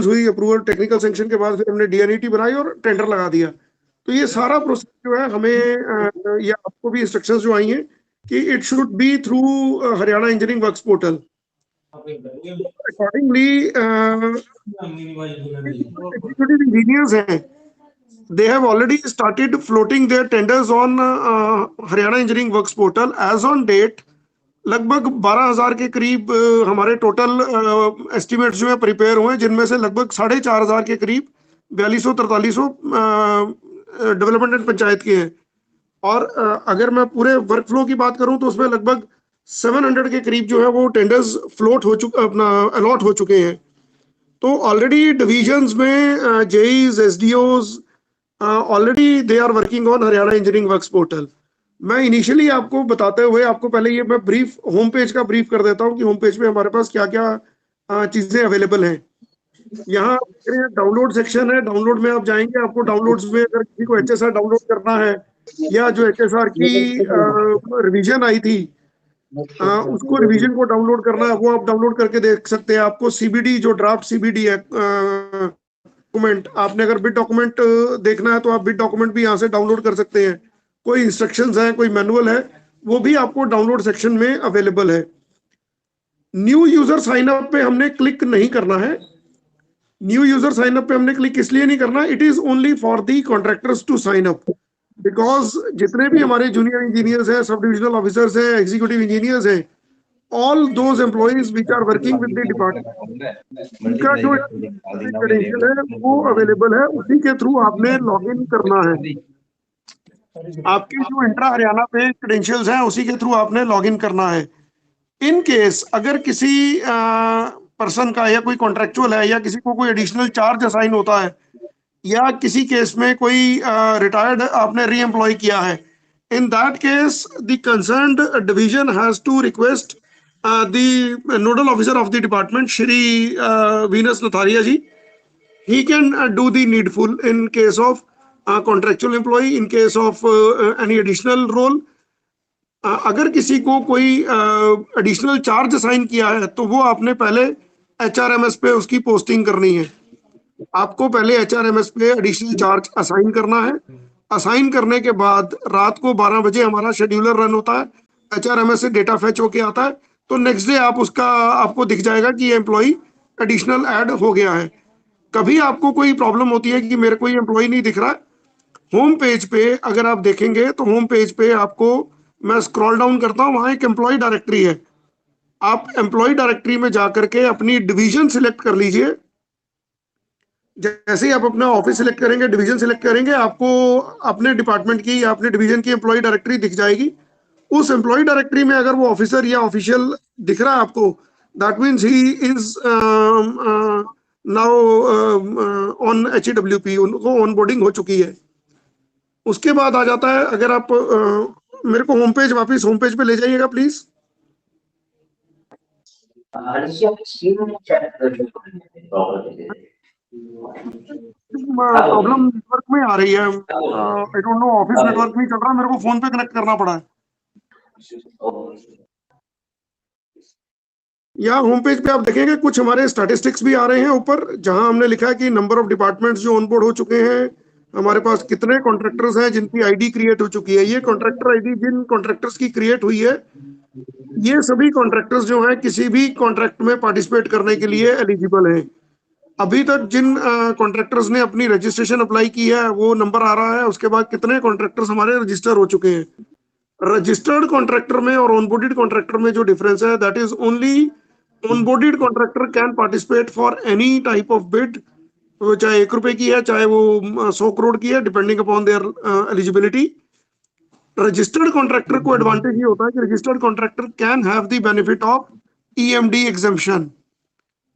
हुई, approval, technical sanction के बाद फिर हमने डीएनईटी बनाई और टेंडर लगा दिया। तो ये सारा प्रोसेस जो है हमें या आपको भी इंस्ट्रक्शंस जो आई हैं कि it should be through Haryana engineering works portal. Accordingly executive engineers हैं, they have already started floating their tenders on Haryana engineering works portal as on date. लगभग 12,000 के करीब हमारे टोटल एस्टिमेट्स जो है प्रिपेयर हुए, जिनमें से लगभग 4,500 के करीब 4200-4300 डेवलपमेंट एंड पंचायत के हैं। और अगर मैं पूरे वर्क फ्लो की बात करूं तो उसमें लगभग 700 के करीब जो है वो टेंडर्स फ्लोट हो चुके, अपना अलॉट हो चुके हैं। तो ऑलरेडी डिविजन्स में JEs, SDOs already they are working on Haryana engineering works portal. मैं इनिशियली आपको बताते हुए आपको पहले ये मैं ब्रीफ होम पेज का ब्रीफ कर देता हूँ कि होम पेज पे हमारे पास क्या क्या चीजें अवेलेबल हैं। यहाँ डाउनलोड सेक्शन है, डाउनलोड में आप जाएंगे, आपको डाउनलोड्स में अगर किसी को एचएसआर डाउनलोड करना है या जो एचएसआर की रिवीजन आई थी उसको रिवीजन को डाउनलोड करना है, वो आप डाउनलोड करके देख सकते हैं। आपको सीबीडी जो ड्राफ्ट सीबीडी है डॉक्यूमेंट, आपने अगर बिट डॉक्यूमेंट देखना है तो आप बिट डॉक्यूमेंट भी यहाँ से डाउनलोड कर सकते हैं। कोई इंस्ट्रक्शंस है, कोई मैनुअल है, वो भी आपको डाउनलोड सेक्शन में अवेलेबल है। न्यू यूजर साइन अप पे हमने क्लिक नहीं करना है। न्यू यूजर साइन अप पे हमने क्लिक इसलिए नहीं करना, it is only for the contractors to sign up, because जितने भी हमारे जूनियर इंजीनियर्स हैं, सब डिविजनल ऑफिसर्स हैं, एग्जीक्यूटिव इंजीनियर्स हैं, all those employees which are working with the department, उनका जो क्रेडेंशियल है वो अवेलेबल है, उसी के थ्रू आपने लॉग इन करना है। आपके जो इंट्रा हरियाणा पे क्रेडेंशियल्स हैं उसी के थ्रू आपने लॉग इन करना है। इन केस अगर किसी पर्सन का या कोई कॉन्ट्रेक्चुअल है या किसी को कोई एडिशनल चार्ज असाइन होता है या किसी केस में कोई रिटायर्ड आपने री एम्प्लॉय किया है, in that case the concerned division has to request the nodal officer of the department, Shri Venus Natharia ji. He can do the needful in case of contractual employee, in case of any additional role. अगर किसी को कोई additional charge assign किया है तो वो आपने पहले एचआरएमएस पे उसकी पोस्टिंग करनी है। आपको पहले एचआरएमएस पे एडिशनल चार्ज असाइन करना है। असाइन करने के बाद रात को 12 बजे हमारा शेड्यूलर रन होता है, एचआरएमएस से डेटा फेच होके आता है, तो नेक्स्ट डे आप उसका आपको दिख जाएगा कि ये एम्प्लॉय एडिशनल ऐड हो गया है। कभी आपको कोई प्रॉब्लम होती है कि मेरे को ये एम्प्लॉय नहीं दिख रहा, होम पेज पे अगर आप देखेंगे तो होम पेज पे आपको, मैं स्क्रॉल डाउन करता हूँ, वहां एक एम्प्लॉय डायरेक्टरी है। आप एम्प्लॉय डायरेक्टरी में जाकर के अपनी डिवीजन सिलेक्ट कर लीजिए। जैसे ही आप अपना ऑफिस सिलेक्ट करेंगे, डिवीजन सिलेक्ट करेंगे, आपको अपने डिपार्टमेंट की या अपने डिवीजन की एम्प्लॉय डायरेक्टरी दिख जाएगी। उस एम्प्लॉय डायरेक्टरी में अगर वो ऑफिसर या ऑफिशियल दिख रहा है आपको, that means he is now on HEWP, उनको ऑनबोर्डिंग हो चुकी है। उसके बाद आ जाता है, अगर आप मेरे को होम पेज, वापिस होम पेज पे ले जाइएगा प्लीज। प्रॉब्लम नेटवर्क में आ रही है, I don't know, office network नहीं चल रहा, मेरे को फोन पे कनेक्ट करना पड़ा है। यहाँ होम पेज पे आप देखेंगे कुछ हमारे स्टैटिस्टिक्स भी आ रहे हैं ऊपर, जहां हमने लिखा है कि नंबर ऑफ डिपार्टमेंट्स जो ऑनबोर्ड हो चुके हैं, हमारे पास कितने कॉन्ट्रैक्टर्स हैं जिनकी आईडी क्रिएट हो चुकी है। ये कॉन्ट्रैक्टर आईडी जिन कॉन्ट्रैक्टर्स की क्रिएट हुई है, ये सभी कॉन्ट्रैक्टर्स जो हैं किसी भी कॉन्ट्रैक्ट में पार्टिसिपेट करने के लिए एलिजिबल हैं। अभी तक जिन कॉन्ट्रैक्टर्स ने अपनी रजिस्ट्रेशन अप्लाई की है वो नंबर आ रहा है। उसके बाद कितने कॉन्ट्रैक्टर्स हमारे रजिस्टर हो चुके हैं। रजिस्टर्ड कॉन्ट्रैक्टर में और ऑनबोर्डेड कॉन्ट्रैक्टर में जो डिफरेंस है, that is only onboarded contractor can participate for any type of bid, चाहे 1 रुपए की है, चाहे वो 100 करोड़ की है, depending upon their eligibility. Registered contractor को एडवांटेज ये होता है कि registered contractor can have the benefit of EMD exemption.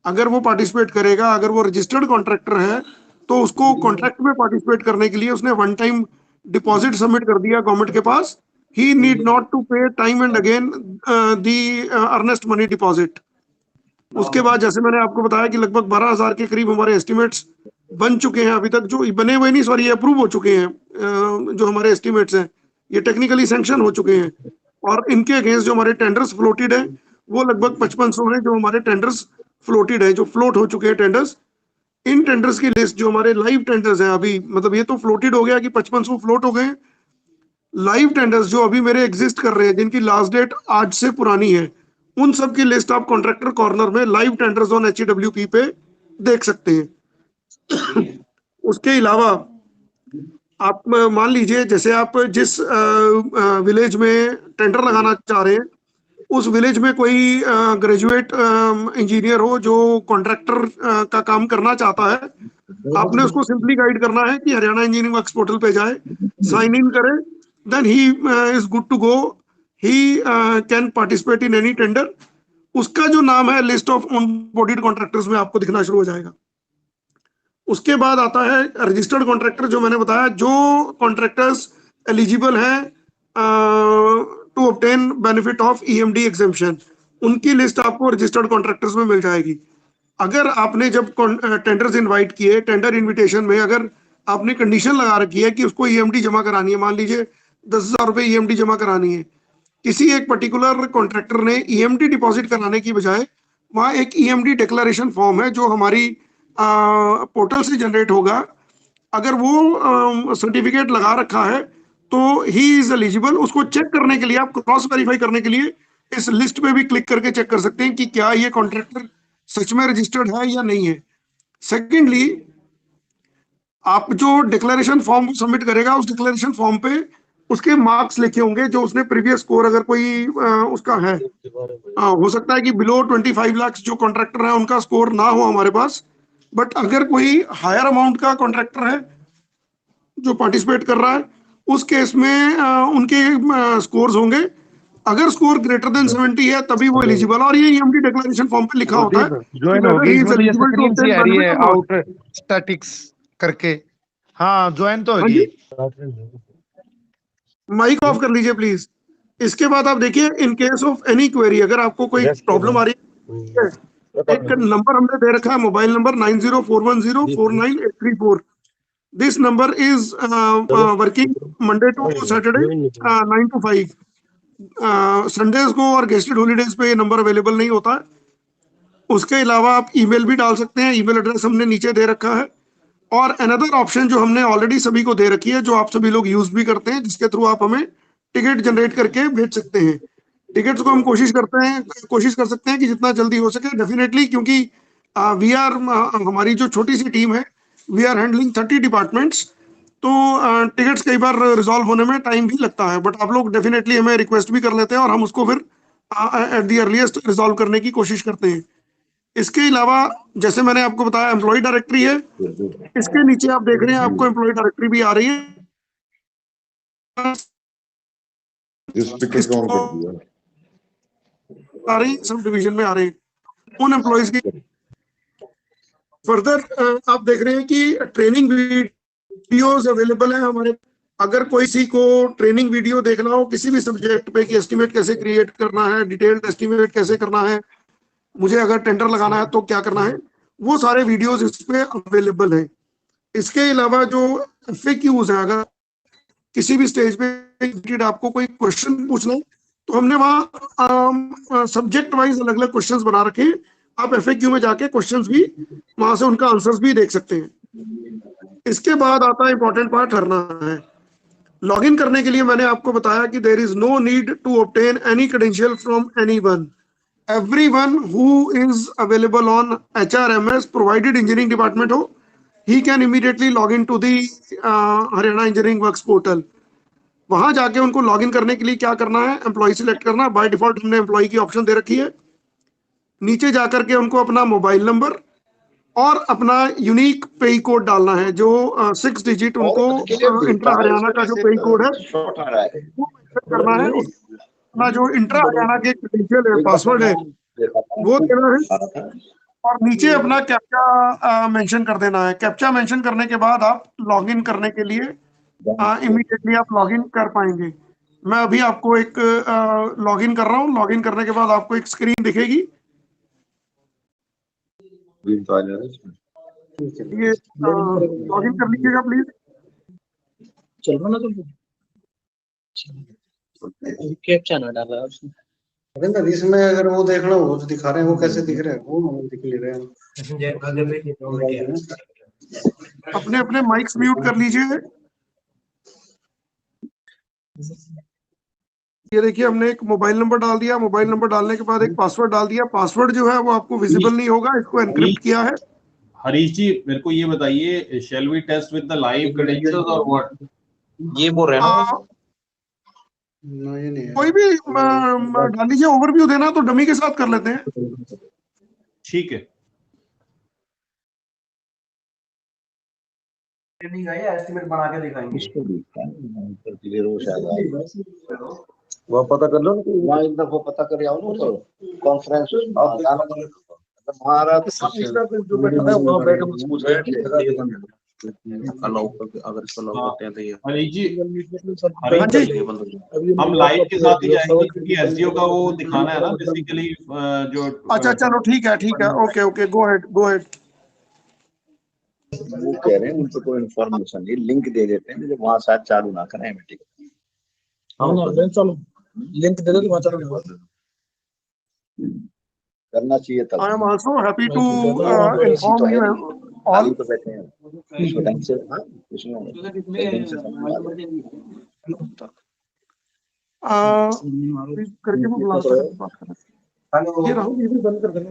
अगर वो पार्टिसिपेट करेगा, अगर वो रजिस्टर्ड कॉन्ट्रैक्टर है, तो उसको कॉन्ट्रैक्ट में पार्टिसिपेट करने के लिए उसने वन टाइम डिपॉजिट सबमिट कर दिया गवर्नमेंट के पास। ही नीड नॉट टू पे time and again the earnest money deposit. उसके बाद जैसे मैंने आपको बताया कि लगभग 12,000 के करीब हमारे एस्टिमेट्स बन चुके हैं अभी तक, जो बने हुए नहीं, सॉरी, अप्रूव हो चुके हैं। जो हमारे एस्टिमेट्स हैं ये टेक्निकली सैंक्शन हो चुके हैं, और इनके अगेंस्ट जो हमारे टेंडर्स फ्लोटेड है वो लगभग 5500 हैं जो हमारे टेंडर्स फ्लोटेड है, जो फ्लोट हो चुके हैं टेंडर्स। इन टेंडर्स की लिस्ट जो हमारे लाइव टेंडर्स हैं अभी, मतलब ये तो फ्लोटेड हो गया कि 5500 फ्लोट हो गए, लाइव टेंडर्स जो अभी मेरे एग्जिस्ट कर रहे हैं जिनकी लास्ट डेट आज से पुरानी है, उन सब की लिस्ट आप कॉन्ट्रैक्टर कॉर्नर में लाइव टेंडर्स ऑन HEWP पे देख सकते हैं। उसके अलावा आप मान लीजिए जैसे आप जिस विलेज में टेंडर लगाना चाह रहे हैं, उस विलेज में कोई ग्रेजुएट इंजीनियर हो जो कॉन्ट्रैक्टर का काम करना चाहता है, आपने उसको सिंपली गाइड करना है कि हरियाणा इंजीनियरिंग वर्क्स पोर्टल पे जाए, साइन इन करे, then he is good to go, he can participate in any tender. उसका जो नाम है लिस्ट ऑफ ऑनबोर्डेड कॉन्ट्रैक्टर्स में आपको दिखना शुरू हो जाएगा। उसके बाद आता है रजिस्टर्ड कॉन्ट्रैक्टर, जो मैंने बताया, जो कॉन्ट्रैक्टर्स एलिजिबल हैं to obtain benefit of EMD exemption, उनकी लिस्ट आपको रजिस्टर्ड कॉन्ट्रैक्टर्स में मिल जाएगी। अगर आपने जब टेंडर्स इनवाइट किए, टेंडर इनविटेशन में अगर आपने कंडीशन लगा रखी है कि उसको EMD जमा करानी है, मान लीजिए 10,000 रुपए EMD जमा करानी है, किसी एक पर्टिकुलर कॉन्ट्रैक्टर ने EMD डिपॉजिट कराने की बजाय वहां एक EMD डिक्लेरेशन फॉर्म है जो हमारी पोर्टल से जनरेट होगा, अगर वो सर्टिफिकेट लगा रखा है तो ही इज एलिजिबल। उसको चेक करने के लिए, आप क्रॉस वेरीफाई करने के लिए इस लिस्ट पे भी क्लिक करके चेक कर सकते हैं कि क्या ये कॉन्ट्रैक्टर सच में रजिस्टर्ड है या नहीं है। सेकेंडली, आप जो डिक्लेरेशन फॉर्म सबमिट करेगा, उस डिक्लेरेशन फॉर्म पे उसके मार्क्स लिखे होंगे, जो उसने प्रीवियस स्कोर अगर कोई उसका है, हो सकता है कि बिलो 25 लाख जो कॉन्ट्रैक्टर है उनका स्कोर ना हो हमारे पास, बट अगर कोई हायर अमाउंट का कॉन्ट्रैक्टर है जो पार्टिसिपेट कर रहा है, उस केस में उनके स्कोर्स होंगे। अगर स्कोर ग्रेटर देन 70 है तभी वो एलिजिबल, और ये EMD डिक्लेरेशन फॉर्म पे लिखा होता है कि ज्वाइन whether होगी, he is इसमें तो ये eligible to स्क्रीन सी obtain आ रही है benefit or not। Out statics करके। हाँ ज्वाइन तो हाँ होगी। जी, माइक ऑफ कर लीजिए प्लीज। इसके बाद आप देखिए, in case of any query, अगर आपको कोई प्रॉब्लम आ रही है, एक नंबर हमने दे रखा है, mobile number 9041049834। This number is working Monday to Saturday 9 to 5। Sundays को और गेस्टेड हॉलीडेज पे ये नंबर अवेलेबल नहीं होता है। उसके अलावा आप ईमेल भी डाल सकते हैं, ईमेल एड्रेस हमने नीचे दे रखा है। और अनदर ऑप्शन जो हमने ऑलरेडी सभी को दे रखी है, जो आप सभी लोग यूज भी करते हैं, जिसके थ्रू आप हमें टिकट जनरेट करके भेज सकते हैं। टिकट्स को हम कोशिश कर सकते हैं कि जितना जल्दी हो सके, डेफिनेटली, क्योंकि वी आर हमारी जो छोटी सी टीम है, वी आर हैंडलिंग 30 डिपार्टमेंट्स, तो टिकट्स कई बार रिजॉल्व होने में टाइम भी लगता है, बट आप लोग डेफिनेटली हमें रिक्वेस्ट भी कर लेते हैं और हम उसको फिर एट द अर्लीस्ट रिजॉल्व करने की कोशिश करते हैं। इसके अलावा जैसे मैंने आपको बताया, एम्प्लॉय डायरेक्टरी है, इसके नीचे आप देख रहे हैं आपको एम्प्लॉय डायरेक्टरी भी आ रही है, आ रही सब डिवीजन में आ रही है उन एम्प्लॉयज की। फर्दर आप देख रहे हैं कि ट्रेनिंग वीडियोस अवेलेबल है हमारे। अगर कोई किसी को ट्रेनिंग वीडियो देखना हो किसी भी सब्जेक्ट पे कि एस्टिमेट कैसे क्रिएट करना है, डिटेल्ड एस्टिमेट कैसे करना है, मुझे अगर टेंडर लगाना है तो क्या करना है, वो सारे वीडियोस इस पे अवेलेबल हैं। इसके अलावा जो FAQs है, अगर किसी भी स्टेज पे आपको कोई क्वेश्चन पूछना है तो हमने वहाँ सब्जेक्ट वाइज अलग अलग क्वेश्चंस बना रखे हैं। आप FAQ में जाके क्वेश्चंस भी वहां से उनका आंसर्स भी देख सकते हैं। इसके बाद आता है इंपॉर्टेंट पार्ट, करना है लॉगिन करने के लिए। मैंने आपको बताया कि there is no need to obtain any credential from anyone, everyone who is available on HRMS provided engineering department हो, he can immediately log into the Haryana engineering works portal. वहां जाके उनको लॉगिन करने के लिए क्या करना है, एम्प्लॉय सिलेक्ट करना है। बाय डिफॉल्ट हमने एम्प्लॉय की ऑप्शन दे रखी है। नीचे जाकर के उनको अपना मोबाइल नंबर और अपना यूनिक पे कोड डालना है, जो 6 डिजिट उनको इंट्रा हरियाणा का जो पे कोड है वो मेंशन करना है। अपना जो इंट्रा हरियाणा के क्रेडेंशियल है, पासवर्ड है, वो देना है। और नीचे अपना कैप्चा मेंशन कर देना है। कैप्चा मेंशन करने के बाद आप लॉगिन करने के लिए इमीडिएटली आप लॉगिन कर पाएंगे। मैं अभी आपको एक लॉगिन कर रहा हूँ। लॉगिन करने के बाद आपको एक स्क्रीन दिखेगी, ये लॉगिन कर लीजिएगा प्लीज। चल रहा ना तुम कैप्चा ना डाला उसने। इसमें अगर वो देखना हो तो दिखा रहे हैं, वो कैसे दिख रहे हैं, वो दिख ले रहे हैं। अपने अपने माइक्स म्यूट कर लीजिए। ये देखिए हमने एक मोबाइल नंबर डाल दिया, मोबाइल नंबर डालने के बाद एक पासवर्ड डाल दिया। पासवर्ड जो है वो आपको विजिबल नहीं होगा, इसको एनक्रिप्ट किया है। हरीश जी मेरे को ये बताइए, shall we test with the live credentials और व्हाट? ये बोल रहे हैं ना, कोई भी डाल लीजिए, ओवरव्यू देना तो डमी के साथ कर लेते हैं। ठीक है। एस्टिमेट बना के दिखाएंगे। इसको भी क्लियर हो शायद वो पता कर लो ना, वहाँ एक दफा पता कर आओ ना, तो कॉन्फ्रेंस आप गाना हमारा जो बैठा है वहाँ बैठ के पूछ रहे हैं अलाउ अगर इसको अलाउ करते हैं तो ये हरीश जी, हाँ जी। हम लाइव के साथ ही जाएंगे क्योंकि एसडीओ का वो दिखाना है ना बेसिकली जो। अच्छा चलो ठीक है, ओके ओके, गो हेड गो हेड। वो कह रहे हैं उनको कोई इन्फॉर्मेशन नहीं, लिंक दे देते हैं, वहाँ शायद चालू ना करें मीटिंग। हाँ चलो लिंक दे दो तो वहाँ चलो। करना चाहिए तब। I am also happy to inform you all. तो बैठे हैं इसको ढंग से, हाँ इसमें करके वो बुला सकते, ये राहुल ये भी बंद कर देना।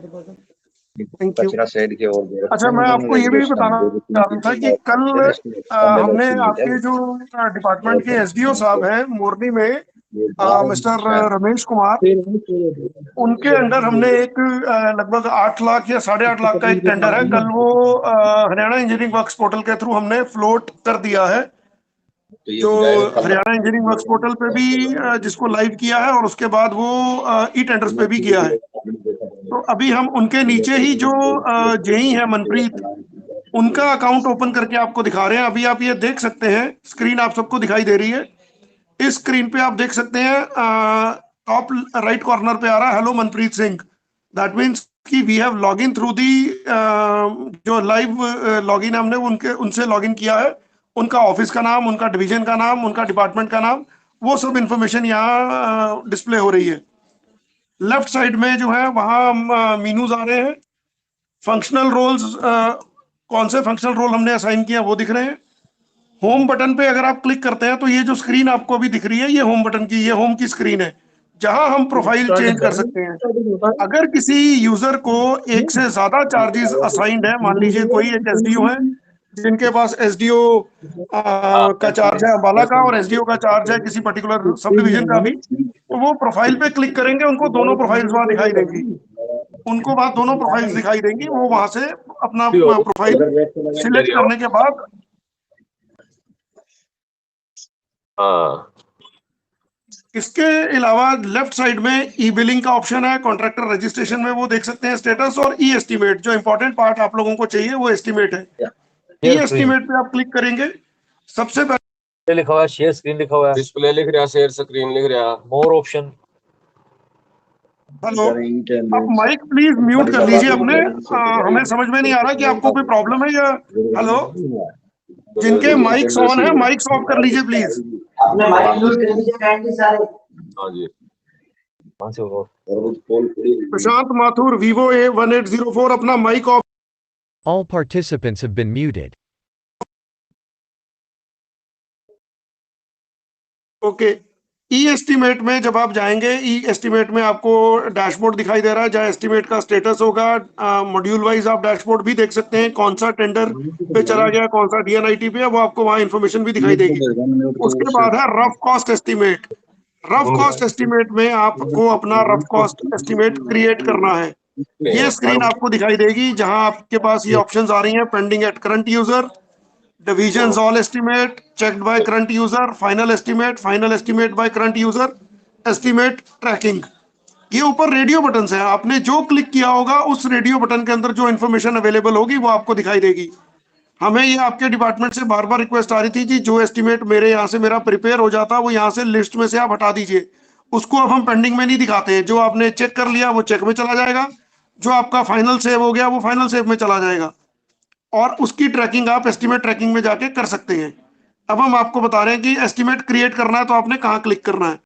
Thank you. कचरा साइड के और अच्छा मैं आपको ये भी बताना चाह रहा था कि कल हमने आपके जो डिपार्टमेंट के एसडीओ साहब हैं मोरनी में, मिस्टर रमेश कुमार, उनके अंडर हमने एक लगभग 8 लाख या 8.5 लाख का एक टेंडर है, कल वो हरियाणा इंजीनियरिंग वर्क्स पोर्टल के थ्रू हमने फ्लोट कर दिया है। जो हरियाणा इंजीनियरिंग वर्क्स पोर्टल पे भी जिसको लाइव किया है और उसके बाद वो ई टेंडर्स पे भी किया है। तो अभी हम उनके नीचे ही जो जेई है मनप्रीत, उनका अकाउंट ओपन करके आपको दिखा रहे हैं। अभी आप ये देख सकते हैं, स्क्रीन आप सबको दिखाई दे रही है। इस स्क्रीन पे आप देख सकते हैं टॉप राइट कॉर्नर पे आ रहा है hello Manpreet Singh. That means कि we have log in through the जो लाइव लॉगिन हमने उनसे लॉगिन किया है। उनका ऑफिस का नाम, उनका डिवीजन का नाम, उनका डिपार्टमेंट का नाम, वो सब इंफॉर्मेशन यहाँ डिस्प्ले हो रही है। लेफ्ट साइड में जो है वहाँ मीनूज आ रहे हैं। फंक्शनल रोल्स, कौन से फंक्शनल रोल हमने असाइन किया वो दिख रहे हैं। होम बटन पे अगर आप क्लिक करते हैं तो ये जो स्क्रीन आपको अभी दिख रही है, ये होम बटन की, ये होम की स्क्रीन है जहां हम प्रोफाइल चेंज कर सकते हैं। अगर किसी यूजर को एक से ज्यादा चार्जेस असाइंड है, मान लीजिए कोई एक एसडीओ है जिनके पास एसडीओ का चार्ज है अम्बाला का और एसडीओ का चार्ज है किसी पर्टिकुलर सब डिवीजन का भी, तो वो प्रोफाइल पे क्लिक करेंगे, उनको दोनों प्रोफाइल्स वहां दिखाई देंगी। उनको बाद दोनों प्रोफाइल्स दिखाई देंगी, वो वहां से अपना प्रोफाइल सिलेक्ट करने के बाद इसके अलावा लेफ्ट साइड में ई बिलिंग का ऑप्शन है, कॉन्ट्रैक्टर रजिस्ट्रेशन में वो देख सकते हैं स्टेटस, और ई एस्टीमेट। जो इंपॉर्टेंट पार्ट आप लोगों को चाहिए वो एस्टीमेट है। ई एस्टीमेट पे आप क्लिक करेंगे, सबसे पहले लिखा हुआ है शेयर स्क्रीन, लिखा हुआ है डिस्प्ले लिख रहा, शेयर स्क्रीन लिख रहा, मोर ऑप्शन। हेलो, आप माइक प्लीज म्यूट कर लीजिए अपने। हमें समझ में नहीं आ रहा कि आपको कोई प्रॉब्लम है या। हेलो, जिनके माइक्स ऑन है माइक्स ऑफ कर लीजिए please. Prashant Mathur Vivo A1804, अपना mic off. All participants have been muted. Okay, e estimate में जब आप जाएंगे, ई एस्टीमेट में आपको डैशबोर्ड दिखाई दे रहा है जहाँ एस्टीमेट का स्टेटस होगा। मॉड्यूल वाइज आप डैशबोर्ड भी देख सकते हैं, कौन सा टेंडर पे चला गया, कौन सा डीएनआईटी पे है, वो आपको वहाँ इन्फॉर्मेशन भी दिखाई देगी। उसके बाद है rough cost estimate. Rough cost estimate में आपको अपना रफ कॉस्ट एस्टीमेट क्रिएट करना है। ये स्क्रीन आपको दिखाई देगी जहां आपके पास ये ऑप्शंस आ रही हैं, pending at current user, divisions all estimate, checked by current user, final estimate by current user, estimate tracking. ये ऊपर रेडियो बटन है, आपने जो क्लिक किया होगा उस रेडियो बटन के अंदर जो इन्फॉर्मेशन अवेलेबल होगी वो आपको दिखाई देगी। हमें ये आपके डिपार्टमेंट से बार बार रिक्वेस्ट आ रही थी कि जो एस्टीमेट मेरे यहाँ से मेरा प्रिपेयर हो जाता वो यहाँ से लिस्ट में से आप हटा दीजिए। उसको अब हम पेंडिंग में नहीं दिखाते हैं, जो आपने चेक कर लिया वो चेक में चला जाएगा, जो आपका फाइनल सेव हो गया वो फाइनल सेव में चला जाएगा, और उसकी ट्रैकिंग आप एस्टीमेट ट्रैकिंग में जाके कर सकते हैं। अब हम आपको बता रहे हैं कि एस्टीमेट क्रिएट करना है तो आपने कहाँ क्लिक करना है।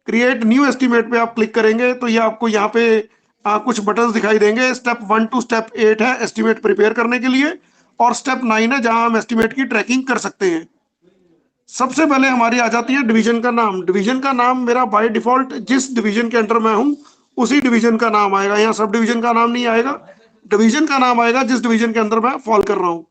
क्रिएट न्यू एस्टीमेट पे आप क्लिक करेंगे तो ये आपको यहाँ पे कुछ बटन्स दिखाई देंगे। स्टेप 1 टू स्टेप 8 है एस्टिमेट प्रिपेयर करने के लिए, और स्टेप 9 है जहां हम एस्टिमेट की ट्रैकिंग कर सकते हैं। सबसे पहले हमारी आ जाती है डिवीजन का नाम। डिवीजन का नाम मेरा बाय डिफॉल्ट जिस डिवीजन के अंडर मैं हूं उसी डिवीजन का नाम आएगा, यहाँ सब डिवीजन का नाम नहीं आएगा, डिवीजन का नाम आएगा जिस डिवीजन के अंदर मैं फॉल कर रहा हूँ।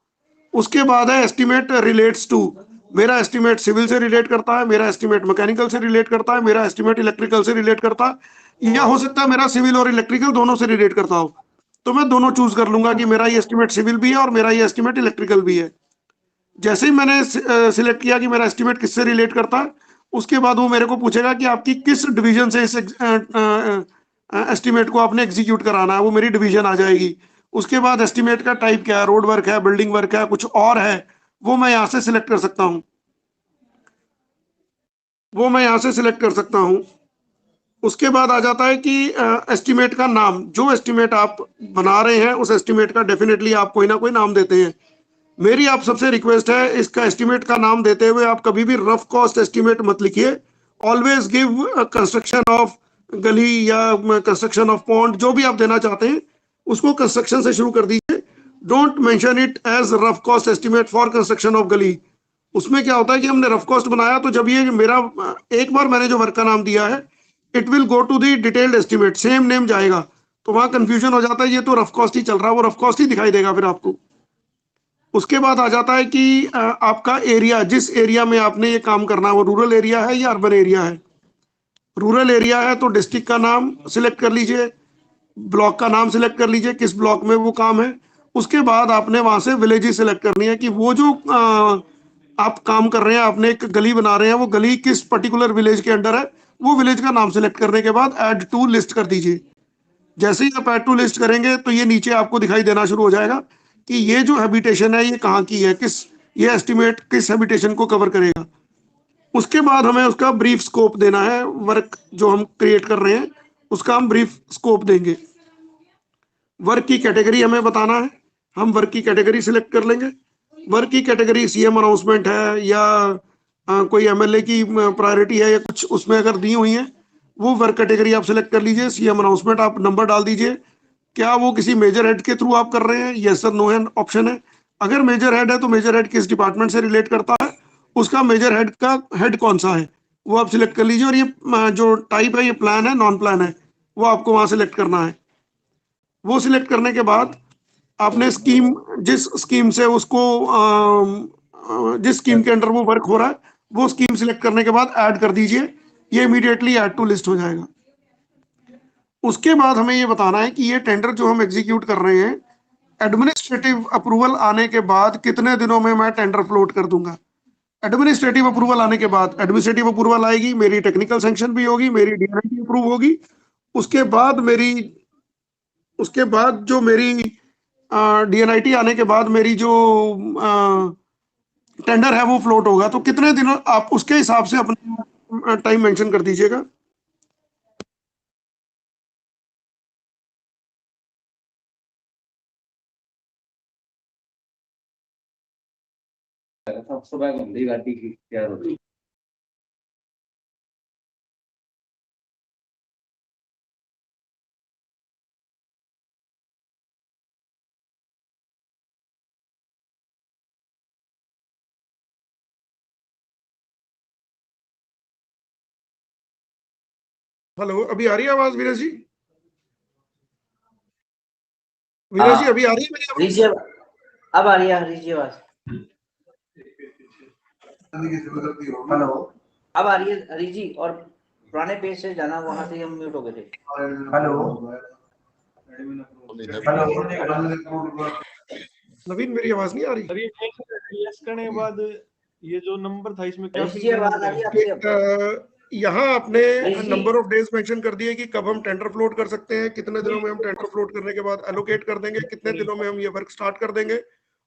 उसके बाद है एस्टिमेट रिलेट्स टू। मेरा एस्टिमेट सिविल से रिलेट करता है, मेरा एस्टिमेट मैकेनिकल से रिलेट करता है, मेरा एस्टिमेट इलेक्ट्रिकल से रिलेट करता है, या हो सकता है मेरा सिविल और इलेक्ट्रिकल दोनों से रिलेट करता हो। तो मैं दोनों चूज कर लूंगा कि मेरा ये एस्टिमेट सिविल भी है और मेरा ये एस्टिमेट इलेक्ट्रिकल भी है। जैसे ही मैंने सिलेक्ट किया कि मेरा एस्टिमेट किससे रिलेट करता है, उसके बाद वो मेरे को पूछेगा कि आपकी किस डिवीजन से इस एस्टिमेट को आपने एग्जीक्यूट कराना है, वो मेरी डिवीजन आ जाएगी। उसके बाद एस्टिमेट का टाइप क्या है, रोड वर्क है, बिल्डिंग वर्क है, कुछ और है, वो मैं यहाँ से सिलेक्ट कर सकता हूँ, वो मैं यहाँ से सिलेक्ट कर सकता हूँ। उसके बाद आ जाता है कि एस्टिमेट का नाम। जो एस्टिमेट आप बना रहे हैं उस एस्टिमेट का डेफिनेटली आप कोई ना कोई नाम देते हैं। मेरी आप सबसे रिक्वेस्ट है, इसका एस्टिमेट का नाम देते हुए आप कभी भी रफ कॉस्ट एस्टिमेट मत लिखिए। ऑलवेज गिव कंस्ट्रक्शन ऑफ गली या कंस्ट्रक्शन ऑफ पॉन्ड, जो भी आप देना चाहते हैं उसको कंस्ट्रक्शन से शुरू कर दीजिए। Don't mention it as rough cost estimate for construction of gali. उसमें क्या होता है कि हमने रफ कॉस्ट बनाया, तो जब ये मेरा एक बार मैंने जो वर्क का नाम दिया है, it will go to the detailed estimate, same name जाएगा, तो वहां कंफ्यूजन हो जाता है, ये तो रफ कॉस्ट ही चल रहा है, वो रफ कॉस्ट ही दिखाई देगा फिर आपको। उसके बाद आ जाता है कि आपका एरिया, जिस एरिया में आपने ये काम करना है वो रूरल एरिया है या अर्बन एरिया है। रूरल एरिया है तो डिस्ट्रिक्ट का नाम सिलेक्ट कर लीजिए, ब्लॉक का नाम सिलेक्ट कर लीजिए किस ब्लॉक में वो काम है। उसके बाद आपने वहां से विलेज सिलेक्ट करनी है कि वो जो आप काम कर रहे हैं, आपने एक गली बना रहे हैं, वो गली किस पर्टिकुलर विलेज के अंडर है, वो विलेज का नाम सिलेक्ट करने के बाद ऐड टू लिस्ट कर दीजिए। जैसे ही आप ऐड टू लिस्ट करेंगे तो ये नीचे आपको दिखाई देना शुरू हो जाएगा कि ये जो हैबिटेशन है ये कहाँ की है, ये एस्टिमेट किस हैबिटेशन को कवर करेगा। उसके बाद हमें उसका ब्रीफ स्कोप देना है। वर्क जो हम क्रिएट कर रहे हैं उसका हम ब्रीफ स्कोप देंगे। वर्क की कैटेगरी हमें बताना है, हम वर्क की कैटेगरी सिलेक्ट कर लेंगे। वर्क की कैटेगरी सीएम अनाउंसमेंट है या कोई एमएलए की प्रायोरिटी है या कुछ उसमें अगर दी हुई है, वो वर्क कैटेगरी आप सिलेक्ट कर लीजिए। सीएम अनाउंसमेंट आप नंबर डाल दीजिए। क्या वो किसी मेजर हेड के थ्रू आप कर रहे हैं, यस सर नो है ऑप्शन है। अगर मेजर हेड है तो मेजर हेड किस डिपार्टमेंट से रिलेट करता है, उसका मेजर हेड का हेड कौन सा है वो आप सिलेक्ट कर लीजिए। और ये जो टाइप है, ये प्लान है नॉन प्लान है, वो आपको वहां सिलेक्ट करना है। वो सिलेक्ट करने के बाद आपने स्कीम, जिस स्कीम से उसको जिस स्कीम के अंडर वो वर्क हो रहा है, वो स्कीम सिलेक्ट करने के बाद ऐड कर दीजिए। ये इमीडिएटली ऐड टू लिस्ट हो जाएगा। उसके बाद हमें ये बताना है कि ये टेंडर जो हम एग्जीक्यूट कर रहे हैं, एडमिनिस्ट्रेटिव अप्रूवल आने के बाद कितने दिनों में मैं टेंडर फ्लोट कर दूंगा। एडमिनिस्ट्रेटिव अप्रूवल आने के बाद, एडमिनिस्ट्रेटिव अप्रूवल आएगी, मेरी टेक्निकल सैंक्शन भी होगी, मेरी डीएनआईटी अप्रूव होगी। उसके बाद जो मेरी डीएनआईटी आने के बाद मेरी जो टेंडर है वो फ्लोट होगा। तो कितने दिनों, आप उसके हिसाब से अपना टाइम मेंशन कर दीजिएगा। सुबह गंदी गाड़ी की क्या होती। हेलो, अभी आ रही है आवाज वीरेश जी? वीरेश जी अभी आ रही है मेरी आवाज? लीजिए, अब आ रही है हरीश जी आवाज। हेलो, अब आ रही है हरीश जी, और पुराने पेज से जाना, वहां से हम म्यूट हो गए थे। नवीन मेरी आवाज नहीं आ रही? करने के बाद ये जो नंबर था इसमें क्या हरीश जी आवाज आ रही है आपसे? यहाँ आपने नंबर ऑफ डेज मेंशन कर दिए कि कब हम टेंडर फ्लोट कर सकते हैं, कितने दिनों में हम टेंडर फ्लोट करने के बाद एलोकेट कर देंगे, कितने दिनों में हम ये वर्क स्टार्ट कर देंगे,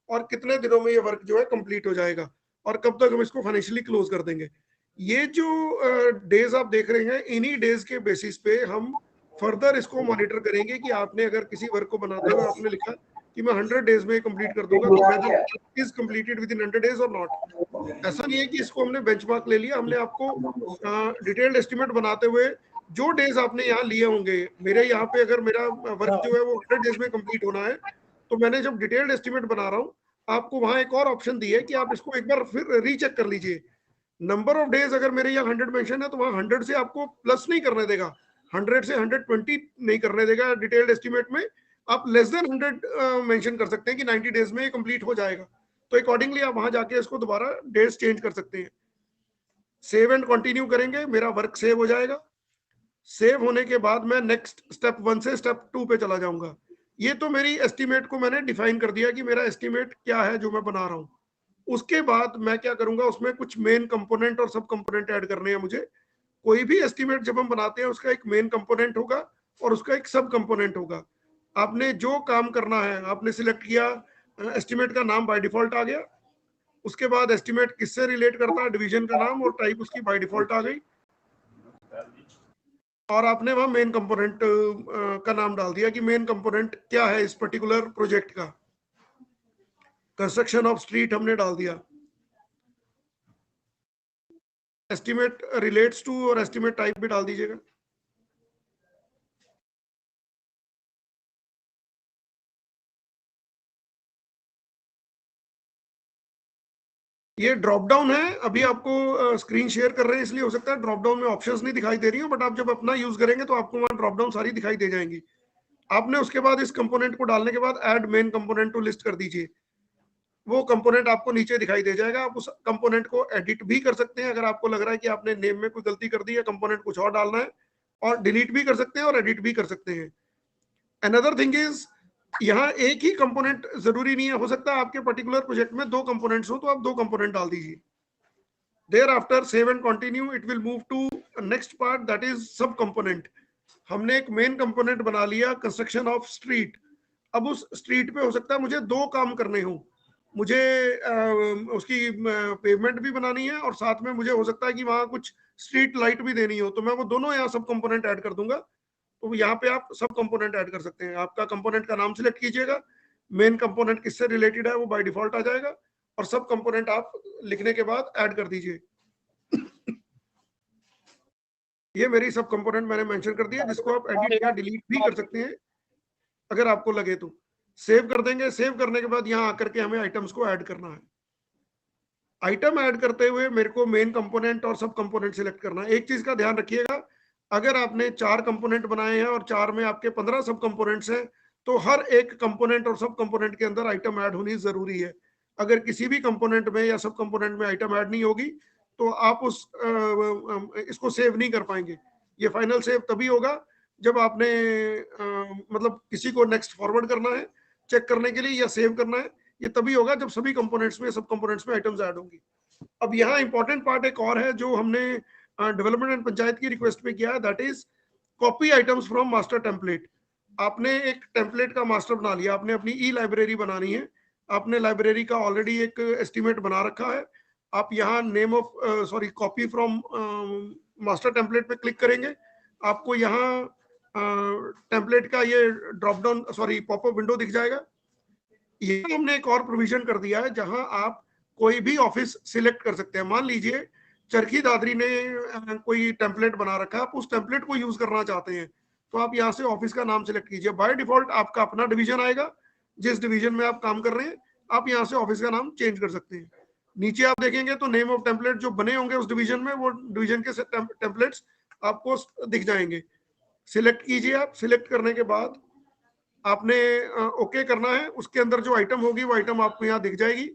और कितने दिनों में ये वर्क जो है कंप्लीट हो जाएगा, और कब तक हम इसको फाइनेंशियली क्लोज कर देंगे। ये जो डेज आप देख रहे हैं, इन्हीं डेज के बेसिस पे हम फर्दर इसको मॉनिटर करेंगे कि आपने अगर किसी वर्क को बनाते हुए आपने लिखा कि मैं 100 डेज में कंप्लीट कर दूंगा, तो whether is completed within 100 days और नॉट। ऐसा नहीं है कि इसको हमने बेंचमार्क ले लिया, हमने आपको डिटेल्ड एस्टिमेट बनाते हुए जो डेज आपने यहाँ लिए होंगे, मेरे यहाँ पे अगर मेरा वर्क जो है वो 100 डेज में कंप्लीट होना है, तो मैंने जब डिटेल्ड एस्टिमेट बना रहा हूँ, आपको वहां एक और ऑप्शन दी है कि आप इसको एक बार फिर रीचेक कर लीजिए। नंबर ऑफ डेज अगर मेरे यहाँ 100 मेंशन है, तो वहां 100 से आपको प्लस नहीं करने देगा, 100 से 120 नहीं करने देगा डिटेल्ड एस्टिमेट में। आप लेस देन 100 मेंशन कर सकते हैं कि 90 डेज में ये कंप्लीट हो जाएगा। तो अकॉर्डिंगली आप वहां जाके इसको दोबारा डेज चेंज कर सकते हैं। सेव एंड कंटिन्यू करेंगे, मेरा वर्क सेव हो जाएगा। सेव होने के बाद मैं नेक्स्ट स्टेप 1 से स्टेप 2 पे चला जाऊंगा। ये तो मेरी एस्टिमेट को मैंने डिफाइन कर दिया कि मेरा एस्टिमेट क्या है जो मैं बना रहा हूं। उसके बाद मैं क्या करूंगा, उसमें कुछ मेन कंपोनेंट और सब कंपोनेंट ऐड करने हैं मुझे। कोई भी एस्टिमेट जब हम बनाते हैं, उसका एक मेन कंपोनेंट होगा और उसका एक सब कंपोनेंट होगा। आपने जो काम करना है, आपने सिलेक्ट किया, एस्टिमेट का नाम बाय डिफॉल्ट आ गया। उसके बाद एस्टिमेट किससे रिलेट करता है, डिवीजन का नाम और टाइप उसकी बाय डिफॉल्ट आ गई। और आपने वहां मेन कंपोनेंट का नाम डाल दिया कि मेन कंपोनेंट क्या है इस पर्टिकुलर प्रोजेक्ट का। कंस्ट्रक्शन ऑफ स्ट्रीट हमने डाल दिया। एस्टिमेट रिलेट्स टू और एस्टिमेट टाइप भी डाल दीजिएगा। ये ड्रॉप डाउन है, अभी आपको स्क्रीन शेयर कर रहे हैं इसलिए हो सकता है ड्रॉप डाउन में ऑप्शंस नहीं दिखाई दे रही हो, बट आप जब अपना यूज करेंगे तो आपको वहां ड्रॉप डाउन सारी दिखाई दे जाएंगी। आपने उसके बाद इस कंपोनेंट को डालने के बाद add main component to list कर दीजिए। वो कंपोनेंट आपको नीचे दिखाई दे जाएगा। आप उस कंपोनेंट को एडिट भी कर सकते हैं अगर आपको लग रहा है कि आपने नेम में कोई गलती कर दी है, कंपोनेंट कुछ और डालना है, और डिलीट भी कर सकते हैं और एडिट भी कर सकते हैं। अनदर थिंग इज, यहाँ एक ही कंपोनेंट जरूरी नहीं है, हो सकता है आपके पर्टिकुलर प्रोजेक्ट में 2 कंपोनेंट्स हो, तो आप 2 कंपोनेंट डाल दीजिए। Thereafter, save and continue, it will move to next part, that is सब कंपोनेंट। हमने एक मेन कंपोनेंट बना लिया, कंस्ट्रक्शन ऑफ स्ट्रीट। अब उस स्ट्रीट पे हो सकता है मुझे 2 काम करने हो। मुझे उसकी पेवमेंट भी बनानी है और साथ में मुझे हो सकता है कि वहां कुछ स्ट्रीट लाइट भी देनी हो, तो मैं वो दोनों यहाँ सब कंपोनेंट ऐड कर दूंगा। तो यहाँ पे आप सब कंपोनेंट ऐड कर सकते हैं। आपका कंपोनेंट का नाम सिलेक्ट कीजिएगा, मेन कंपोनेंट किससे रिलेटेड है वो बाय डिफॉल्ट आ जाएगा, और सब कंपोनेंट आप लिखने के बाद ऐड कर दीजिए। ये मेरी सब कंपोनेंट मैंने मेंशन कर दिया, जिसको आप एडिट या डिलीट भी कर सकते हैं अगर आपको लगे तो। सेव कर देंगे। सेव करने के बाद यहाँ आकर के हमें आइटम्स को ऐड करना है। आइटम ऐड करते हुए मेरे को मेन कंपोनेंट और सब कंपोनेंट सिलेक्ट करना है। एक चीज का ध्यान रखिएगा, अगर आपने 4 कंपोनेंट बनाए हैं और 4 में आपके 15 सब कंपोनेंट्स हैं, तो हर एक कंपोनेंट और सब कंपोनेंट के अंदर आइटम ऐड होनी जरूरी है। अगर किसी भी कंपोनेंट में या सब कंपोनेंट में आइटम ऐड नहीं होगी, तो आप इसको सेव नहीं कर पाएंगे। ये फाइनल सेव तभी होगा जब आपने मतलब किसी को नेक्स्ट फॉरवर्ड करना है चेक करने के लिए या सेव करना है, ये तभी होगा जब सभी कंपोनेंट्स में सब कंपोनेंट्स में आइटम्स ऐड होंगी। अब यहाँ इंपॉर्टेंट पार्ट एक और है जो हमने डेवलपमेंट एंड पंचायत की रिक्वेस्ट में किया है, that is copy items from master template. आपने एक टेम्पलेट का मास्टर बना लिया, आपने अपनी ई लाइब्रेरी बनानी है, आपने लाइब्रेरी का ऑलरेडी एक एस्टिमेट बना रखा है। आप यहाँ name of copy from master template पे क्लिक करेंगे, आपको यहाँ टेम्पलेट का ये ड्रॉप डाउन पॉपअप विंडो दिख जाएगा। ये हमने एक और प्रोविजन कर दिया है जहां आप कोई भी ऑफिस सिलेक्ट कर सकते हैं। मान लीजिए चरखी दादरी ने कोई टेम्पलेट बना रखा है, आप उस टेम्पलेट को यूज करना चाहते हैं, तो आप यहाँ से ऑफिस का नाम सिलेक्ट कीजिए। बाय डिफॉल्ट आपका अपना डिवीजन आएगा, जिस डिवीजन में आप काम कर रहे हैं आप यहाँ से ऑफिस का नाम चेंज कर सकते हैं। नीचे आप देखेंगे तो नेम ऑफ टेम्पलेट जो बने होंगे उस डिवीजन में, वो डिवीजन के टेम्पलेट्स आपको दिख जाएंगे। सिलेक्ट कीजिए। आप सिलेक्ट करने के बाद आपने ओके करना है। उसके अंदर जो आइटम होगी वो आइटम आपको यहाँ दिख जाएगी।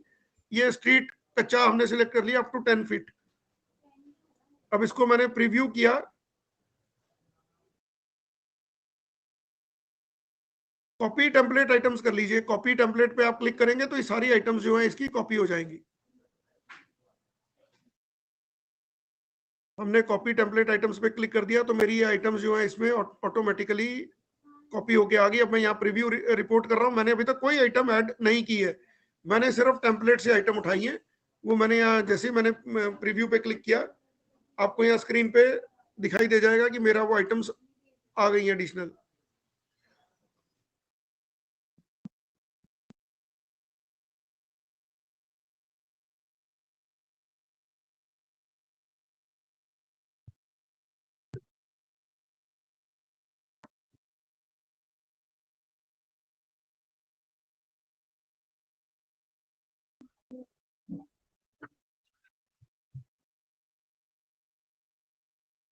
ये स्ट्रीट कच्चा हमने सिलेक्ट कर लिया अप टू 10 फीट। अब इसको मैंने प्रीव्यू किया। कॉपी टेम्पलेट आइटम्स कर लीजिए। कॉपी टेम्पलेट पे आप क्लिक करेंगे तो ये सारी आइटम्स जो है इसकी कॉपी हो जाएंगी। हमने कॉपी टेम्पलेट आइटम्स पे क्लिक कर दिया तो मेरी ये आइटम्स जो है इसमें ऑटोमेटिकली कॉपी होके आ गई। अब मैं यहाँ प्रीव्यू रिपोर्ट कर रहा हूँ। मैंने अभी तक कोई आइटम ऐड नहीं की है, मैंने सिर्फ टेम्पलेट से आइटम उठाई है। वो मैंने यहाँ जैसे ही मैंने प्रीव्यू पे क्लिक किया, आपको यहाँ स्क्रीन पे दिखाई दे जाएगा कि मेरा वो आइटम्स आ गई हैं एडिशनल।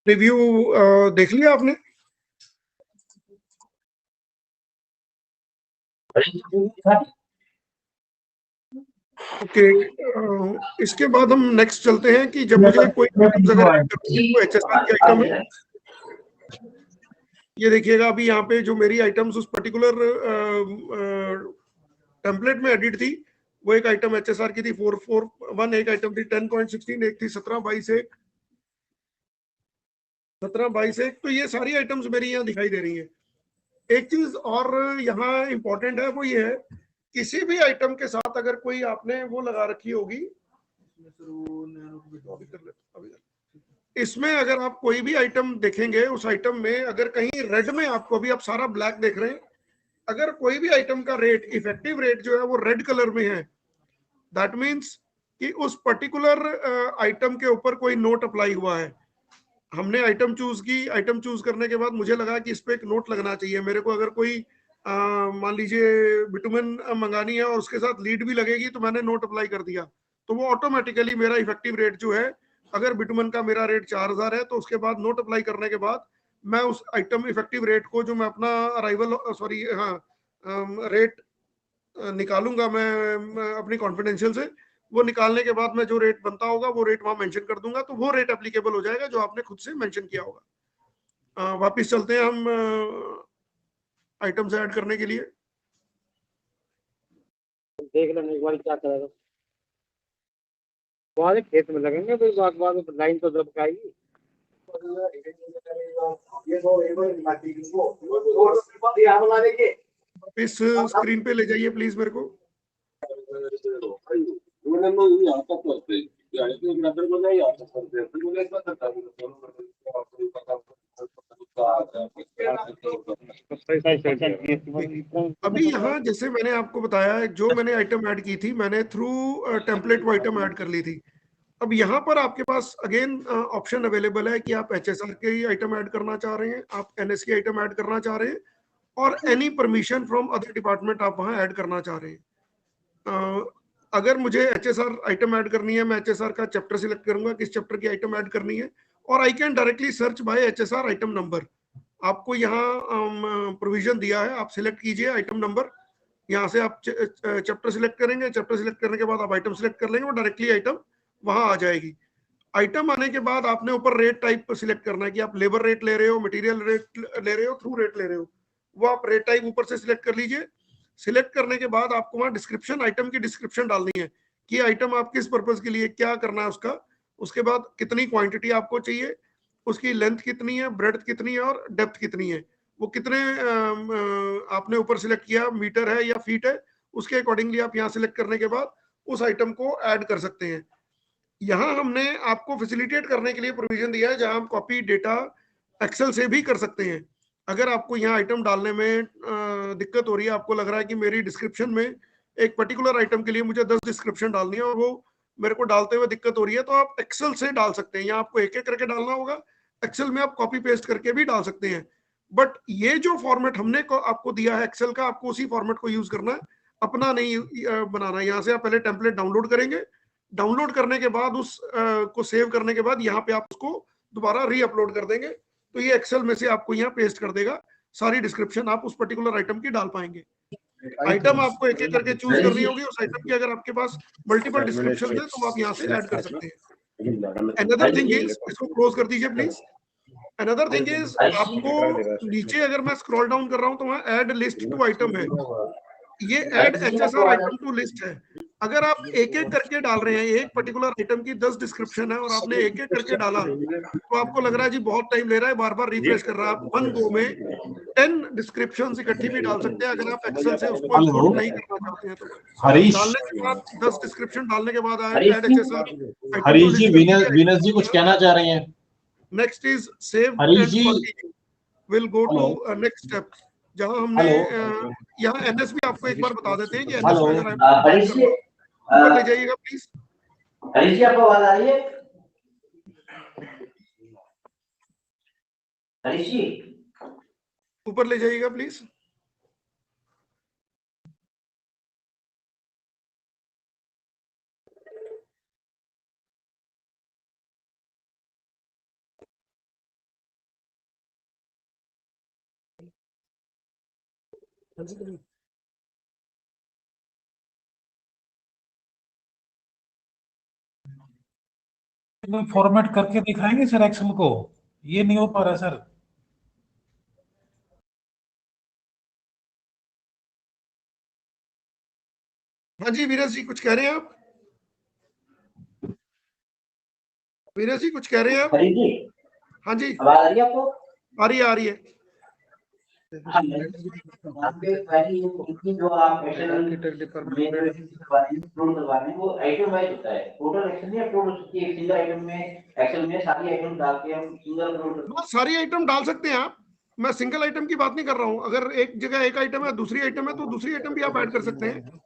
रिव्यू देख लिया आपने? ओके, इसके बाद हम नेक्स्ट चलते हैं कि जब मुझे कोई आइटम्स अगर ऐड करनी है, वो एचएसआर की आइटम है। ये देखिएगा अभी यहाँ पे जो मेरी आइटम्स उस पर्टिकुलर टेम्पलेट में एडिट थी, वो एक आइटम एचएसआर की थी 441, एक आइटम थी 10.16, एक थी 17/22, 17/22, तो ये सारी आइटम्स मेरी यहाँ दिखाई दे रही हैं। एक चीज और यहाँ इंपॉर्टेंट है, वो ये है किसी भी आइटम के साथ अगर कोई आपने वो लगा रखी होगी, इसमें अगर आप कोई भी आइटम देखेंगे, उस आइटम में अगर कहीं रेड में आपको, अभी आप सारा ब्लैक देख रहे हैं, अगर कोई भी आइटम का रेट, इफेक्टिव रेट जो है वो रेड कलर में है, दैट मीन्स कि उस पर्टिकुलर आइटम के ऊपर कोई नोट अप्लाई हुआ है। हमने आइटम चूज की, आइटम चूज करने के बाद मुझे लगा कि इस पे एक नोट लगना चाहिए मेरे को। अगर कोई मान लीजिए बिटुमेन मंगानी है और उसके साथ लीड भी लगेगी, तो मैंने नोट अप्लाई कर दिया, तो वो ऑटोमेटिकली मेरा इफेक्टिव रेट जो है, अगर बिटुमेन का मेरा रेट 4000 है, तो उसके बाद नोट अप्लाई करने के बाद मैं उस आइटम इफेक्टिव रेट को, जो मैं अपना अराइवल सॉरी हाँ रेट निकालूंगा मैं अपनी कॉन्फिडेंशियल से, वो निकालने के बाद मैं जो रेट बनता होगा वो रेट वहां मेंशन कर दूंगा, तो वो रेट एप्लीकेबल हो जाएगा जो आपने खुद से मेंशन किया होगा। वापस चलते हैं हम आइटम्स ऐड करने के लिए। देख लेना एक बार क्या करेगा। वहाँ खेत में लगेंगे तो बाद लाइन तो जब आएगी। इस स्क्रीन पे ले जाइए प्लीज मेरे को। अभी यहाँ जैसे मैंने आपको बताया, जो मैंने आइटम ऐड की थी, मैंने थ्रू टेम्पलेट वो आइटम ऐड कर ली थी। अब यहाँ पर आपके पास अगेन ऑप्शन अवेलेबल है कि आप एचएसआर के आइटम ऐड करना चाह रहे हैं, आप एनएस की आइटम ऐड करना चाह रहे हैं, और any permission from other department आप वहाँ ऐड करना चाह रहे हैं। अगर मुझे एचएसआर आइटम ऐड करनी है, मैं एचएसआर का चैप्टर सिलेक्ट करूंगा, किस चैप्टर की आइटम ऐड करनी है, और I can directly search by HSR item number. आपको यहाँ प्रोविजन दिया है, आप सिलेक्ट कीजिए आइटम नंबर, यहाँ से आप चैप्टर सिलेक्ट करेंगे, चैप्टर सिलेक्ट करने के बाद आप आइटम सिलेक्ट कर लेंगे, वो डायरेक्टली आइटम वहां आ जाएगी। आइटम आने के बाद आपने ऊपर रेट टाइप सिलेक्ट करना है कि आप लेबर रेट ले रहे हो, मटेरियल रेट ले रहे हो, थ्रू रेट ले रहे हो, वो आप रेट टाइप ऊपर से सिलेक्ट कर लीजिए। सिलेक्ट करने के बाद आपको वहाँ डिस्क्रिप्शन, आइटम की डिस्क्रिप्शन डालनी है कि आइटम आप किस पर्पज के लिए, क्या करना है उसका, उसके बाद कितनी क्वांटिटी आपको चाहिए, उसकी लेंथ कितनी है, ब्रेड्थ कितनी है, और डेप्थ कितनी है, वो कितने आपने ऊपर सिलेक्ट किया, मीटर है या फीट है, उसके अकॉर्डिंगली आप यहाँ सिलेक्ट करने के बाद उस आइटम को ऐड कर सकते हैं। यहाँ हमने आपको फैसिलिटेट करने के लिए प्रोविजन दिया है जहां हम कॉपी डेटा एक्सेल से भी कर सकते हैं। अगर आपको यहाँ आइटम डालने में दिक्कत हो रही है, आपको लग रहा है कि मेरी डिस्क्रिप्शन में एक पर्टिकुलर आइटम के लिए मुझे 10 डिस्क्रिप्शन डालनी है और वो मेरे को डालते हुए दिक्कत हो रही है, तो आप एक्सेल से डाल सकते हैं। यहाँ आपको एक एक करके डालना होगा, एक्सेल में आप कॉपी पेस्ट करके भी डाल सकते हैं। बट ये जो फॉर्मेट हमने आपको दिया है एक्सेल का, आपको उसी फॉर्मेट को यूज करना है, अपना नहीं बनाना है। यहाँ से आप पहले टेम्पलेट डाउनलोड करेंगे, डाउनलोड करने के बाद उस को सेव करने के बाद यहाँ पे आप उसको दोबारा री अपलोड कर देंगे, तो ये एक्सेल में से आपको यहाँ पेस्ट कर देगा, सारी डिस्क्रिप्शन आप उस पर्टिकुलर आइटम की डाल पाएंगे। आइटम आपको एक एक करके चूज करनी होगी उस आइटम की। अगर आपके पास मल्टीपल डिस्क्रिप्शन है तो आप यहाँ से ऐड कर सकते हैं। अनदर थिंग इज, इसको क्लोज कर दीजिए प्लीज। अनदर थिंग इज, आपको नीचे अगर मैं स्क्रॉल डाउन कर रहा हूँ तो वहाँ ऐड लिस्ट टू आइटम है, ये add HSR item to list है। अगर आप एक एक करके डाल रहे हैं, एक पर्टिकुलर आइटम की 10 डिस्क्रिप्शन है और आपने एक एक करके डाला, तो आपको लग रहा है जी बहुत टाइम ले रहा है, बार बार रिफ्रेश कर रहा है। आप वन गो में 10 डिस्क्रिप्शन इकट्ठी भी डाल सकते हैं अगर आप एक्सेल से उसको इंपोर्ट नहीं करना चाहते हैं तो। हरीश, डालने के बाद 10 डिस्क्रिप्शन डालने के बाद add HSR Harish ji, Venus ji कुछ कहना चाह रही हैं। Next is save Harish and ji, continue, will go to next step, जहां हमने यहाँ एनएस भी आपको एक बार बता देते हैं कि एनएस में अगर आप ऊपर ले जाइएगा प्लीज। हरीश जी आपको आवाज आ रही है? हरीश जी ऊपर ले जाइएगा प्लीज। फॉर्मेट करके दिखाएंगे सर एक्सेल को, ये नहीं हो पा रहा सर। हाँ जी वीरेश जी कुछ कह रहे हैं आप? वीरेश जी कुछ कह रहे हैं आप? हरी जी हाँ जी आवाज आ रही है आपको? आ रही है, आ रही है। आपके पहले ये thinking जो आप एक्सेल में करवा रहे हैं वो आइटम वाइज होता है, टोटल एक्सेल में अपलोड हो सकती है एक सिंगल आइटम में, एक्सेल में सारी आइटम डाल के हम सिंगल अपलोड। हाँ सारी आइटम डाल सकते हैं आप, मैं सिंगल आइटम की बात नहीं कर रहा हूँ। अगर एक जगह एक आइटम है दूसरी आइटम है तो दूसरी आइटम भी आप ऐड कर सकते हैं।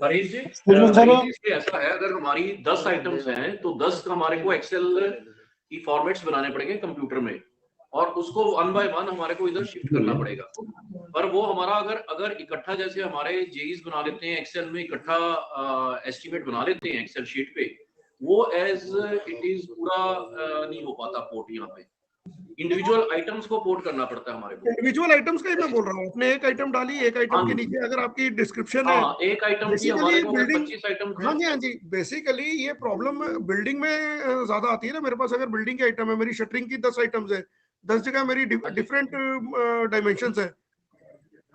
हरीश जी इसमें ऐसा है, अगर हमारी 10 आइटम्स हैं तो 10 का हमारे को एक्सेल की फॉर्मेट्स बनाने पड़ेंगे कंप्यूटर में, और उसको वन बाय वन हमारे को इधर शिफ्ट करना पड़ेगा। पर वो हमारा अगर इकट्ठा, जैसे हमारे जेईज बना लेते हैं एक्सेल में, इकट्ठा एस्टिमेट बना लेते हैं एक्सेल शीट पे, वो एज इट इज पूरा नहीं हो पाता पोर्ट। यहाँ पे इंडिविजुअल आइटम्स को पोर्ट करना पड़ता है हमारे को। इंडिविजुअल आइटम्स का ही मैं बोल रहा हूँ। आपने एक आइटम डाली, एक आइटम के नीचे अगर आपकी डिस्क्रिप्शन है, एक आइटम की हमारे को 25 आइटम। हाँ जी हाँ जी, बेसिकली ये प्रॉब्लम बिल्डिंग में ज्यादा आती है ना। मेरे पास अगर बिल्डिंग की आइटम है, मेरी शटरिंग की 10 आइटम्स है, 10 जगह मेरी डिफरेंट डायमेंशंस है,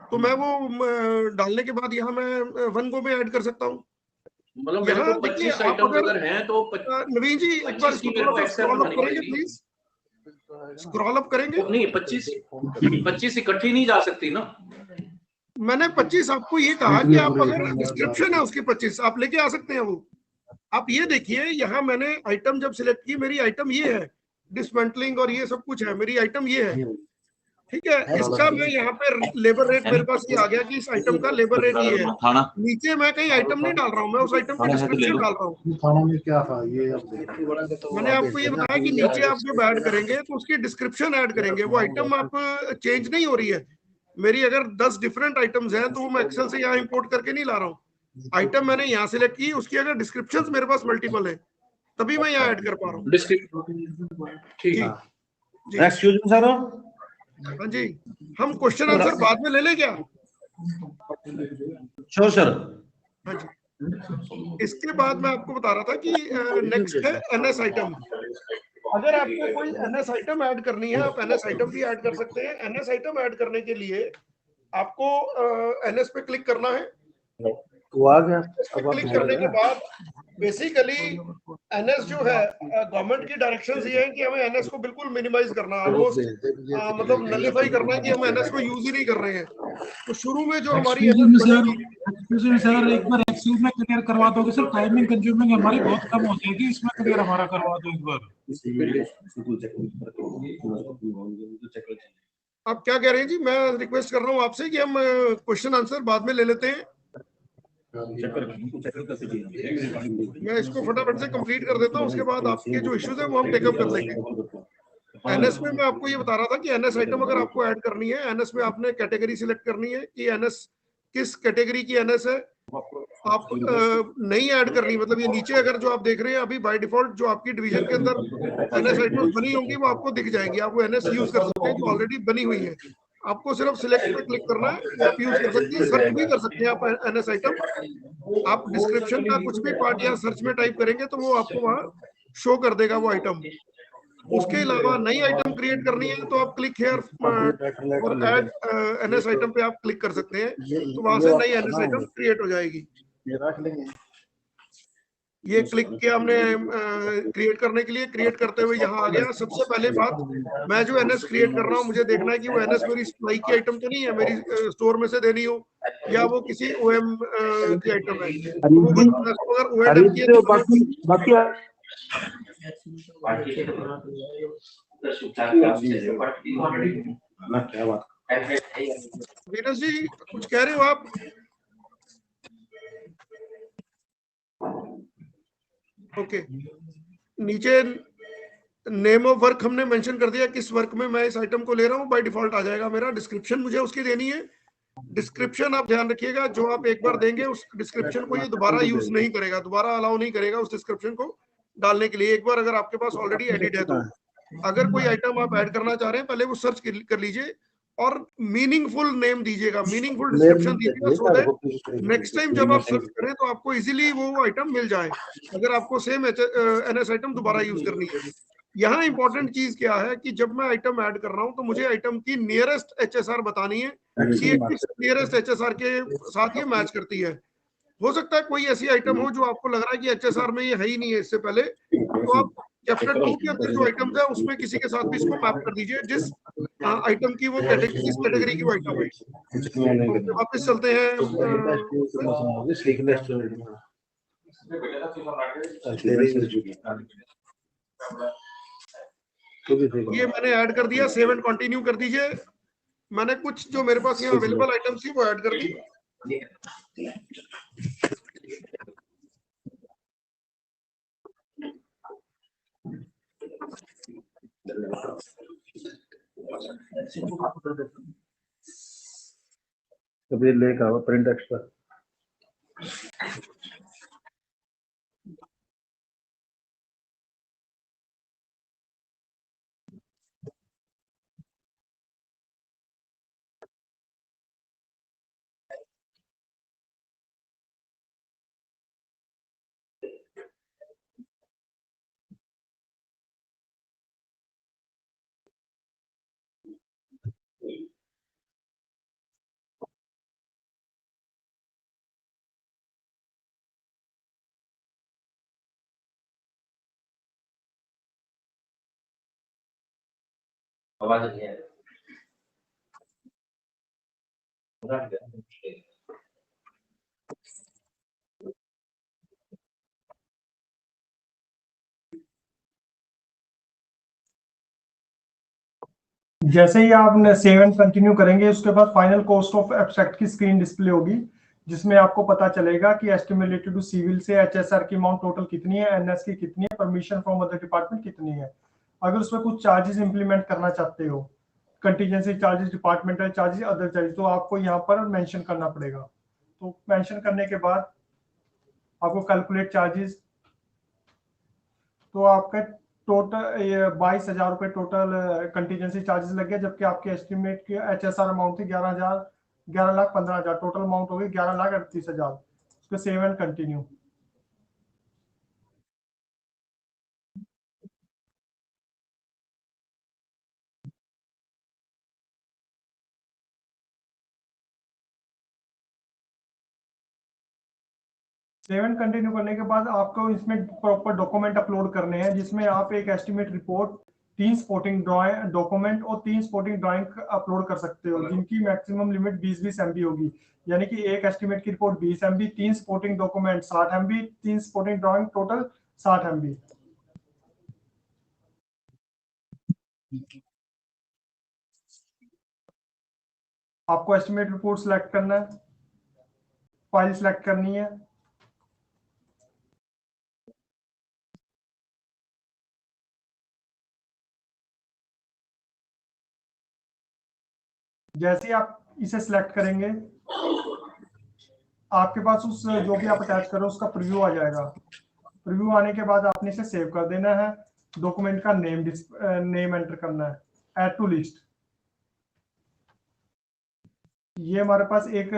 तो मैं वो डालने के बाद यहाँ मैं वन गो में ऐड कर सकता हूँ। मतलब मेरे को 25 आइटम अगर हैं तो नवीन जी एक बार इसको थोड़ा सा स्क्रॉल अप करेंगे प्लीज, स्क्रॉल अप करेंगे। नहीं 25 इकट्ठी नहीं जा सकती ना। मैंने 25 आपको ये कहा कि आप अगर डिस्क्रिप्शन है उसकी 25 आप लेके आ सकते हैं। वो आप ये देखिए, यहाँ मैंने आइटम जब सिलेक्ट की, मेरी आइटम ये है, डिसमेंटलिंग और ये सब कुछ है, मेरी आइटम ये है, ठीक है। इसका मैं यहाँ पे लेबर रेट मेरे पास ये आ गया कि इस आइटम का लेबर रेट ये है। नीचे मैं कहीं आइटम नहीं डाल रहा हूँ, मैं उस आइटम की डिस्क्रिप्शन डाल रहा हूँ। खाना में क्या था ये मैंने आपको ये बताया कि नीचे आप जब ऐड करेंगे तो उसकी डिस्क्रिप्शन ऐड करेंगे। वो आइटम आप चेंज नहीं हो रही है। मेरी अगर 10 डिफरेंट आइटम्स हैं तो वो मैं एक्सेल से यहाँ इंपोर्ट करके नहीं ला रहा हूँ। आइटम मैंने यहाँ सिलेक्ट की, उसकी अगर डिस्क्रिप्शंस मेरे पास मल्टीपल है तभी मैं यहाँ ऐड कर पा रहा हूँ। ठीक है एक्सक्यूज मी सर। हाँ जी, हम क्वेश्चन आंसर बाद में ले लें क्या? Sure sir. हाँ जी, इसके बाद मैं आपको बता रहा था कि नेक्स्ट है एनएस आइटम। अगर आपको कोई एनएस आइटम ऐड करनी है, आप एनएस आइटम भी ऐड कर सकते हैं। एनएस आइटम ऐड करने के लिए आपको एनएस पे क्लिक करना है। क्लिक करने के बाद बेसिकली एनएस जो है, गवर्नमेंट की डायरेक्शंस ये है कि हमें एनएस को बिल्कुल मिनिमाइज करना है, ऑलमोस्ट मतलब नलिफाई करना है कि हम एनएस को यूज ही नहीं कर रहे हैं। तो शुरू में जो हमारी सर एक बार एक्सेल में क्लियर करवा दोगे सर, टाइमिंग कंज्यूमिंग हमारी बहुत कम हो जाएगी, इसमें क्लियर हमारा करवा दो एक बार। आप क्या कह रहे हैं जी? मैं रिक्वेस्ट कर रहा हूँ आपसे कि हम क्वेश्चन आंसर बाद में ले लेते हैं। मैं इसको फटाफट से कंप्लीट कर देता हूँ, उसके बाद आपके जो इश्यूज है वो हम टेकअप कर लेंगे। एनएस में मैं आपको ये बता रहा था कि एनएस आइटम अगर आपको ऐड करनी है, एनएस में आपने कैटेगरी सिलेक्ट करनी है कि एनएस किस कैटेगरी की एनएस है। आप नहीं ऐड करनी, मतलब ये नीचे अगर जो आप देख रहे हैं अभी बाय डिफॉल्ट जो आपकी डिवीजन के अंदर एनएस आइटम बनी होंगी वो आपको दिख जाएंगी। आप वो एनएस यूज कर सकते हैं जो ऑलरेडी बनी हुई है। आपको सिर्फ सिलेक्ट पे क्लिक करना है, आप यूज कर सकते हैं। सर्च भी कर सकते हैं आप एनएस आइटम। आप डिस्क्रिप्शन का कुछ भी पार्ट या सर्च में टाइप करेंगे तो वो आपको वहाँ शो कर देगा वो आइटम। उसके अलावा नई आइटम क्रिएट करनी है तो आप क्लिक हियर और ऐड एनएस आइटम पे आप क्लिक कर सकते हैं, तो वहां से नई एनएस आइटम क्रिएट हो जाएगी। ये क्लिक किया हमने क्रिएट करने के लिए, क्रिएट करते हुए यहाँ आ गया। सबसे पहले बात, मैं जो एनएस क्रिएट कर रहा हूँ मुझे देखना है कि वो एनएस मेरी सप्लाई की आइटम तो नहीं है, मेरी स्टोर में से देनी हो, या वो किसी ओएम की आइटम है। अगर ओएम की वीनस जी कुछ कह रहे हो आप? ओके, नीचे नेम ऑफ वर्क हमने मेंशन कर दिया, किस वर्क में मैं इस आइटम को ले रहा हूँ, बाय डिफॉल्ट आ जाएगा मेरा। डिस्क्रिप्शन मुझे उसकी देनी है। डिस्क्रिप्शन आप ध्यान रखिएगा, जो आप एक बार देंगे उस डिस्क्रिप्शन को ये दोबारा यूज नहीं करेगा, दोबारा अलाउ नहीं करेगा उस डिस्क्रिप्शन को डालने के लिए। एक बार अगर आपके पास ऑलरेडी एडिट है तो अगर कोई आइटम आप ऐड करना चाह रहे हैं पहले वो सर्च कर लीजिए और मीनिंगफुल नेम दीजिएगा, मीनिंगफुल डिस्क्रिप्शन दीजिएगा, सो दैट नेक्स्ट टाइम जब आप सर्च करें तो आपको इजीली वो आइटम मिल जाए, अगर आपको सेम एनएस आइटम दोबारा यूज करनी है। यहाँ इंपॉर्टेंट चीज क्या है कि जब मैं आइटम ऐड कर रहा हूं तो मुझे आइटम की नियरेस्ट एचएसआर बतानी है कि ये किस नियरेस्ट एचएसआर के साथ ये मैच करती है। हो सकता है कोई ऐसी आइटम हो जो आपको लग रहा है कि एचएसआर में ये है ही नहीं है इससे पहले, तो आप कैप्चर टू के अंदर जो आइटम्स है उसमें किसी के साथ भी इसको मैप कर दीजिए जिस आइटम की वो कैटेगरी, किस कैटेगरी की वो आइटम है। तो वापस चलते हैं ये मैंने ऐड कर दिया, सेव एंड कंटिन्यू कर दीजिए। मैंने कुछ जो मेरे पास यहाँ अवेलेबल आइटम्स थी वो ऐड कर दी। कभी लेकर प्रिंट एक्स्ट्रा आवाज नहीं है। जैसे ही आपने सेव एंड कंटिन्यू करेंगे उसके बाद फाइनल कॉस्ट ऑफ एब्स्ट्रैक्ट की स्क्रीन डिस्प्ले होगी जिसमें आपको पता चलेगा कि एस्टिमेट रिलेटेड टू सिविल से एचएसआर की अमाउंट टोटल कितनी है, एनएस की कितनी है, परमिशन फ्रॉम अदर डिपार्टमेंट कितनी है। अगर उसमें कुछ चार्जेस इंप्लीमेंट करना चाहते हो, contingency charges, departmental charges, other charges, तो आपको यहाँ पर मेंशन करना पड़ेगा। तो मेंशन करने के बाद आपको कैलकुलेट चार्जेस, तो आपका टोटल 22,000 रुपये टोटल कंटीजेंसी चार्जेस लग गया, जबकि आपके एस्टिमेट की एचएसआर अमाउंट थी 11,15,000, टोटल अमाउंट हो गई 11,38,000। उसको save and continue. Save and continue करने के बाद आपको इसमें प्रॉपर डॉक्यूमेंट अपलोड करने हैं जिसमें आप एक एस्टिमेट रिपोर्ट, 3 स्पोर्टिंग डॉक्यूमेंट और 3 स्पोर्टिंग ड्राइंग अपलोड कर सकते हो जिनकी मैक्सिमम लिमिट 20-20 MB होगी। यानी कि एक एस्टिमेट की report 20 MB, 3 supporting document 60 MB, 3 sporting drawing total 60 MB। आपको एस्टिमेट रिपोर्ट सिलेक्ट करना है, फाइल सिलेक्ट करनी है, जैसे ही आप इसे सिलेक्ट करेंगे आपके पास उस जो भी आप अटैच करो उसका प्रीव्यू आ जाएगा। प्रीव्यू आने के बाद आपने इसे सेव कर देना है, डॉक्यूमेंट का नेम एंटर करना है, ऐड टू लिस्ट। ये हमारे पास एक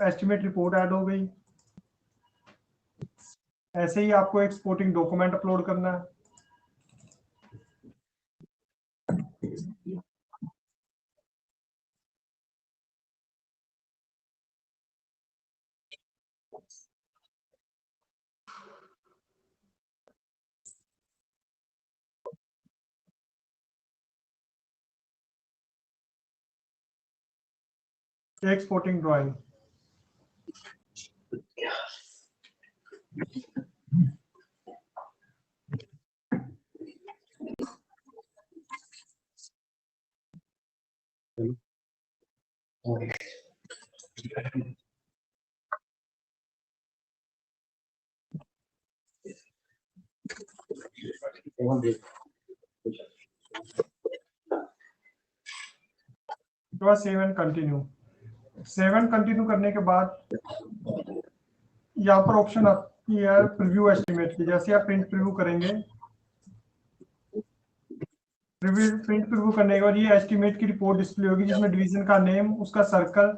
एस्टिमेट रिपोर्ट ऐड हो गई। ऐसे ही आपको एक स्पोर्टिंग डॉक्यूमेंट अपलोड करना है। एक sporting drawing. Save and continue. Save and continue करने के बाद यहाँ पर ऑप्शन आती है प्रीव्यू एस्टिमेट की। जैसे आप प्रिंट प्रीव्यू करेंगे, प्रिंट प्रीव्यू करने के बाद ये एस्टिमेट की रिपोर्ट डिस्प्ले होगी जिसमें डिवीजन का नेम, उसका circle,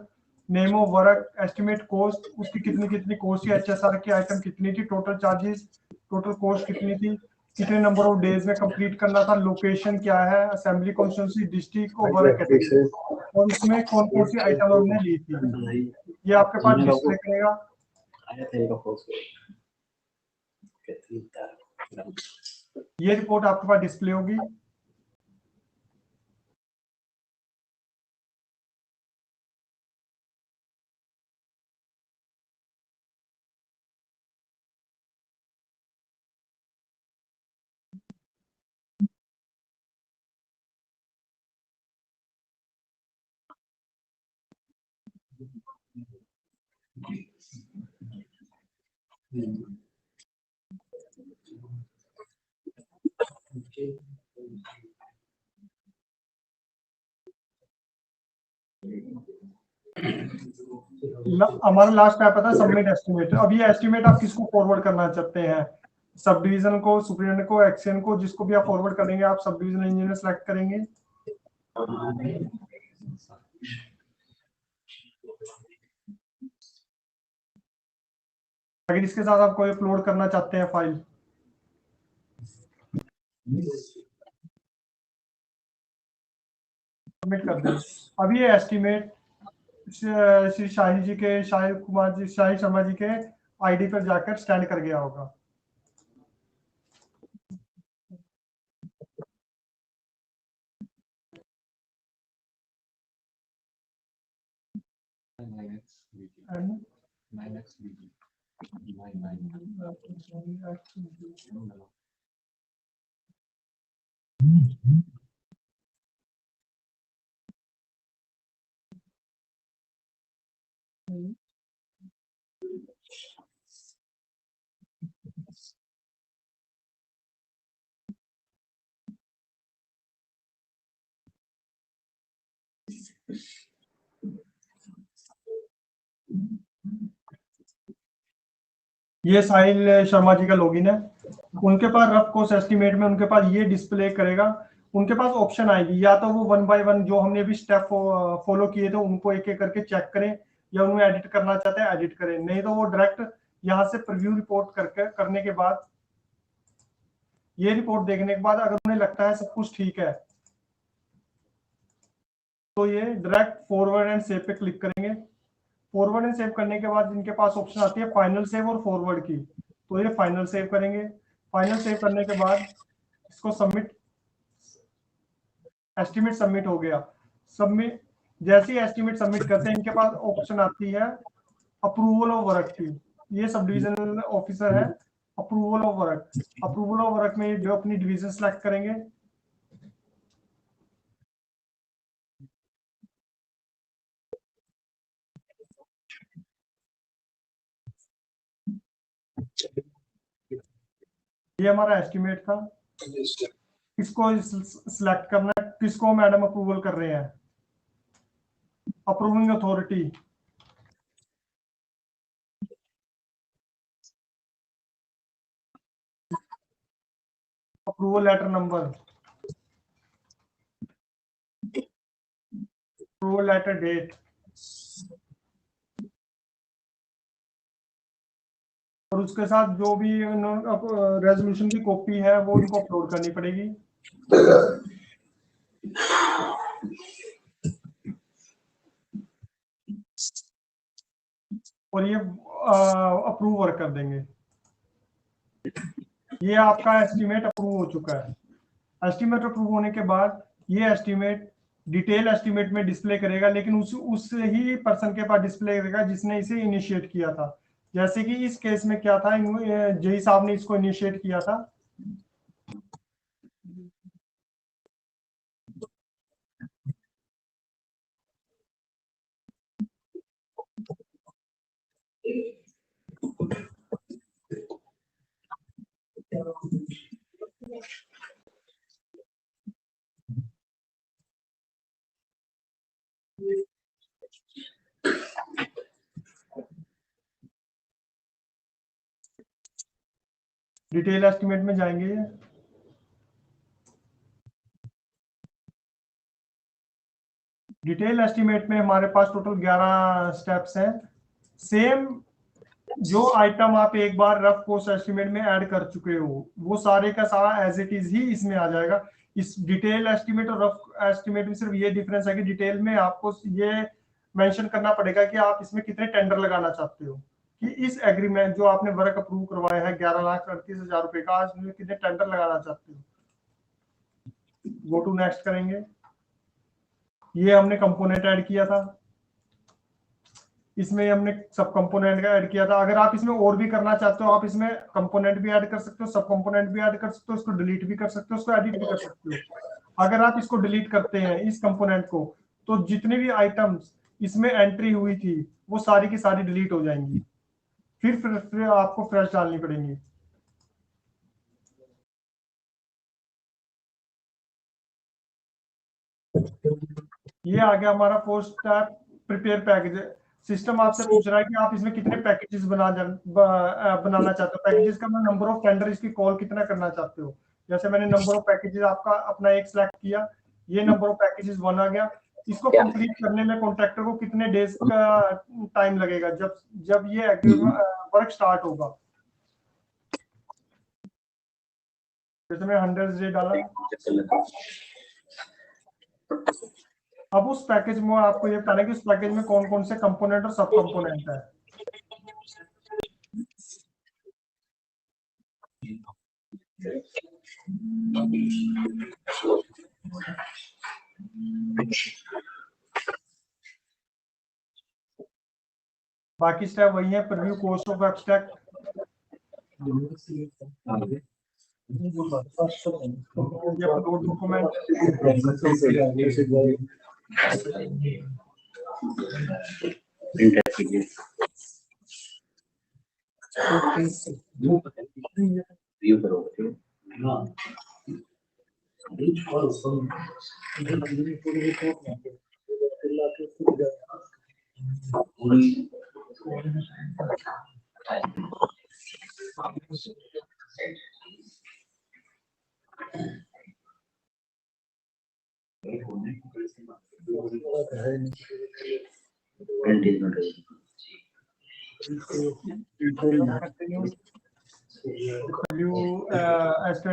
name of work, estimate cost, उसकी कितनी कॉस्ट थी, एचएसआर की आइटम कितनी थी, टोटल चार्जेस, टोटल कॉस्ट कितनी थी, कितने नंबर ऑफ डेज में कंप्लीट करना था, लोकेशन क्या है, असेंबली कॉन्स्टिट्यूंसी, डिस्ट्रिक्ट और वर्क कैटेगरी, और उसमें कौन कौन सी आइटम हमने ली थी, ये आपके पास डिस्प्ले करेगा। ये रिपोर्ट आपके पास डिस्प्ले होगी। हमारा लास्ट स्टेप था सबमिट एस्टिमेट। अब ये एस्टिमेट आप किसको फॉरवर्ड करना चाहते हैं, सब डिवीजन को, सुपरिटेंडेंट को, एक्शन को, जिसको भी आप फॉरवर्ड करेंगे आप सब डिवीजन इंजीनियर सेलेक्ट करेंगे। अगर इसके साथ आप कोई अपलोड करना चाहते हैं फाइल, सबमिट कर दें। अब ये एस्टिमेट श्री शाही जी के, शाही कुमार जी, शाही शर्मा जी के आईडी पर जाकर स्टैंड कर गया होगा। ये साहिल शर्मा जी का लॉगिन है, उनके पास रफ कॉस्ट एस्टिमेट में उनके पास ये डिस्प्ले करेगा। उनके पास ऑप्शन आएगी, या तो वो 1 बाय 1 जो हमने अभी स्टेप फॉलो किए थे उनको एक एक करके चेक करें, या उन्हें एडिट करना चाहते हैं एडिट करें, नहीं तो वो डायरेक्ट यहाँ से प्रीव्यू रिपोर्ट करने के बाद, ये रिपोर्ट देखने के बाद अगर उन्हें लगता है सब कुछ ठीक है तो ये डायरेक्ट फॉरवर्ड एंड सेव पे क्लिक करेंगे। फॉरवर्ड एंड सेव करने के बाद इनके पास ऑप्शन आती है फाइनल सेव और फॉरवर्ड की, तो ये फाइनल सेव करेंगे। फाइनल सेव करने के बाद इसको सबमिट, एस्टिमेट सबमिट हो गया। सबमिट, जैसे ही एस्टिमेट सबमिट करते हैं इनके पास ऑप्शन आती है अप्रूवल ऑफ वर्क की। ये सब डिविजनल ऑफिसर है, approval of work, approval of work में जो अपनी डिवीजन सेलेक्ट करेंगे, ये हमारा एस्टिमेट था। इसको सिलेक्ट करना है, किसको मैडम अप्रूवल कर रहे हैं, approving authority, approval letter number, approval letter date, और उसके साथ जो भी रेजोल्यूशन की कॉपी है वो उनको अपलोड करनी पड़ेगी। और ये अप्रूव वर्क कर देंगे। ये आपका एस्टिमेट अप्रूव हो चुका है। एस्टिमेट अप्रूव होने के बाद ये एस्टिमेट डिटेल एस्टिमेट में डिस्प्ले करेगा, लेकिन उस ही पर्सन के पास डिस्प्ले करेगा जिसने इसे इनिशिएट किया था। जैसे कि इस केस में क्या था, जेई साहब ने इसको इनिशिएट किया था। डिटेल एस्टिमेट में जाएंगे, डिटेल एस्टिमेट में हमारे पास टोटल 11 स्टेप्स हैं। सेम जो आइटम आप एक बार रफ कॉस्ट एस्टिमेट में ऐड कर चुके हो वो सारे का सारा एज इट इज ही इसमें आ जाएगा। इस डिटेल एस्टिमेट और रफ एस्टिमेट में सिर्फ ये डिफरेंस है कि डिटेल में आपको ये मेंशन करना पड़ेगा कि आप इसमें कितने टेंडर लगाना चाहते हो, कि इस एग्रीमेंट जो आपने वर्क अप्रूव करवाया है 11,38,000 रुपए का, आज में कितने टेंडर लगाना चाहते हो। गो टू नेक्स्ट करेंगे। ये हमने कंपोनेंट ऐड किया था, इसमें हमने सब कंपोनेंट का ऐड किया था। अगर आप इसमें और भी करना चाहते हो आप इसमें कंपोनेंट भी ऐड कर सकते हो, सब कंपोनेंट भी ऐड कर सकते हो, इसको डिलीट भी कर सकते हो, इसको एडिट भी कर सकते हो। अगर आप इसको डिलीट करते हैं इस कंपोनेंट को, तो जितने भी आइटम्स इसमें एंट्री हुई थी वो सारी की सारी डिलीट हो जाएंगी, फिर आपको फ्रेश डालनी पड़ेंगी। ये आ गया हमारा fourth step, prepare package. System आपसे पूछ रहा है कि आप इसमें कितने पैकेजेस बनाना चाहते हो। पैकेजेस का नंबर ऑफ टेंडर, इसकी कॉल कितना करना चाहते हो। जैसे मैंने नंबर ऑफ पैकेजेस आपका अपना एक सिलेक्ट किया, ये नंबर ऑफ पैकेजेस 1 आ गया। इसको कंप्लीट करने में कॉन्ट्रैक्टर को कितने डेज का टाइम लगेगा जब ये वर्क स्टार्ट होगा। जैसे मैं 100 डे डाला। अब उस पैकेज में आपको ये बताना है कि उस पैकेज में कौन कौन से कंपोनेंट और सब कंपोनेंट है। बाकी स्टेप वही है, preview cost of abstract, upload document, view करोगे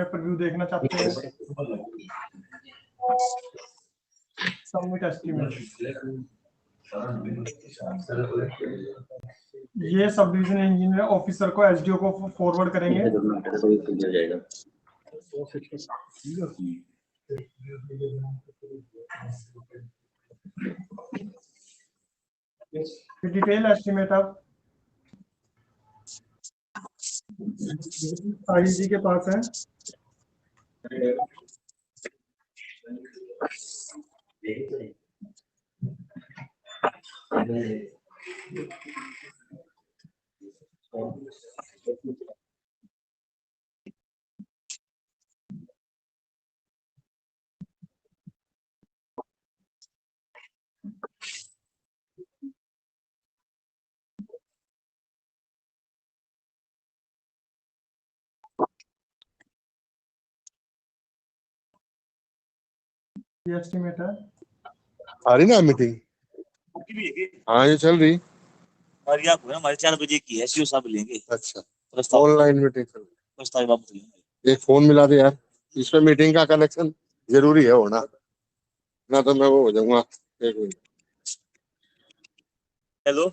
प्रीव्यू देखना चाहते हैं, सबमिट एस्टिमेट। ये सब डिवीजन इंजीनियर ऑफिसर को एसडीओ को फॉरवर्ड करेंगे। डिटेल एस्टिमेट अब आईजी के पास है। ये एस्टिमेट है। आ रही ना मीटिंग? हाँ ये चल रही। और यहाँ हमारे 4 बजे की है, सीओ साहब लेंगे। अच्छा ऑनलाइन मीटिंग चल रही। प्रस्ताव वापस लेंगे। एक फोन मिला दे यार, इसमें मीटिंग का कनेक्शन जरूरी है होना, ना तो मैं वो हो जाऊंगा। एक मिनट। हेलो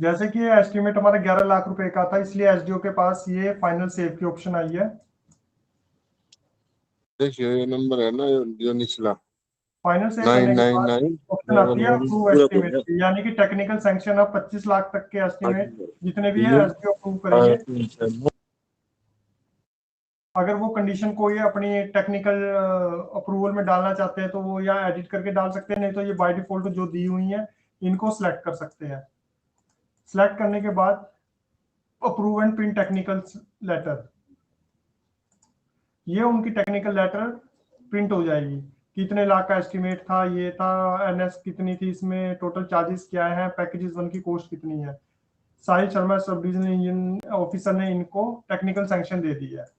जैसे कि ये एस्टिमेट हमारा 11 लाख रुपए का था, इसलिए एसडीओ के पास ये फाइनल सेव की ऑप्शन आई है। देखिए ये नंबर है ना जो निचला फाइनल सेव करने के बाद 999 ऑप्शन आती है अप्रूव एस्टिमेट, यानी कि टेक्निकल सैंक्शन अब 25 लाख तक के एस्टिमेट जितने भी है एसडीओ अप्रूव करेंगे। अगर वो कंडीशन कोई अपनी टेक्निकल अप्रूवल में डालना चाहते हैं तो वो या एडिट करके डाल सकते हैं, नहीं तो ये बाय डिफॉल्ट जो दी हुई है इनको सिलेक्ट कर सकते हैं। सिलेक्ट करने के बाद approve and print technical letter, ये उनकी टेक्निकल लेटर प्रिंट हो जाएगी। कितने लाख का एस्टिमेट था, ये था, एनएस कितनी थी, इसमें टोटल चार्जेस क्या है, पैकेजेस 1 की कॉस्ट कितनी है। साहिल Sharma sub divisional engine officer ने इनको टेक्निकल सैंक्शन दे दिया है।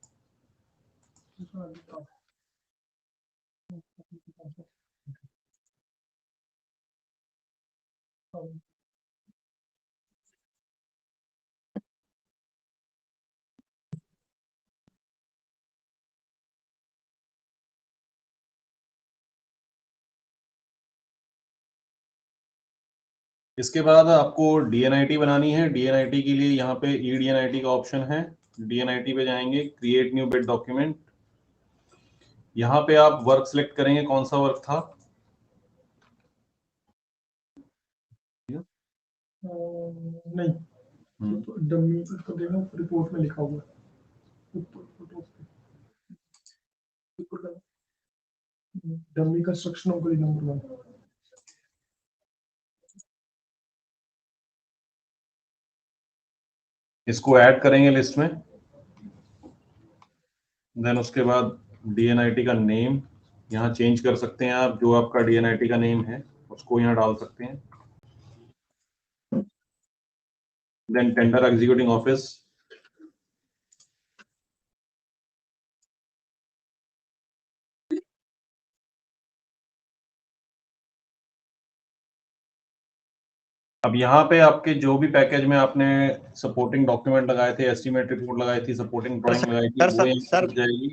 इसके बाद आपको डीएनआईटी बनानी है। डीएनआईटी के लिए यहाँ पे ईडीएनआईटी का ऑप्शन है। डीएनआईटी पे जाएंगे, क्रिएट न्यू बिड डॉक्यूमेंट। यहाँ पे आप वर्क सिलेक्ट करेंगे, कौन सा वर्क था। नहीं, डमी को देखो, रिपोर्ट में लिखा हुआ है डमी कंस्ट्रक्शन ऑफ गली नंबर 1। इसको ऐड करेंगे लिस्ट में। देन उसके बाद डीएनआईटी का नेम यहाँ चेंज कर सकते हैं आप, जो आपका डीएनआईटी का नेम है उसको यहाँ डाल सकते हैं। देन टेंडर एग्जीक्यूटिंग ऑफिस, अब यहाँ पे आपके जो भी पैकेज में आपने सपोर्टिंग डॉक्यूमेंट लगाए थे, एस्टीमेट रिपोर्ट लगाई थी, सपोर्टिंग ड्राइंग लगाई थी, वो यहाँ पर जाएगी।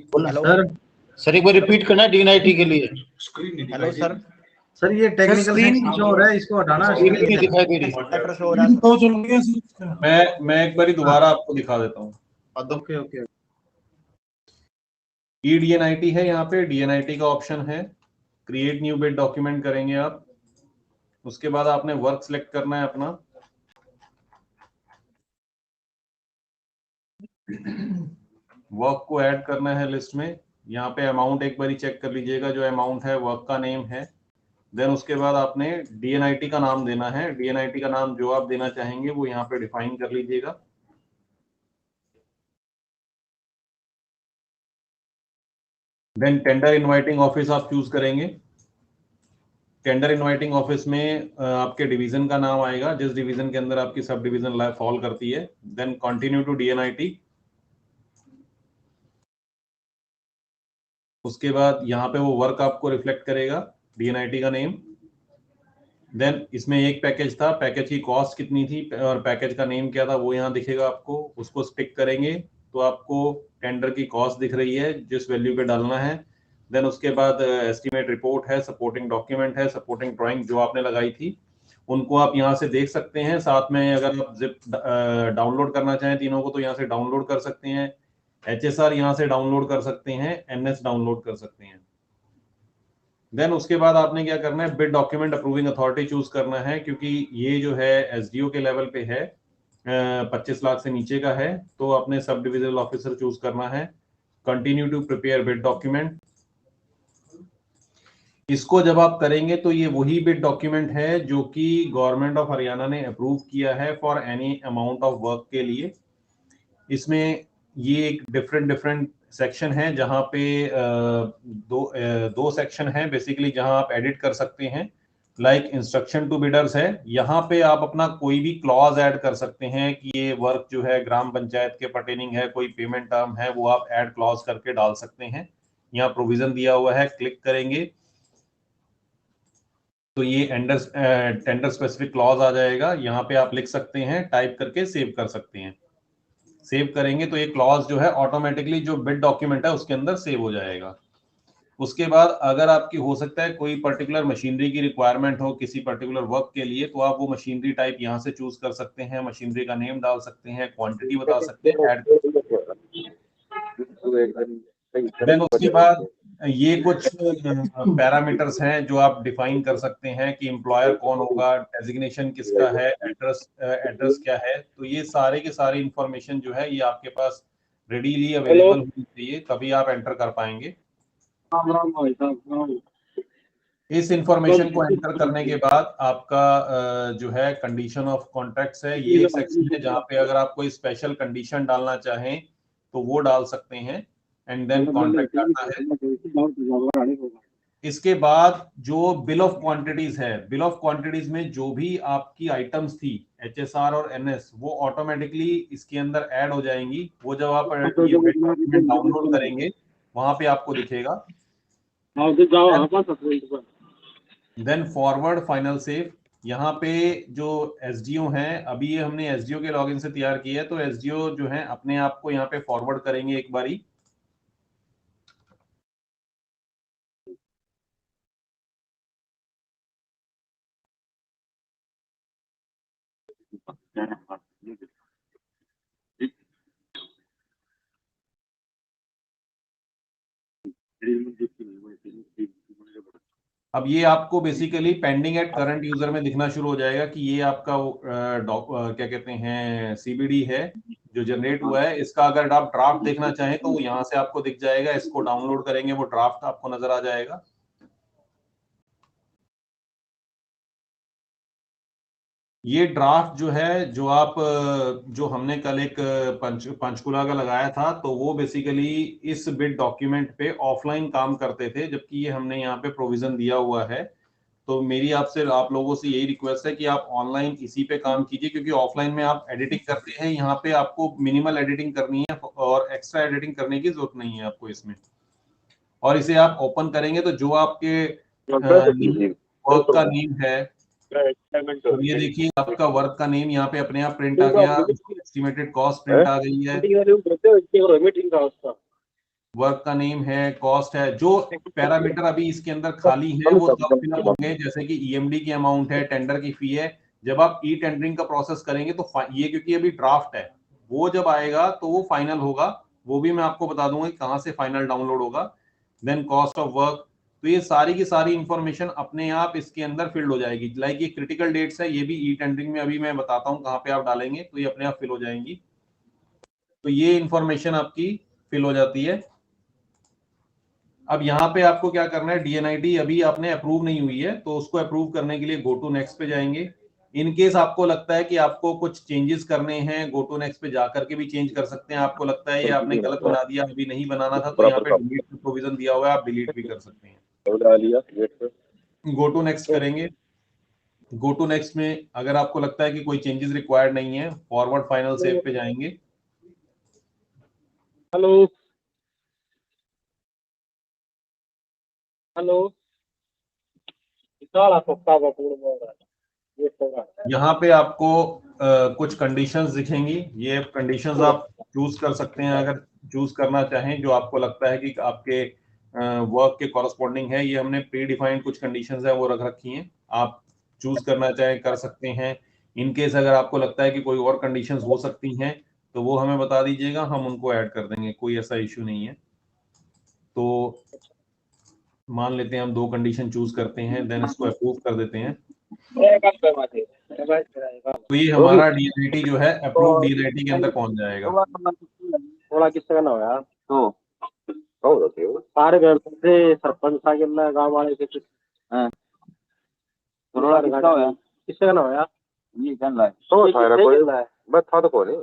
सर एक बार रिपीट करना डीएनआईटी के लिए। हेलो सर, सर ये टेक्निकल जो हो रहा है इसको हटाना, स्क्रीन नहीं दिखाई दे रही। मैं एक बार दोबारा आपको दिखा देता हूँ। Okay okay. ईडीएनआईटी है, यहाँ पे डीएनआईटी का ऑप्शन है, क्रिएट न्यू बिड डॉक्यूमेंट करेंगे आप। उसके बाद आपने वर्क सिलेक्ट करना है अपना। वर्क को ऐड करना है लिस्ट में। यहाँ पे अमाउंट एक बार चेक कर लीजिएगा, जो अमाउंट है वर्क का नेम है। देन उसके बाद आपने डीएनआईटी का नाम देना है। डीएनआईटी का नाम जो आप देना चाहेंगे वो यहाँ पे डिफाइन कर लीजिएगा। देन टेंडर इनवाइटिंग ऑफिस आप चूज करेंगे। टेंडर इनवाइटिंग ऑफिस में आपके डिवीजन का नाम आएगा, जिस डिवीजन के अंदर आपकी सब डिवीजन फॉल करती है। Then continue to DNIT. उसके बाद यहाँ पे वो वर्क आपको रिफ्लेक्ट करेगा, डीएनआईटी का नेम। देन इसमें एक पैकेज था, पैकेज की कॉस्ट कितनी थी और पैकेज का नेम क्या था वो यहाँ दिखेगा आपको। उसको स्टिक करेंगे तो आपको टेंडर की कॉस्ट दिख रही है, जिस वैल्यू पे डालना है। देन उसके बाद एस्टीमेट रिपोर्ट है, सपोर्टिंग डॉक्यूमेंट है, सपोर्टिंग ड्राइंग जो आपने लगाई थी उनको आप यहाँ से देख सकते हैं। साथ में अगर आप जिप डाउनलोड करना चाहें तीनों को तो यहाँ से डाउनलोड कर सकते हैं। HSR यहाँ से डाउनलोड कर सकते हैं, NS डाउनलोड कर सकते हैं। देन उसके बाद आपने क्या करना है, bid document approving authority choose करना है, क्योंकि ये जो है SDO के लेवल पे है, 25 लाख से नीचे का है, तो अपने सब डिविजनल ऑफिसर चूज करना है। Continue to prepare bid document. इसको जब आप करेंगे तो ये वही बिड डॉक्यूमेंट है जो कि गवर्नमेंट ऑफ हरियाणा ने अप्रूव किया है for any amount of work के लिए। इसमें ये एक डिफरेंट सेक्शन है, जहां पे दो सेक्शन है बेसिकली, जहां आप एडिट कर सकते हैं। लाइक इंस्ट्रक्शन टू बिडर्स है, यहाँ पे आप अपना कोई भी क्लॉज ऐड कर सकते हैं कि ये वर्क जो है ग्राम पंचायत के पर्टेनिंग है, कोई पेमेंट टर्म है, वो आप ऐड क्लॉज करके डाल सकते हैं। यहाँ प्रोविजन दिया हुआ है, क्लिक करेंगे तो ये टेंडर स्पेसिफिक क्लॉज आ जाएगा। यहाँ पे आप लिख सकते हैं, टाइप करके सेव कर सकते हैं। सेव करेंगे तो ये क्लॉज जो है ऑटोमेटिकली जो बिड डॉक्यूमेंट है उसके अंदर सेव हो जाएगा। उसके बाद अगर आपकी हो सकता है कोई पर्टिकुलर मशीनरी की रिक्वायरमेंट हो किसी पर्टिकुलर वर्क के लिए, तो आप वो मशीनरी टाइप यहाँ से चूज कर सकते हैं, मशीनरी का नेम डाल सकते हैं, क्वांटिटी बता सकते हैं, ऐड। देन उसके बाद ये कुछ पैरामीटर्स हैं जो आप डिफाइन कर सकते हैं कि एम्प्लॉयर कौन होगा, डेजिग्नेशन किसका है, एड्रेस क्या है। तो ये सारे के सारे इंफॉर्मेशन जो है ये आपके पास रेडीली अवेलेबल होनी चाहिए, तभी आप एंटर कर पाएंगे। इस इंफॉर्मेशन को एंटर करने के बाद आपका जो है कंडीशन ऑफ कॉन्ट्रैक्ट्स है, ये एक सेक्शन है जहाँ पे अगर आप कोई स्पेशल कंडीशन डालना चाहें तो वो डाल सकते हैं। एंड देन कॉन्ट्रैक्ट करना है। इसके बाद जो बिल ऑफ क्वांटिटीज है, बिल ऑफ क्वांटिटीज में जो भी आपकी आइटम्स थी HSR और NS, वो ऑटोमेटिकली इसके अंदर ऐड हो जाएंगी। वो जब आप ये डॉक्यूमेंट डाउनलोड करेंगे वहां पे आपको दिखेगा। देन फॉरवर्ड फाइनल सेव, यहाँ पे जो SDO हैं, अभी ये हमने SDO के लॉगिन से तैयार किया है, तो SDO जो है अपने आप को यहाँ पे फॉरवर्ड करेंगे एक बारी। अब ये आपको basically pending at current user में दिखना शुरू हो जाएगा कि ये आपका क्या कहते हैं CBD है जो जनरेट हुआ है। इसका अगर आप ड्राफ्ट देखना चाहें तो यहाँ से आपको दिख जाएगा, इसको डाउनलोड करेंगे वो ड्राफ्ट आपको नजर आ जाएगा। ये ड्राफ्ट जो है, जो हमने कल एक पंचकुला का लगाया था, तो वो बेसिकली इस बिट डॉक्यूमेंट पे ऑफलाइन काम करते थे, जबकि ये हमने यहाँ पे प्रोविजन दिया हुआ है। तो मेरी आपसे आप लोगों से यही रिक्वेस्ट है कि आप ऑनलाइन इसी पे काम कीजिए, क्योंकि ऑफलाइन में आप एडिटिंग करते हैं, यहाँ पे आपको मिनिमल एडिटिंग करनी है और एक्स्ट्रा एडिटिंग करने की जरूरत नहीं है आपको इसमें। और इसे आप ओपन करेंगे तो जो आपके वर्क का नेम है, तो ये देखिए आपका वर्क का नेम यहाँ पे अपने आप प्रिंट आ गया, एस्टिमेटेड कॉस्ट प्रिंट आ गई है, वर्क का नेम है, कॉस्ट है। जो पैरामीटर अभी इसके अंदर खाली है वो तब फिलअप होंगे, जैसे कि EMD की अमाउंट है, टेंडर की फी है। जब आप टेंडरिंग का प्रोसेस करेंगे तो ये क्योंकि अभी ड्राफ्ट है, वो जब आएगा तो वो फाइनल होगा, वो भी मैं आपको बता दूंगा कि कहाँ से फाइनल डाउनलोड होगा। देन कॉस्ट ऑफ वर्क, तो ये सारी की सारी इंफॉर्मेशन अपने आप इसके अंदर फिल्ड हो जाएगी। लाइक ये क्रिटिकल डेट्स है, ये भी टेंडरिंग में अभी मैं बताता हूँ कहाँ पे आप डालेंगे, तो ये अपने आप फिल हो जाएंगी। तो ये इंफॉर्मेशन आपकी फिल हो जाती है। अब यहाँ पे आपको क्या करना है, DNIT अभी आपने अप्रूव नहीं हुई है, तो उसको अप्रूव करने के लिए गो टू नेक्स्ट पे जाएंगे। इन केस आपको लगता है कि आपको कुछ चेंजेस करने हैं, गो टू नेक्स्ट पे जाकर के भी चेंज कर सकते हैं। आपको लगता है ये आपने गलत बना दिया, अभी नहीं बनाना था, तो यहाँ पे डिलीट का प्रोविजन दिया हुआ है, आप डिलीट भी कर सकते हैं। गो टू नेक्स्ट करेंगे। गो टू नेक्स्ट में अगर आपको लगता है कि कोई चेंजेस रिक्वायर्ड नहीं है, फॉरवर्ड फाइनल सेव पे जाएंगे। हेलो हेलो, यहाँ पे आपको कुछ कंडीशंस दिखेंगी, ये कंडीशंस आप चूज कर सकते हैं अगर चूज करना चाहें, जो आपको लगता है कि आपके वर्क के कॉरस्पॉन्डिंग है। ये हमने प्री डिफाइंड कुछ कंडीशंस है वो रख रखी हैं, आप चूज करना चाहें कर सकते हैं। इन केस अगर आपको लगता है कि कोई और कंडीशंस हो सकती हैं तो वो हमें बता दीजिएगा, हम उनको ऐड कर देंगे, कोई ऐसा इश्यू नहीं है। तो मान लेते हैं हम 2 कंडीशन चूज करते हैं, देन इसको अप्रूव कर देते हैं। तो ये हमारा DNIT जो है अप्रूव DNIT के अंदर पहुंच जाएगा। थोड़ा किससे करना होगा तो सारे घर से सरपंच सा गिरना गांव वाले से कुछ हां थोड़ा किसका होया किससे करना होया ये जान रहा है तो सारा कोई बस था तो कोई नहीं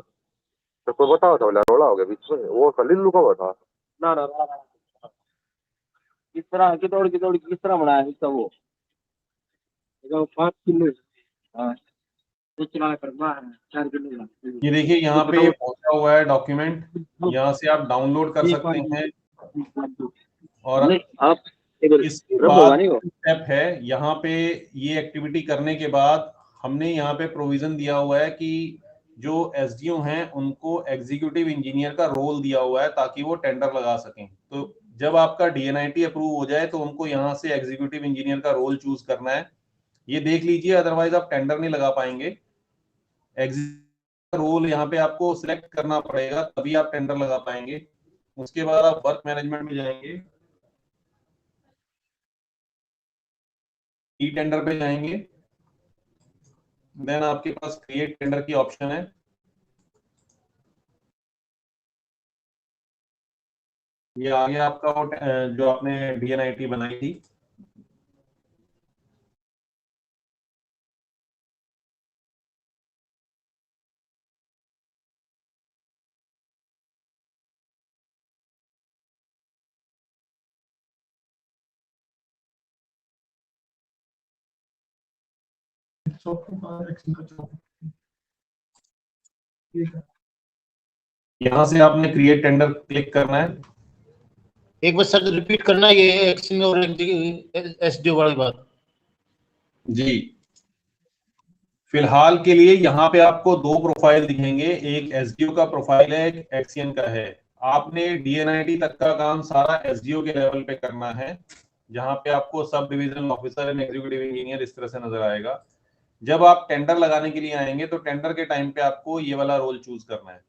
तो कोई बताओ तो रोला हो गया बीच में वो कलिल्लू का हुआ था ना ना किस तरह की दौड़ किस तरह बनाया इसका वो 5 किलो हां ये देखिए यहाँ पे पहुंचा हुआ है डॉक्यूमेंट, यहाँ से आप डाउनलोड कर सकते हैं। और इसके बाद स्टेप है, यहाँ पे ये एक्टिविटी करने के बाद हमने यहाँ पे प्रोविजन दिया हुआ है कि जो SDO हैं उनको एग्जीक्यूटिव इंजीनियर का रोल दिया हुआ है ताकि वो टेंडर लगा सकें। तो जब आपका DNIT अप्रूव हो जाए तो उनको यहाँ से एग्जीक्यूटिव इंजीनियर का रोल चूज करना है, ये देख लीजिए, अदरवाइज आप टेंडर नहीं लगा पाएंगे। रोल यहाँ पे आपको सिलेक्ट करना पड़ेगा, तभी आप टेंडर लगा पाएंगे। उसके बाद आप वर्क मैनेजमेंट में जाएंगे, ई टेंडर पे जाएंगे, देन आपके पास क्रिएट टेंडर की ऑप्शन है। ये आगे आपका जो आपने DNIT बनाई थी, यहाँ से आपने क्रिएट टेंडर क्लिक करना है। एक बार सर रिपीट करना ये एक्सचेंज और एसडीओ वाली बात। जी, फिलहाल के लिए यहाँ पे आपको दो प्रोफाइल दिखेंगे, एक एसडीओ का प्रोफाइल है, एक एक्सियन का है। आपने डीएनआईटी तक का काम सारा एसडीओ के लेवल पे करना है, जहां पे आपको sub divisional officer and executive engineer इस तरह से नजर आएगा। जब आप टेंडर लगाने के लिए आएंगे तो टेंडर के टाइम पे आपको ये वाला रोल चूज करना है,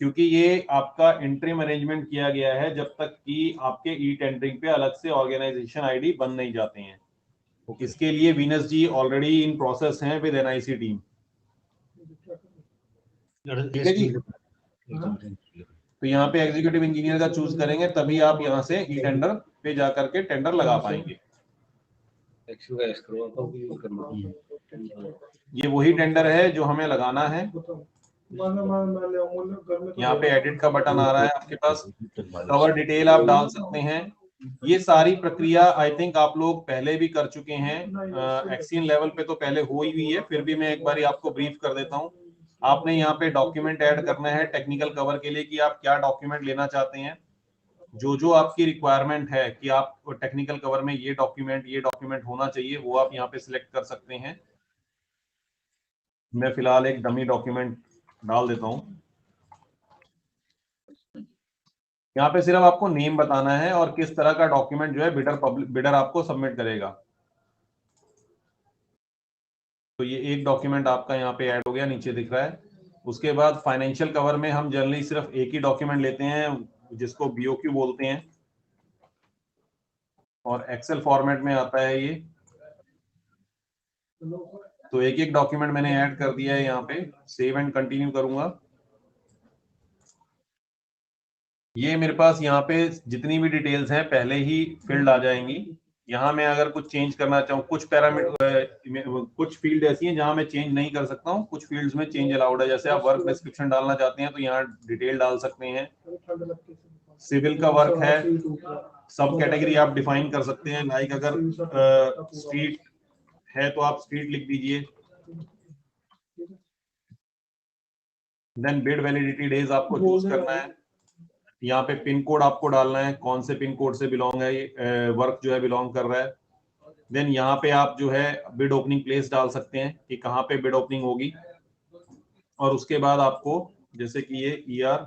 क्योंकि ये आपका इंटरिम अरेंजमेंट किया गया है जब तक कि आपके ई टेंडरिंग पे अलग से ऑर्गेनाइजेशन आईडी बन नहीं जाते हैं। तो इसके लिए Venus ji already in process हैं विद एनआईसी टीम। ठीक है जी। तो यहाँ पे एग्जीक्यूटिव इंजीनियर का चूज करेंगे तभी आप यहाँ से ई टेंडर पे जा करके टेंडर लगा पाएंगे। ये वही टेंडर है जो हमें लगाना है। यहाँ पे एडिट का बटन आ रहा है आपके पास, कवर डिटेल आप डाल सकते हैं। ये सारी प्रक्रिया आई थिंक आप लोग पहले भी कर चुके हैं, एक्सियन लेवल पे तो पहले हो ही हुई है, फिर भी मैं एक बार आपको ब्रीफ कर देता हूँ। आपने यहाँ पे डॉक्यूमेंट ऐड करना है टेक्निकल कवर के लिए कि आप क्या डॉक्यूमेंट लेना चाहते हैं। जो आपकी रिक्वायरमेंट है कि आप टेक्निकल कवर में ये डॉक्यूमेंट होना चाहिए, वो आप यहाँ पे सिलेक्ट कर सकते हैं। मैं फिलहाल एक डमी डॉक्यूमेंट डाल देता हूँ। यहाँ पे सिर्फ आपको नेम बताना है और किस तरह का डॉक्यूमेंट जो है बिडर आपको सबमिट करेगा। तो ये एक डॉक्यूमेंट आपका यहाँ पे ऐड हो गया, नीचे दिख रहा है। उसके बाद फाइनेंशियल कवर में हम जनरली सिर्फ एक ही डॉक्यूमेंट लेते हैं जिसको बीओक्यू बोलते हैं, और एक्सेल फॉर्मेट में आता है ये। तो एक एक डॉक्यूमेंट मैंने ऐड कर दिया है यहाँ पे। सेव एंड कंटिन्यू करूंगा। ये मेरे पास यहाँ पे जितनी भी डिटेल्स हैं पहले ही फिल्ड आ जाएंगी। यहाँ मैं अगर कुछ चेंज करना चाहूँ, कुछ पैरामीटर, कुछ फील्ड ऐसी हैं जहाँ मैं चेंज नहीं कर सकता हूँ, कुछ फील्ड्स में चेंज अलाउड है। जैसे आप वर्क डिस्क्रिप्शन डालना चाहते हैं तो यहाँ डिटेल डाल सकते हैं। सिविल का वर्क है, सब कैटेगरी आप डिफाइन कर सकते हैं। लाइक अगर स्ट्रीट है तो आप स्ट्रीट लिख दीजिए। देन बिड वैलिडिटी डेज आपको चूज करना है। यहाँ पे पिन कोड आपको डालना है, कौन से पिन कोड से बिलोंग है ये वर्क जो है बिलोंग कर रहा है। देन यहाँ पे आप जो है बिड ओपनिंग प्लेस डाल सकते हैं कि कहाँ पे बिड ओपनिंग होगी। और उसके बाद आपको जैसे कि ये ईआर,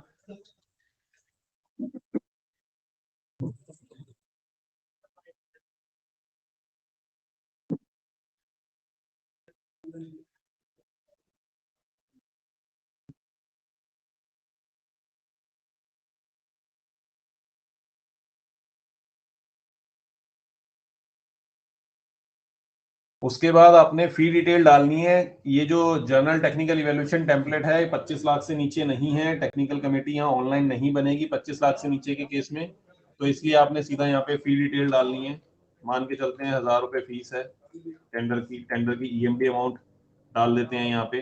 उसके बाद आपने फी डिटेल डालनी है। ये जो जर्नल टेक्निकल इवैल्यूएशन टेम्पलेट है 25 लाख से नीचे नहीं है। टेक्निकल कमेटी यहाँ ऑनलाइन नहीं बनेगी 25 लाख से नीचे के केस में, तो इसलिए आपने सीधा यहाँ पे फी डिटेल डालनी है। मान के चलते हैं 1000 रुपए फीस है टेंडर की ईएमडी अमाउंट डाल देते हैं यहाँ पे।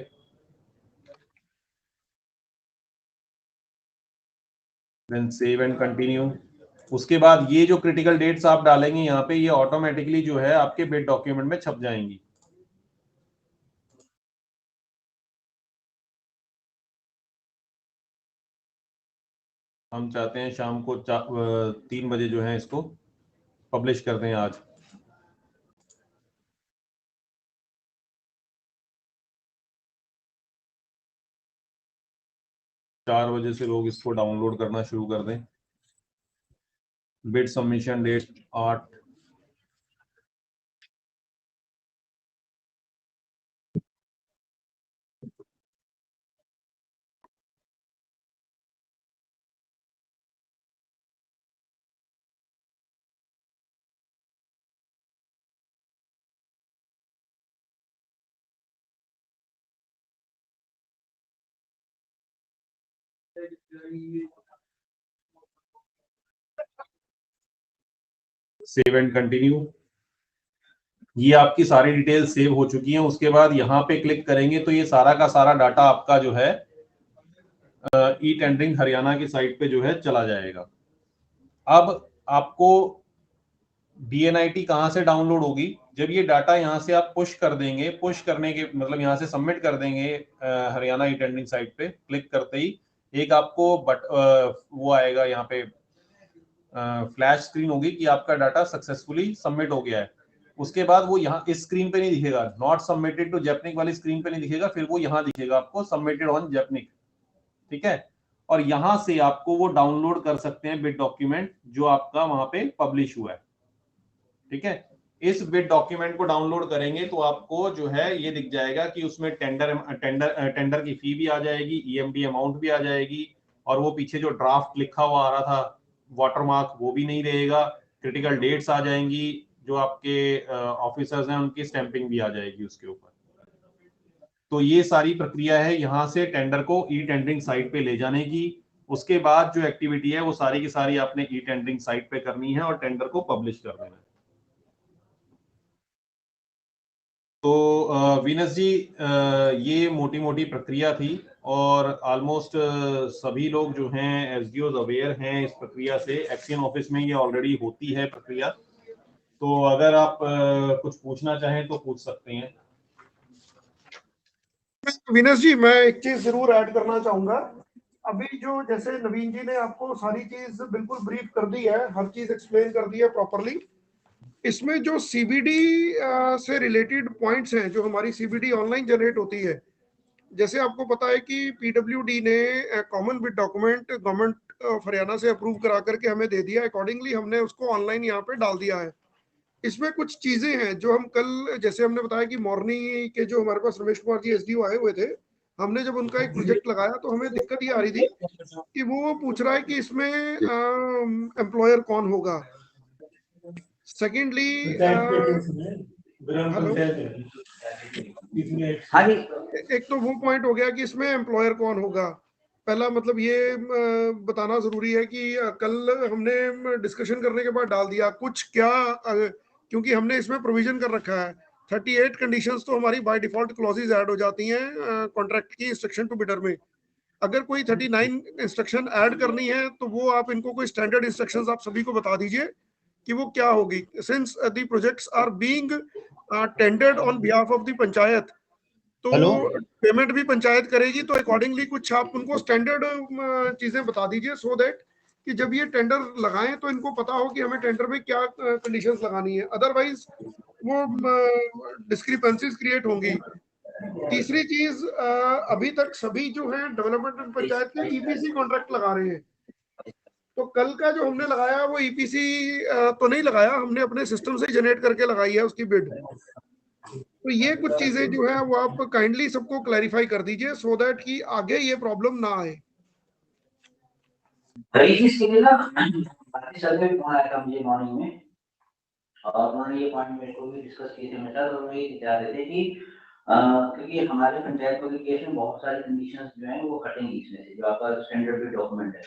Then save and continue. उसके बाद ये जो क्रिटिकल डेट्स आप डालेंगे यहाँ पे, ये ऑटोमेटिकली जो है आपके बिड डॉक्यूमेंट में छप जाएंगी। हम चाहते हैं शाम को 3 बजे जो है इसको पब्लिश कर दें आज। चार बजे से लोग इसको डाउनलोड करना शुरू कर दें। Bid submission date 8। Save and continue. ये आपकी सारी डिटेल सेव हो चुकी हैं। उसके बाद यहाँ पे क्लिक करेंगे तो ये सारा का सारा डाटा आपका जो है ई टेंडरिंग हरियाणा की साइट पे जो है चला जाएगा। अब आपको DNIT कहाँ से डाउनलोड होगी? जब ये डाटा यहाँ से आप पुश कर देंगे, पुश करने के मतलब यहाँ से सबमिट कर देंगे हरियाणा ई टेंडरिंग साइट पे, क्लिक करते ही एक आपको वो आएगा यहाँ पे फ्लैश स्क्रीन होगी कि आपका डाटा सक्सेसफुली सबमिट हो गया है। उसके बाद वो यहाँ इस स्क्रीन पे नहीं दिखेगा, नॉट सबमिटेड टू जेपनिक वाली स्क्रीन पे नहीं दिखेगा, फिर वो यहाँ दिखेगा आपको सबमिटेड ऑन जेपनिक, ठीक है। और यहाँ से आपको वो डाउनलोड कर सकते हैं बिड डॉक्यूमेंट जो आपका वहां पे पब्लिश हुआ है, ठीक है। इस बिड डॉक्यूमेंट को डाउनलोड करेंगे तो आपको जो है ये दिख जाएगा कि उसमें टेंडर की फी भी आ जाएगी, EMD अमाउंट भी आ जाएगी, और वो पीछे जो ड्राफ्ट लिखा हुआ आ रहा था वाटरमार्क वो भी नहीं रहेगा, क्रिटिकल डेट्स आ जाएंगी, जो आपके ऑफिसर्स हैं उनकी स्टैंपिंग भी आ जाएगी उसके ऊपर। तो ये सारी प्रक्रिया है यहाँ से टेंडर को ई टेंडरिंग साइट पे ले जाने की। उसके बाद जो एक्टिविटी है वो सारी की सारी आपने ई टेंडरिंग साइट पे करनी है और टेंडर को पब्लिश कर देना है। तो वीनस जी, ये मोटी मोटी प्रक्रिया थी और ऑलमोस्ट सभी लोग जो हैं SDOs अवेयर हैं इस प्रक्रिया से। एक्शन ऑफिस में ये ऑलरेडी होती है प्रक्रिया, तो अगर आप कुछ पूछना चाहें तो पूछ सकते हैं। विनेश जी, मैं एक चीज जरूर ऐड करना चाहूंगा। अभी जो जैसे नवीन जी ने आपको सारी चीज बिल्कुल ब्रीफ कर दी है, हर चीज एक्सप्लेन कर दी है प्रॉपरली। इसमें जो CBD से रिलेटेड पॉइंट्स हैं, जो हमारी CBD ऑनलाइन जनरेट होती है, जैसे आपको पता है कि PWD ने common bid document government of Haryana से अप्रूव करा करके हमें दे दिया। अकॉर्डिंगली हमने उसको ऑनलाइन यहाँ पे डाल दिया है। इसमें कुछ चीजें हैं जो हम कल, जैसे हमने बताया कि मॉर्निंग के जो हमारे पास रमेश कुमार जी SDO आए हुए थे, हमने जब उनका एक प्रोजेक्ट लगाया तो हमें दिक्कत ये आ रही थी कि वो पूछ रहा है कि इसमें एम्प्लॉयर कौन होगा। सेकेंडली, एक तो वो पॉइंट हो गया कि इसमें एम्प्लॉयर कौन होगा। पहला मतलब ये बताना जरूरी है कि कल हमने डिस्कशन करने के बाद डाल दिया कुछ क्या, क्योंकि हमने इसमें प्रोविजन कर रखा है 38 कंडीशंस तो हमारी बाय डिफॉल्ट क्लॉजेज ऐड हो जाती हैं कॉन्ट्रैक्ट की इंस्ट्रक्शन टू बिडर में। अगर कोई 39 इंस्ट्रक्शन ऐड करनी है तो वो आप इनको कोई स्टैंडर्ड इंस्ट्रक्शंस आप सभी को बता दीजिए कि वो क्या होगी। Since the projects are being tendered on behalf of the panchayat, तो पेमेंट भी पंचायत करेगी, तो अकॉर्डिंगली कुछ आप उनको स्टैंडर्ड चीजें बता दीजिए, सो दैट कि जब ये टेंडर लगाएं तो इनको पता हो कि हमें टेंडर में क्या कंडीशंस लगानी है। अदरवाइज वो डिस्क्रिपेंसीज क्रिएट होंगी। तीसरी चीज, अभी तक सभी जो है डेवलपमेंट पंचायत के EPC कॉन्ट्रैक्ट लगा रहे हैं। तो कल का जो हमने लगाया वो EPC तो नहीं लगाया, हमने अपने सिस्टम से जनरेट करके लगाई है उसकी बिड। तो ये कुछ चीजें जो है वो आप काइंडली सबको क्लैरिफाई कर दीजिए, सो दैट कि आगे ये प्रॉब्लम ना आए। मुझे मॉर्निंग में, और उन्होंने ये पॉइंट मेरे को भी डिस्कस किए थे मेरे साथ, और वो ये कह रहे थे कि क्योंकि हमारे पंचायत पब्लिकेशन में बहुत सारी कंडीशंस जो हैं वो कटेंगी इसमें से, जो आपका स्टैंडर्ड बिड डॉक्यूमेंट है।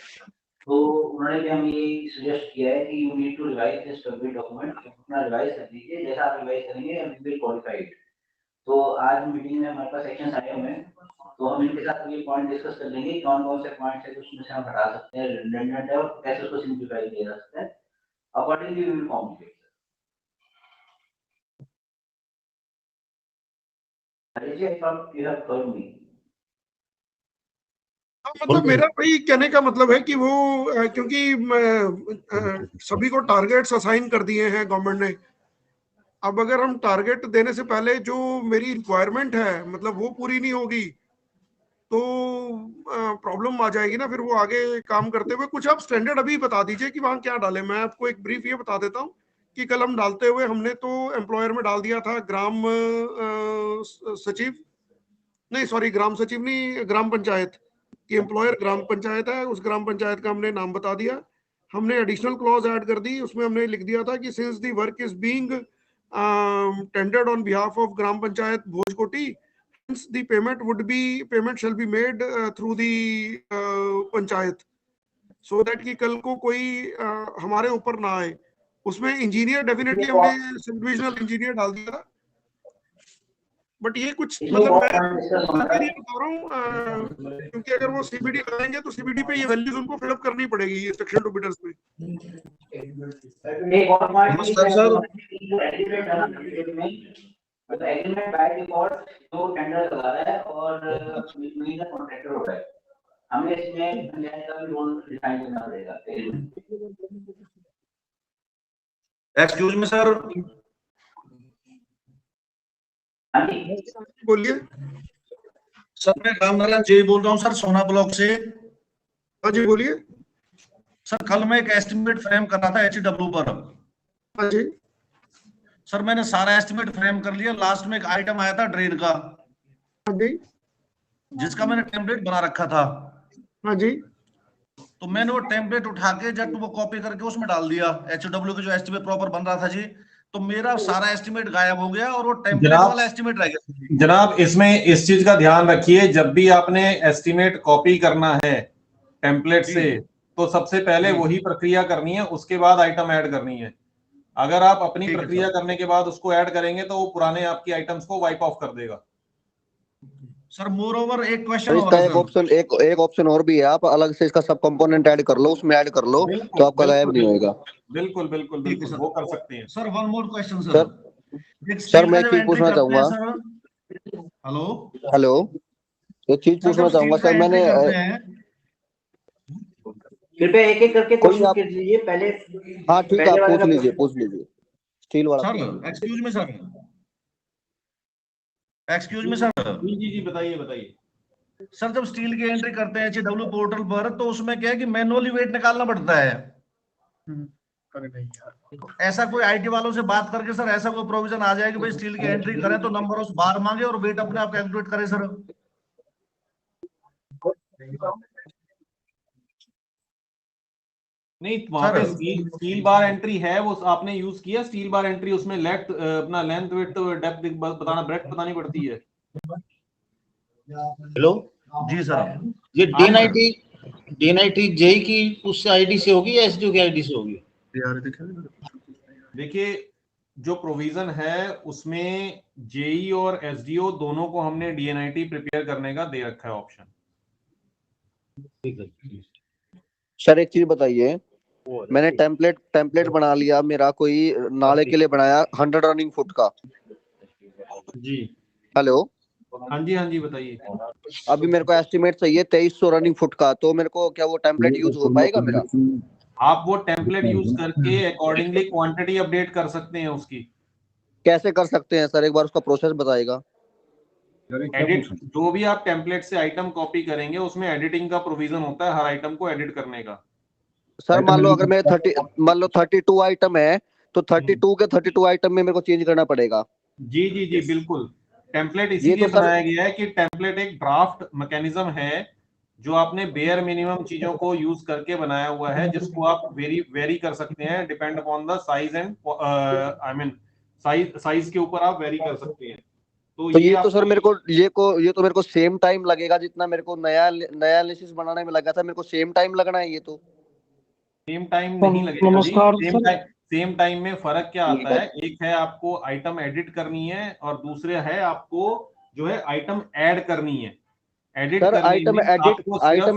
तो उन्होंने भी हमें ये सजेस्ट किया है कि you need to revise this bid document, अपना रिवाइज कर दीजिए, जैसा आप रिवाइज करेंगे वी विल क्वालिफाई इट। तो आज मीटिंग में हमारे पास सेक्शंस आए हुए हैं, तो हम इनके साथ ये पॉइंट डिस्कस कर लेंगे कौन कौन से पॉइंट्स है उसमें से हम हटा सकते हैं, रिडंडेंट है, और कैसे उसको सिंप्लीफाई किया जा सकता है। Accordingly we will communicate. मतलब मेरा वही कहने का मतलब है कि वो क्योंकि सभी को टारगेट्स असाइन कर दिए हैं गवर्नमेंट ने। अब अगर हम टारगेट देने से पहले जो मेरी रिक्वायरमेंट है मतलब वो पूरी नहीं होगी तो प्रॉब्लम आ जाएगी ना, फिर वो आगे काम करते हुए। कुछ आप स्टैंडर्ड अभी बता दीजिए कि वहाँ क्या डालें। मैं आपको एक ब्रीफ ये बता देता हूँ कि कल हम डालते हुए हमने तो एम्प्लॉयर में डाल दिया था ग्राम सचिव, नहीं सॉरी ग्राम सचिव नहीं, ग्राम पंचायत की एम्प्लॉयर ग्राम पंचायत है, उस ग्राम पंचायत का हमने नाम बता दिया। हमने एडिशनल क्लॉज ऐड कर दी, उसमें हमने लिख दिया था कि since the work is being tendered on behalf of gram panchayat Bhojkoti, hence the payment shall be made through the panchayat, so that कि कल को कोई हमारे ऊपर ना आए। उसमें इंजीनियर डेफिनेटली हमने सब डिविजनल इंजीनियर डाल दिया। बट ये कुछ मतलब मैं के लिए बता रहा हूँ, क्योंकि अगर वो सीबीडी लगाएंगे तो सीबीडी पे ये वैल्यूज उनको फिलअप करनी पड़ेगी ये सेक्शन टू बिडर्स में। एक और पॉइंट नमस्कार सर। एग्रीमेंट बाय डिफॉल्ट जो टेंडर लगा रहा है और मीडिया कॉन्ट्रैक्टर हो रहा है, हमें इसमें पंचायत का भी रोल डिफाइन करना पड़ेगा। Excuse me sir. बोलिए सर, मैं रामनारायण जी बोल रहा हूँ सर, सोना ब्लॉक से। हाँ जी बोलिए। सर, कल मैं एक एस्टिमेट फ्रेम कर रहा था HW पर। हाँ जी सर, मैंने सारा एस्टिमेट फ्रेम कर लिया। लास्ट में एक आइटम आया था ड्रेन का, हाँ जी जिसका मैंने टेम्पलेट बना रखा था। हाँ जी। तो मैंने वो टेम्पलेट उठा के जब वो कॉपी करके उसमें डाल दिया, HW के जो एस्टिमेट प्रॉपर बन रहा था जी, तो मेरा सारा एस्टिमेट गायब हो गया और वो टेम्पलेट वाला एस्टिमेट रह गया। जनाब, इसमें इस चीज का ध्यान रखिए, जब भी आपने एस्टिमेट कॉपी करना है टेम्पलेट से, तो सबसे पहले वही प्रक्रिया करनी है, उसके बाद आइटम ऐड करनी है। अगर आप अपनी प्रक्रिया करने के बाद उसको ऐड करेंगे तो वो पुराने आपकी आइटम्स को वाइप ऑफ कर देगा। सर, मोर ओवर एक क्वेश्चन तो इसका एक ऑप्शन और भी है, आप अलग से इसका सब कंपोनेंट ऐड कर लो, उसमें ऐड कर लो तो आपका गायब नहीं होएगा। बिल्कुल बिल्कुल बिल्कुल वो कर सकते हैं। Sir, one more question sir. Sir मैं एक चीज पूछना चाहूंगा। हेलो, एक चीज पूछना चाहूंगा सर। मैंने कृपया एक एक करके क्वेश्चन कर लीजिए पहले। हाँ ठीक है, आप पूछ लीजिए स्टील वाला। Sir excuse me sir, excuse me sir. जी बताइए बताइए। सर, जब स्टील की एंट्री करते हैं HW पोर्टल पर, तो उसमें क्या है कि मैनुअली वेट निकालना पड़ता है। ऐसा कोई IT वालों से बात करके सर ऐसा कोई प्रोविजन आ जाए कि भाई स्टील की एंट्री करें तो नंबर उस बार मांगे और वेट अपने आप कैलकुलेट करे सर? नहीं, वहां पे स्टील बार एंट्री है, वो आपने यूज किया स्टील बार एंट्री, उसमें लेफ्ट अपना लेंथ विड्थ डेप्थ बताना, ब्रेड्थ बतानी पड़ती है। हेलो जी सर। ये DNIT जेई की उस आईडी से होगी या SDO की आईडी से होगी? देखिए, जो प्रोविजन है उसमें जेई और SDO दोनों को हमने DNIT प्रिपेयर करने का दे रखा है ऑप्शन। सर एक चीज बताइए, मैंने टेम्पलेट बना लिया, मेरा कोई नाले के लिए बनाया 100 रनिंग फुट का। जी हेलो। हाँ जी बताइए। अभी मेरे को एस्टिमेट चाहिए 2300 रनिंग फुट का, तो मेरे को क्या वो टेम्पलेट यूज हो पाएगा मेरा? आप वो टेम्पलेट यूज करके अकॉर्डिंगली क्वांटिटी अपडेट कर सकते हैं उसकी। कैसे कर सकते हैं सर, एक बार उसका प्रोसेस बताएगा? एडिट, जो भी आप टेम्पलेट से आइटम कॉपी करेंगे उसमें एडिटिंग का प्रोविजन होता है हर आइटम को एडिट करने का। सर मान लो अगर मैं 32 आइटम है, तो 32 के 32 आइटम में मेरे को चेंज करना पड़ेगा। जी बिल्कुल। टेम्पलेट इसीलिए बनाया गया है कि टेम्पलेट एक ड्राफ्ट मैकेनिज्म है जो आपने बेयर मिनिमम चीजों को यूज करके बनाया हुआ है, जिसको आप वेरी कर सकते हैं depend upon the size and I mean size के ऊपर आप वेरी कर सकते हैं। तो ये तो सर मेरे को मेरे को सेम टाइम लगेगा जितना मेरे को नया एनालिसिस बनाने में लगा था, मेरे को सेम टाइम लगना है। ये तो सेम टाइम नहीं लगेगा। नमस्कार। सेम टाइम में फर्क क्या आता है, एक है आपको आइटम एडिट करनी है और दूसरे है आपको जो है आइटम ऐड करनी है। एडिट सर आइटम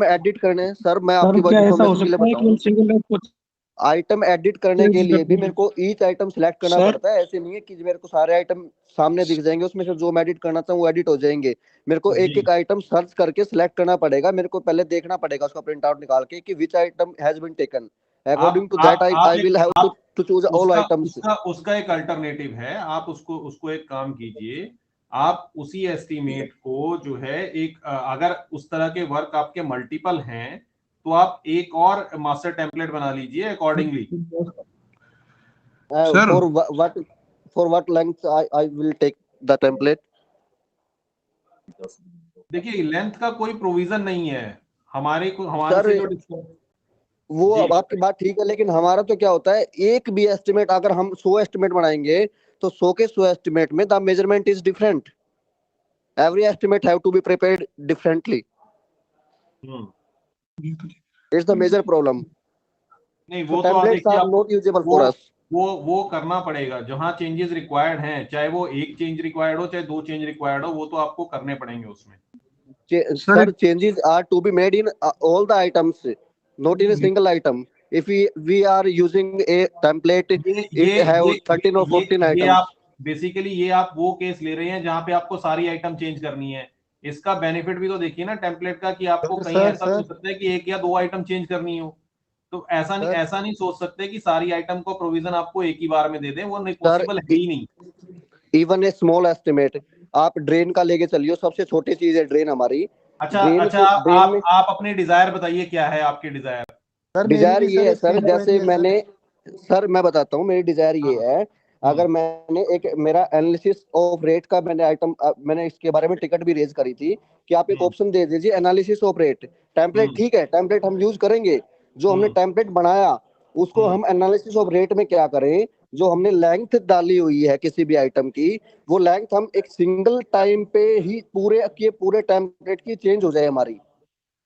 एडिट करने, सर मैं आपकी बात आइटम एडिट करने के लिए भी मेरे को ईच आइटम सिलेक्ट करना पड़ता है। ऐसे नहीं है कि मेरे को सारे आइटम सामने दिख जाएंगे, उसमें से जो मैं एडिट करना चाहूँ वो एडिट हो जाएंगे। मेरे को एक एक आइटम सर्च करके सिलेक्ट करना पड़ेगा। मेरे को पहले देखना पड़ेगा उसका प्रिंट आउट निकाल के कि which item has been taken, according to that I will have to choose all items. उसका एक अल्टरनेटिव है, आप उसको एक काम कीजिए, आप उसी एस्टीमेट को जो है एक अगर उस तरह के वर्क आपके मल्टीपल हैं तो आप एक और मास्टर टेम्पलेट बना लीजिए accordingly. For what length I will take the template? देखिए, लेंथ का कोई प्रोविजन नहीं है हमारे से जो वो आपकी बात ठीक है, लेकिन हमारा तो क्या होता है, एक भी एस्टिमेट अगर हम 100 एस्टिमेट बनाएंगे तो 100 के 100 एस्टिमेट में the measurement is different. Every estimate have to be prepared differently. It's the major problem. नहीं, वो so templates are not usable for us. वो करना पड़ेगा। जहां चेंजेस रिक्वायर्ड हैं, चाहे वो एक चेंज रिक्वायर्ड हो चाहे 2 चेंज रिक्वायर्ड हो, वो तो आपको करने पड़ेंगे उसमें। Sir, changes are to be made in all the items, not in a single item. If we are using a template, it have 13 or 14 ये items. आप बेसिकली ये आप वो केस ले रहे हैं जहां पे आपको सारी आइटम चेंज करनी है। इसका बेनिफिट भी तो देखिए ना टेम्पलेट का, कि आपको कहीं ऐसा भी हो सकता है कि 1 या 2 आइटम चेंज करनी हो, तो ऐसा नहीं सोच सकते कि सारी आइटम को प्रोविजन आपको एक ही बार में दे दें, वो नहीं पॉसिबल है ही नहीं। इवन ए स्मॉल एस्टिमेट आप ड्रेन का लेके चलियो, सबसे छोटी चीज है ड्रेन हमारी। अच्छा आप अपने डिजायर बताइए, क्या है आपके डिजायर? डिजायर ये है सर, जैसे मैंने सर मैं बताता हूँ मेरी डिजायर ये है, अगर मैंने एक मेरा एनालिसिस ऑफ रेट का मैंने आइटम मैंने इसके बारे में टिकट भी रेज करी थी कि आप एक ऑप्शन दे दीजिए एनालिसिस ऑफ रेट टेम्पलेट। ठीक है, टेम्पलेट हम यूज करेंगे, जो हमने टेम्पलेट बनाया उसको हम एनालिसिस ऑफ रेट में क्या करें, जो हमने लेंथ डाली हुई है किसी भी आइटम की, वो लेंथ हम एक सिंगल टाइम पे ही पूरे टेम्पलेट की चेंज हो जाए हमारी।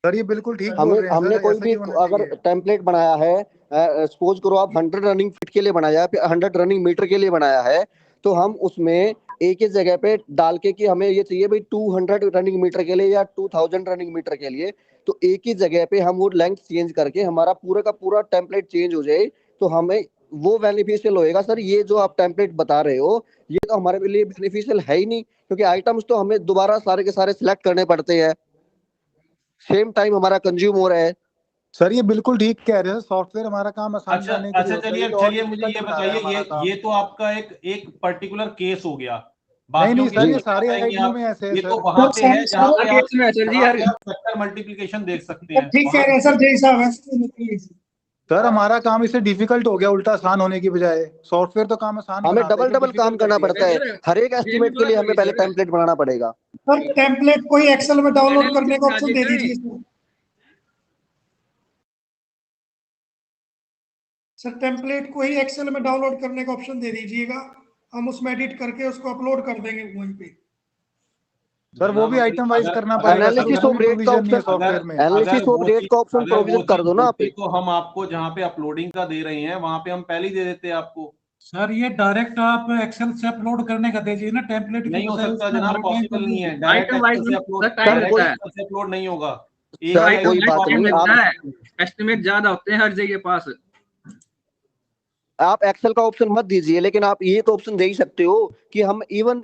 सर ये बिल्कुल ठीक बोल रहे हैं। हमने कोई भी अगर टेम्पलेट बनाया है, सपोज करो आप 100 रनिंग फीट के लिए बनाया है, 100 रनिंग मीटर के लिए बनाया है, तो हम उसमें एक ही जगह पे डाल के कि हमें ये चाहिए भाई 200 रनिंग मीटर के लिए या 2000 रनिंग मीटर के लिए, तो एक ही जगह पे हम वो लेंथ चेंज करके हमारा पूरा का पूरा टेम्पलेट चेंज हो जाए, तो हमें वो बेनिफिशियल होएगा। सर ये जो आप टेम्पलेट बता रहे हो ये तो हमारे लिए बेनिफिशियल है ही नहीं, क्योंकि आइटम्स तो हमें दोबारा सारे के सारे सिलेक्ट करने पड़ते हैं, सेम टाइम हमारा कंज्यूम हो रहा है। सर ये बिल्कुल ठीक कह रहे हैं, सॉफ्टवेयर हमारा काम आसान करने के लिए। चलिए मुझे ये बताइए, ये तो आपका एक पर्टिकुलर केस हो गया। नहीं सर, ये सारे आइटमों में ऐसे है ये सर। तो वहां पे है जहां पे आप फैक्टर मल्टीप्लिकेशन देख सकते हैं। ठीक कह रहे हैं सर, जय साहब। सर हमारा काम इससे डिफिकल्ट हो गया, उल्टा आसान होने की बजाय। सॉफ्टवेयर तो काम आसान हमें डबल काम करना पड़ता है, हर एक एस्टिमेट के लिए हमें पहले टेम्पलेट बनाना पड़ेगा। सर टेम्पलेट कोई एक्सेल में डाउनलोड करने का ऑप्शन दे दीजिए सर, टेम्पलेट को ही एक्सेल में डाउनलोड करने का ऑप्शन दे दीजिएगा, हम उसमें एडिट करके उसको अपलोड कर देंगे वहीं पे। सर वो भी आइटम वाइज करना पड़ेगा। एनालिसिस ऑफ रेट का ऑप्शन सॉफ्टवेयर में एनालिसिस ऑफ रेट का ऑप्शन प्रोविजन कर दो ना आप। तो हम आपको जहाँ पे अपलोडिंग का दे रहे हैं वहां पे हम पहले ही दे देते हैं आपको। सर ये डायरेक्ट आप एक्सेल से अपलोड करने का दीजिए ना, टेम्पलेट नहीं हो सकता जनाब, पॉसिबल नहीं है। डायरेक्ट से अपलोड नहीं होगा। कोई बात नहीं, एस्टिमेट ज्यादा होते हैं हर जगह पास। आप एक्सेल का ऑप्शन मत दीजिए, लेकिन आप ये तो ऑप्शन दे ही सकते हो कि हम इवन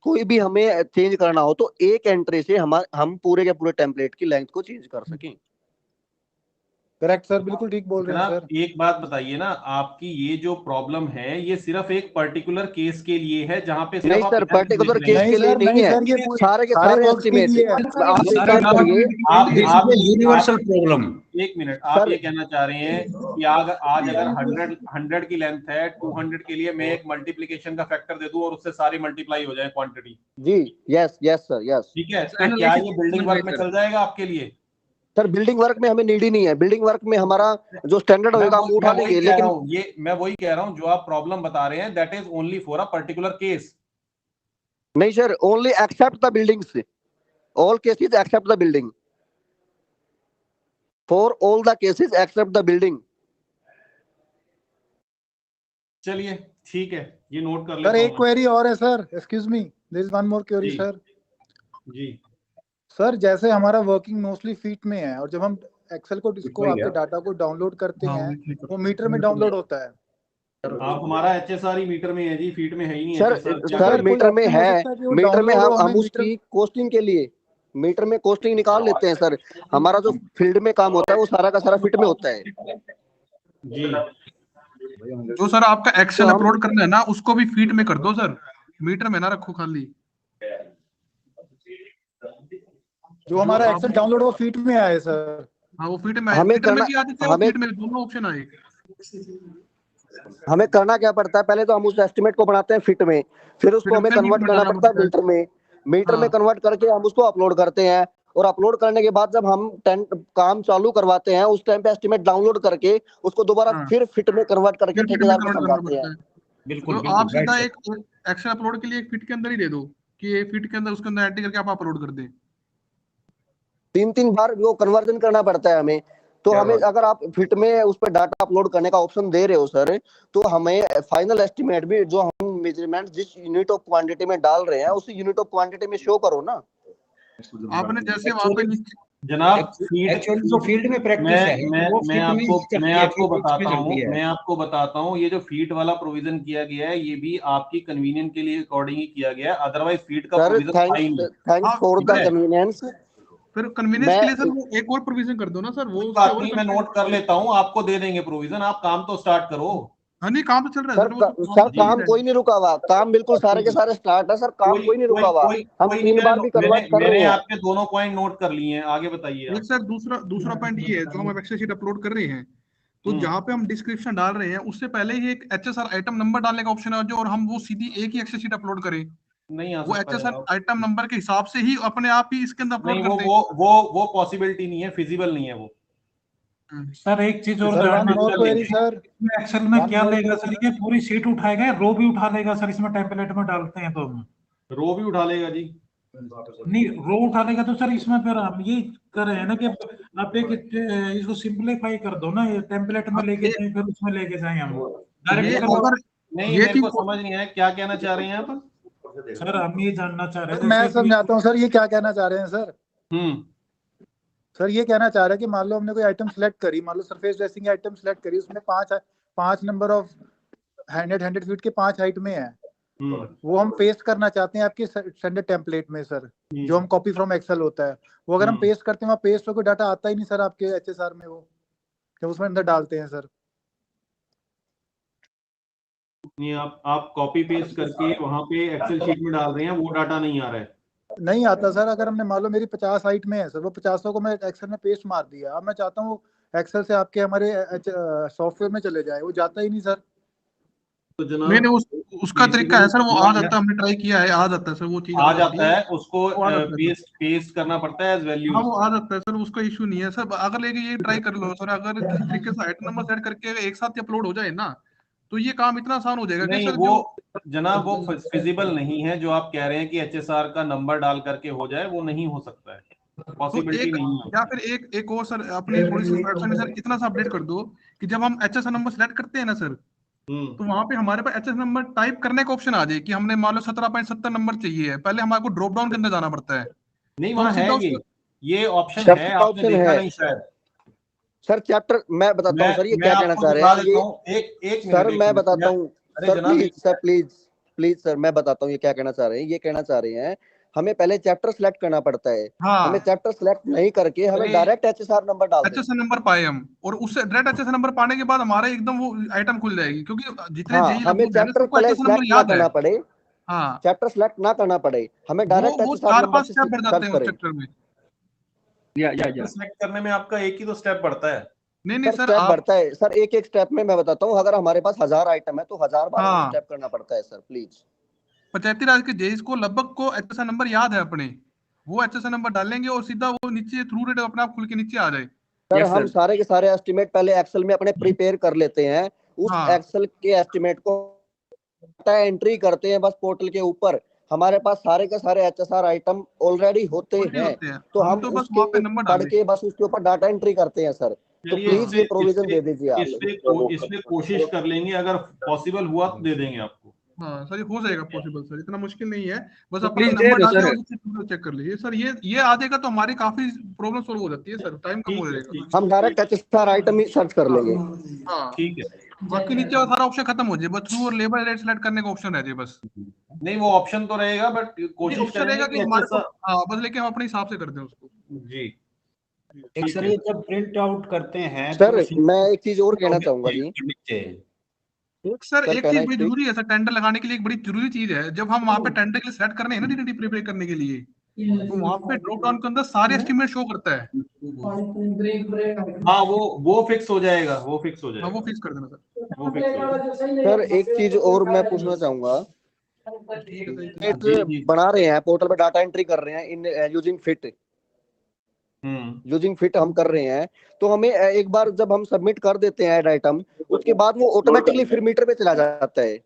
कोई भी हमें चेंज करना हो तो एक एंट्री से हम पूरे के पूरे टेम्पलेट की लेंथ को चेंज कर सकें। करेक्ट सर, बिल्कुल ठीक बोल रहे हैं सर। एक बात बताइए ना, आपकी ये जो प्रॉब्लम है ये सिर्फ एक पर्टिकुलर केस के लिए है जहाँ पे नहीं सर, पर्टिकुलर केस के लिए नहीं है, सारे के सारे एस्टिमेट। Universal problem. एक मिनट, आप ये कहना चाह रहे हैं कि आज अगर 100 की लेंथ है, 200 के लिए मैं एक मल्टीप्लिकेशन का फैक्टर दे दूं और उससे सारी मल्टीप्लाई हो जाए क्वांटिटी। जी यस सर, यस। ठीक है, तो क्या ये बिल्डिंग वर्क में चल जाएगा आपके लिए? सर बिल्डिंग वर्क में हमें नीड ही नहीं है, बिल्डिंग वर्क में हमारा जो स्टैंडर्ड होगा हम उठा लेंगे। लेकिन ये मैं वही कह रहा हूँ, जो आप प्रॉब्लम बता रहे हैं that is only for a particular case. नहीं sir, only except the buildings, all cases except the building, for all the cases except the building. चलिए ठीक है, ये नोट कर लेता हूं। सर एक क्वेरी और है sir, excuse me, there is one more query sir. जी सर, जैसे हमारा वर्किंग मोस्टली फीट में है और जब हम एक्सेल को आपके डाटा को डाउनलोड करते हैं वो मीटर में डाउनलोड होता है। आप हमारा HSR मीटर में है जी, फीट में है ही नहीं। सर मीटर में है, मीटर में हम उसकी कोस्टिंग के लिए मीटर में कोस्टिंग निकाल लेते हैं सर। हमारा जो फील्ड में काम होता है वो सारा का सारा फीट में होता है जी। जो सर आपका एक्सेल अपलोड करना है ना उसको भी फीट में कर दो सर, मीटर में ना रखो खाली। जो हमारा एक्सेल डाउनलोड वो फीट में आए सर। हाँ वो फीट में आए, हमें मीटर में भी आते थे, फीट में दोनों ऑप्शन आए। हमें करना क्या पड़ता है, पहले तो हम उस एस्टिमेट को बनाते हैं फिट में, फिर उसको हमें कन्वर्ट करना पड़ता है मीटर में, मीटर में कन्वर्ट करके हम उसको अपलोड करते हैं, और अपलोड करने के बाद जब हम काम चालू करवाते हैं उस टाइम पे एस्टिमेट डाउनलोड करके उसको दोबारा फिर फिट में कन्वर्ट करके ठेकेदार को समझाते हैं। बिल्कुल आप सीधा एक एक्सेल अपलोड के लिए एक फिट के अंदर ही दे दो कि ये फिट के अंदर उसके अंदर एंट्री करके आप अपलोड कर दें। 3 बार वो कन्वर्जन करना पड़ता है हमें, तो हमें अगर आप फिट में उस पर डाटा अपलोड करने का ऑप्शन दे रहे हो सर, तो हमें फाइनल एस्टिमेट भी जो हम मेजरमेंट जिस यूनिट ऑफ क्वांटिटी में डाल रहे हैं उसी यूनिट ऑफ क्वांटिटी में शो करो ना। आपने जैसे वहां पे जनाब एक्चुअली जो फील्ड में प्रैक्टिस है वो मैं आपको बताता हूँ ये जो फीट वाला प्रोविजन किया गया है ये भी आपकी कन्वीनियंस के लिए अकॉर्डिंग ही किया गया है, अदरवाइज फीट का provision thanks for the convenience. फिर कन्वीनियंस के लिए सर वो एक और प्रोविजन कर दो ना सर, वो बात नहीं, मैं नोट कर लेता हूँ, आपको दे देंगे प्रोविजन, आप काम तो स्टार्ट करो। हाँ नहीं काम तो चल रहा है सर काम कोई नहीं रुका हुआ, काम बिल्कुल सारे के सारे स्टार्ट है सर, काम कोई नहीं रुका हुआ। हम 3 बार भी करवा कर रहे हैं। आपके दोनों पॉइंट नोट कर लिए हैं, आगे बताइए। सर दूसरा पॉइंट ये है जो हम एक्सेल शीट अपलोड कर रहे हैं, तो जहाँ पे हम डिस्क्रिप्शन डाल रहे हैं उससे पहले ही एक एचएसआर आइटम नंबर डालने का ऑप्शन है जो, और हम वो सीधी एक ही एक्सेल शीट अपलोड करें नहीं वो एचएसआर आइटम नंबर के हिसाब से ही अपने आप ही इसके अंदर अपलोड करते हैं। वो पॉसिबिलिटी नहीं है, फिजिबल नहीं है वो। सर एक चीज और एक्सेल में क्या लेगा सर, ये पूरी शीट उठाएगा, रो भी उठा लेगा सर, इसमें टेम्पलेट में डालते हैं तो हम रो भी उठा लेगा जी, नहीं रो उठा लेगा तो सर इसमें फिर हम ये कर रहे हैं ना कि आप एक इसको सिंपलीफाई कर दो ना, ये टेम्पलेट में लेके जाए फिर उसमें लेके जाए हम डायरेक्ट। नहीं मेरे को समझ नहीं है क्या कहना चाह रहे हैं आप सर, हम ये जानना चाह रहे हैं। मैं समझाता हूँ सर ये क्या कहना चाह रहे हैं सर। सर ये कहना चाह रहा है कि मान लो हमने कोई आइटम सेलेक्ट करी, मान लो सरफेस ड्रेसिंग आइटम सेलेक्ट करी, उसमें 5 नंबर ऑफ 100 फीट के 5 हाइट में है, वो हम पेस्ट करना चाहते हैं आपके स्टैंडर्ड टेम्पलेट में सर, जो हम कॉपी फ्रॉम एक्सेल होता है वो अगर हम पेस्ट करते हैं वहाँ पेस्ट होकर डाटा आता ही नहीं सर आपके एचएसआर में, वो जब उसमें अंदर डालते हैं सर। नहीं आप कॉपी पेस्ट करके वहां पे एक्सेल शीट में डाल रहे हैं, वो डाटा नहीं आ रहा है। नहीं आता सर, अगर हमने मान लो मेरी 50 हाइट में है सर, वो 50 को मैं एक्सेल में पेस्ट मार दिया, अब मैं चाहता हूँ एक्सेल से आपके हमारे सॉफ्टवेयर में चले जाए, वो जाता ही नहीं सर। तो नहीं उसका तरीका है सर, वो आ जाता है, हमने ट्राई किया है, आ जाता है सर, वो चीज आ जाता है, उसको पेस्ट करना पड़ता है एज वैल्यू। हाँ वो आ जाता है सर, उसका इशू नहीं है सर। अगर लेके ये ट्राई कर लो सर, अगर किसी तरीके से आइटम नंबर सेट करके एक साथ अपलोड हो जाए ना तो ये काम इतना आसान हो जाएगा कि सर वो जनाब वो फिजिबल नहीं है जो आप कह रहे हैं कि एचएसआर का नंबर डाल करके हो जाए, वो नहीं हो सकता है, पॉसिबिलिटी नहीं है। या फिर एक और सर अपनी थोड़ी सी सर इतना सा अपडेट कर दो कि जब हम एचएसआर नंबर सेलेक्ट करते हैं ना सर, तो वहां पे हमारे पास एचएस नंबर टाइप करने का ऑप्शन आ जाए कि हमने मान लो 17.70 नंबर चाहिए है, पहले हमारे को ड्रॉप डाउन के अंदर जाना पड़ता है। नहीं वहां है ये ऑप्शन है, आपने देखा नहीं शायद सर। चैप्टर मैं बताता हूँ सर ये क्या कहना चाह रहे हैं, एक सर मैं बताता हूँ सर, प्लीज सर मैं बताता हूँ ये क्या कहना चाह रहे हैं। ये कहना चाह रहे हैं हमें पहले चैप्टर सेलेक्ट करना पड़ता है, हमें चैप्टर सेलेक्ट नहीं करके हमें डायरेक्ट एचएसआर नंबर डाल दें, एचएसआर नंबर पाए हम, और उससे डायरेक्ट एचएसआर नंबर पाने के बाद हमारा एकदम वो आइटम खुल जाएगी, क्योंकि जितने हमें चैप्टर सेलेक्ट ना करना पड़े, चैप्टर सेलेक्ट ना करना पड़े, हमें डायरेक्ट एचएसआर नंबर से सर्च करें। सेलेक्ट करने में आपका एक ही तो स्टेप बढ़ता है। नहीं सर स्टेप बढ़ता है सर, एक स्टेप में मैं बताता हूँ, अगर हमारे पास 1000 आइटम है तो 1000 बार स्टेप करना पड़ता है सर। प्लीज पंचायती राज के जेईस को लगभग को एचएसआर नंबर याद है अपने, वो एचएसआर नंबर डालेंगे और सीधा वो नीचे थ्रू रेट अपने आप खुल के नीचे आ जाए। सर हम सारे के सारे एस्टिमेट पहले एक्सेल में अपने प्रिपेयर कर लेते हैं, उस एक्सेल के एस्टिमेट को एंट्री करते हैं बस पोर्टल के ऊपर, हमारे पास सारे के सारे एचएसआर आइटम ऑलरेडी होते हैं, तो हम तो उसके पढ़ के बस उसके ऊपर डाटा एंट्री करते हैं सर। तो प्लीज ये प्रोविजन दे दीजिए आप। इसमें कोशिश कर लेंगे, अगर पॉसिबल हुआ तो दे देंगे आपको। हाँ सर ये हो जाएगा पॉसिबल सर, इतना मुश्किल नहीं है, बस अपना नंबर डाल के चेक कर लीजिए सर। ये आ जाएगा तो हमारी काफी प्रॉब्लम सॉल्व हो जाती है सर, टाइम कम हो जाएगा, हम डायरेक्ट एचएसआर आइटम ही सर्च कर लेंगे। हाँ ठीक है, बाकी नीचे और सारा ऑप्शन खत्म हो जाए, बस थ्रू और लेबर रेट सेलेक्ट करने का ऑप्शन रह जाए बस। नहीं वो ऑप्शन तो रहेगा बट कोशिश करेंगे कि हमारे को बस लेके हम अपने हिसाब से कर दें उसको। जी एक सर ये जब प्रिंट आउट करते हैं सर मैं एक चीज और कहना चाहूंगा जी सर, एक चीज बड़ी जरूरी है सर, टेंडर लगाने के लिए एक बड़ी जरूरी चीज है, जब हम वहाँ पे टेंडर के लिए सेलेक्ट करने हैं ना डीडीटी प्रिपेयर करने के लिए, तो वहाँ पे ड्रॉप डाउन के अंदर सारे एस्टिमेट शो करता है। हाँ वो फिक्स हो जाएगा, वो फिक्स हो जाएगा, वो फिक्स कर देना सर, वो फिक्स हो जाएगा। सर एक चीज और मैं पूछना चाहूंगा, बना रहे हैं पोर्टल पे डाटा एंट्री कर रहे हैं इन यूजिंग फिट हम कर रहे हैं, तो हमें एक बार जब हम सबमिट कर देते हैं ऐड आइटम, उसके बाद वो ऑटोमेटिकली फिर मीटर पे चला जाता है।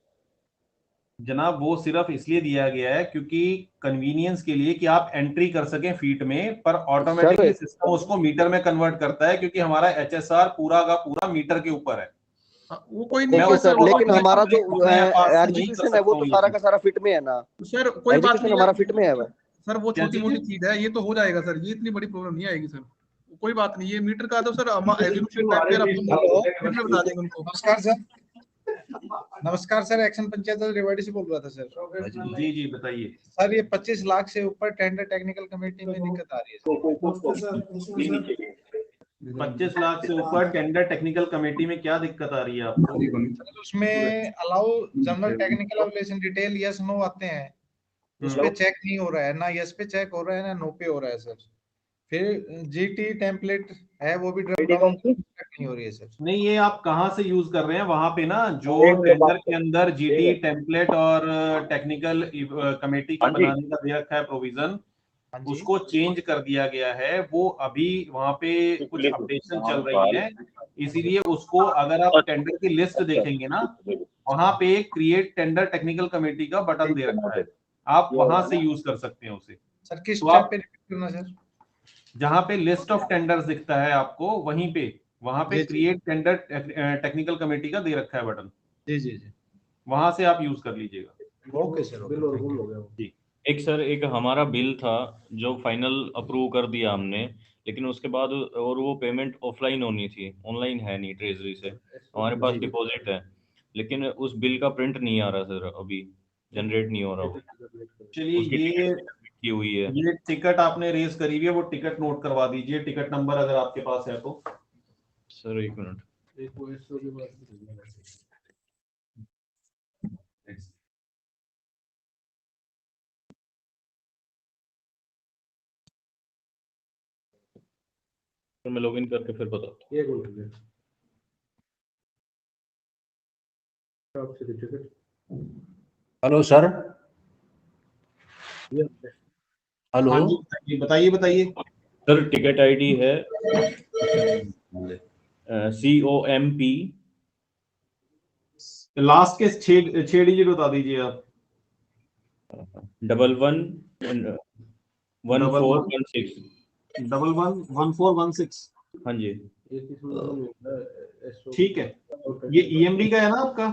जनाब वो सिर्फ इसलिए दिया गया है क्योंकि कन्वीनियंस के लिए कि आप एंट्री कर सकें फीट में, पर ऑटोमेटिकली सिस्टम उसको मीटर में कन्वर्ट करता है क्योंकि हमारा एचएसआर पूरा का पूरा मीटर के ऊपर है। वो कोई मैं नहीं सर, लेकिन हमारा जो नहीं एग्जीक्यूशन है वो तो सारा का सारा फिट में है ना सर। कोई बात नहीं, हमारा फिट में है सर वो छोटी मोटी चीज है, ये तो हो जाएगा सर, ये इतनी बड़ी प्रॉब्लम नहीं आएगी सर, कोई बात नहीं। ये मीटर का तो सर एग्जीक्यूशन टाइम पे बता देंगे उनको। नमस्कार सर। नमस्कार सर, एक्शन पंचायत रेवाड़ी से बोल रहा था सर। जी जी बताइए सर। ये 25 लाख से ऊपर टेंडर टेक्निकल कमेटी में दिक्कत आ रही है सर। 25 लाख से ऊपर टेंडर टेक्निकल कमेटी में क्या दिक्कत आ रही है आपको? उसमें allow general technical evaluation detail yes no आते हैं, उस पे चेक नहीं हो रहा है, ना यस पे चेक हो रहा है ना नो पे हो रहा है सर। फिर जीटी टेम्पलेट है वो भी ड्रॉप डाउन नहीं हो रही है सर। नहीं, ये आप कहाँ से यूज कर रहे हैं? वहां पे ना जो टेंडर के अंदर जीटी टेम्पलेट और टेक्निकल कमेटी का बनाने का दे रखा है प्रोविजन, उसको चेंज कर दिया गया है। वो अभी वहां पे कुछ अपडेशन चल रही है, इसीलिए उसको अगर आप टेंडर की लिस्ट देखेंगे ना, वहां पे क्रिएट टेंडर टेक्निकल कमेटी का बटन दे रखा है, आप वहां से यूज कर सकते हैं उसे। सर किस तो टैब पे करना सर? जहां पे लिस्ट ऑफ टेंडर्स दिखता है आपको, वहीं पे वहां पे क्रिएट टेंडर टेक्निकल कमेटी का दे रखा है बटन। जी जी जी, वहां से आप यूज कर लीजिएगा। Okay sir. जी। एक हमारा बिल था जो फाइनल अप्रूव कर दिया हमने, लेकिन उसके बाद और वो पेमेंट ऑफलाइन होनी थी, ऑनलाइन है नहीं ट्रेजरी से। हमारे पास डिपॉजिट है, लेकिन उस बिल का प्रिंट नहीं आ रहा सर, अभी जनरेट नहीं हो रहा। चलिए की हुई है ये टिकट आपने रेज करी हुई है, वो टिकट नोट करवा दीजिए, टिकट नंबर अगर आपके पास है तो। सर एक मिनट। तो मैं लॉगिन करके फिर बताता हूँ। Hello sir. हेलो हाँ जी बताइए। सर टिकट आईडी है COMP, लास्ट के 6 डिजिट बता दीजिए आप। 111416। 111416। हाँ जी ठीक है। ये EMB का है ना आपका?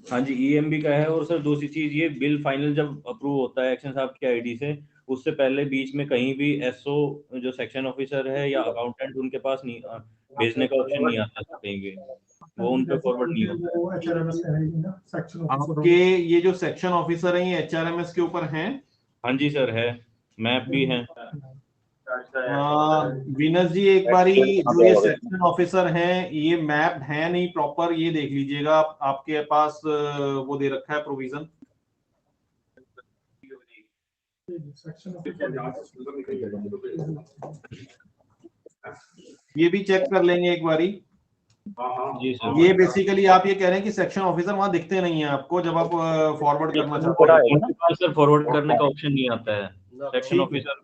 हाँ जी EMB का है। और सर दूसरी चीज, ये बिल फाइनल जब अप्रूव होता है एक्शन साहब की आईडी से, उससे पहले बीच में कहीं भी SO जो सेक्शन ऑफिसर है या अकाउंटेंट, उनके पास नहीं भेजने का ऑप्शन नहीं आता कहीं भी, वो उन पे फॉरवर्ड नहीं होता। आपके ये जो सेक्शन ऑफिसर हैं ये HRMS के ऊपर हैं? हाँ जी सर है, मैप भी है। वीनस जी एक बारी जो ये सेक्शन ऑफिसर हैं ये मैप है नहीं प्रॉपर, ये देख लीजिएगा। आपके पास वो दे रखा है प्रोविजन? ये भी चेक कर लेंगे एक बारी। जी सर। ये बेसिकली आप ये कह रहे हैं कि सेक्शन ऑफिसर वहां दिखते नहीं है आपको जब आप फॉरवर्ड करना चाहते हैं? सर फॉरवर्ड करने का ऑप्शन नहीं आता है। सेक्शन ऑफिसर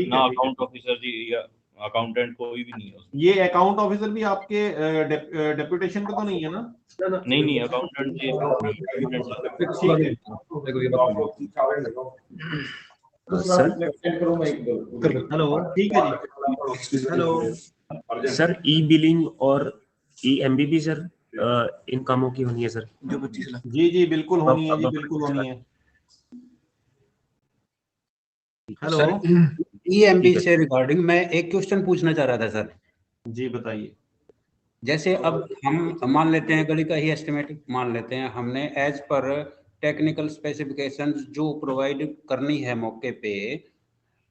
ना अकाउंट ऑफिसर जी या अकाउंटेंट कोई भी नहीं है। ये अकाउंट ऑफिसर भी आपके डेप्यूटेशन पे तो नहीं है ना? नहीं अकाउंटेंट जी। हेलो ठीक है जी। हेलो सर, ई बिलिंग और EMB भी सर इन कामों की होनी है सर? जी बिल्कुल होनी है, जी बिल्कुल होनी है। हेलो सर, EMB से रिगार्डिंग मैं एक क्वेश्चन पूछना चाह रहा था सर। जी बताइए। जैसे अब हम मान लेते हैं गली का ही एस्टिमेट मान लेते हैं, हमने एज पर टेक्निकल स्पेसिफिकेशंस जो प्रोवाइड करनी है मौके पे,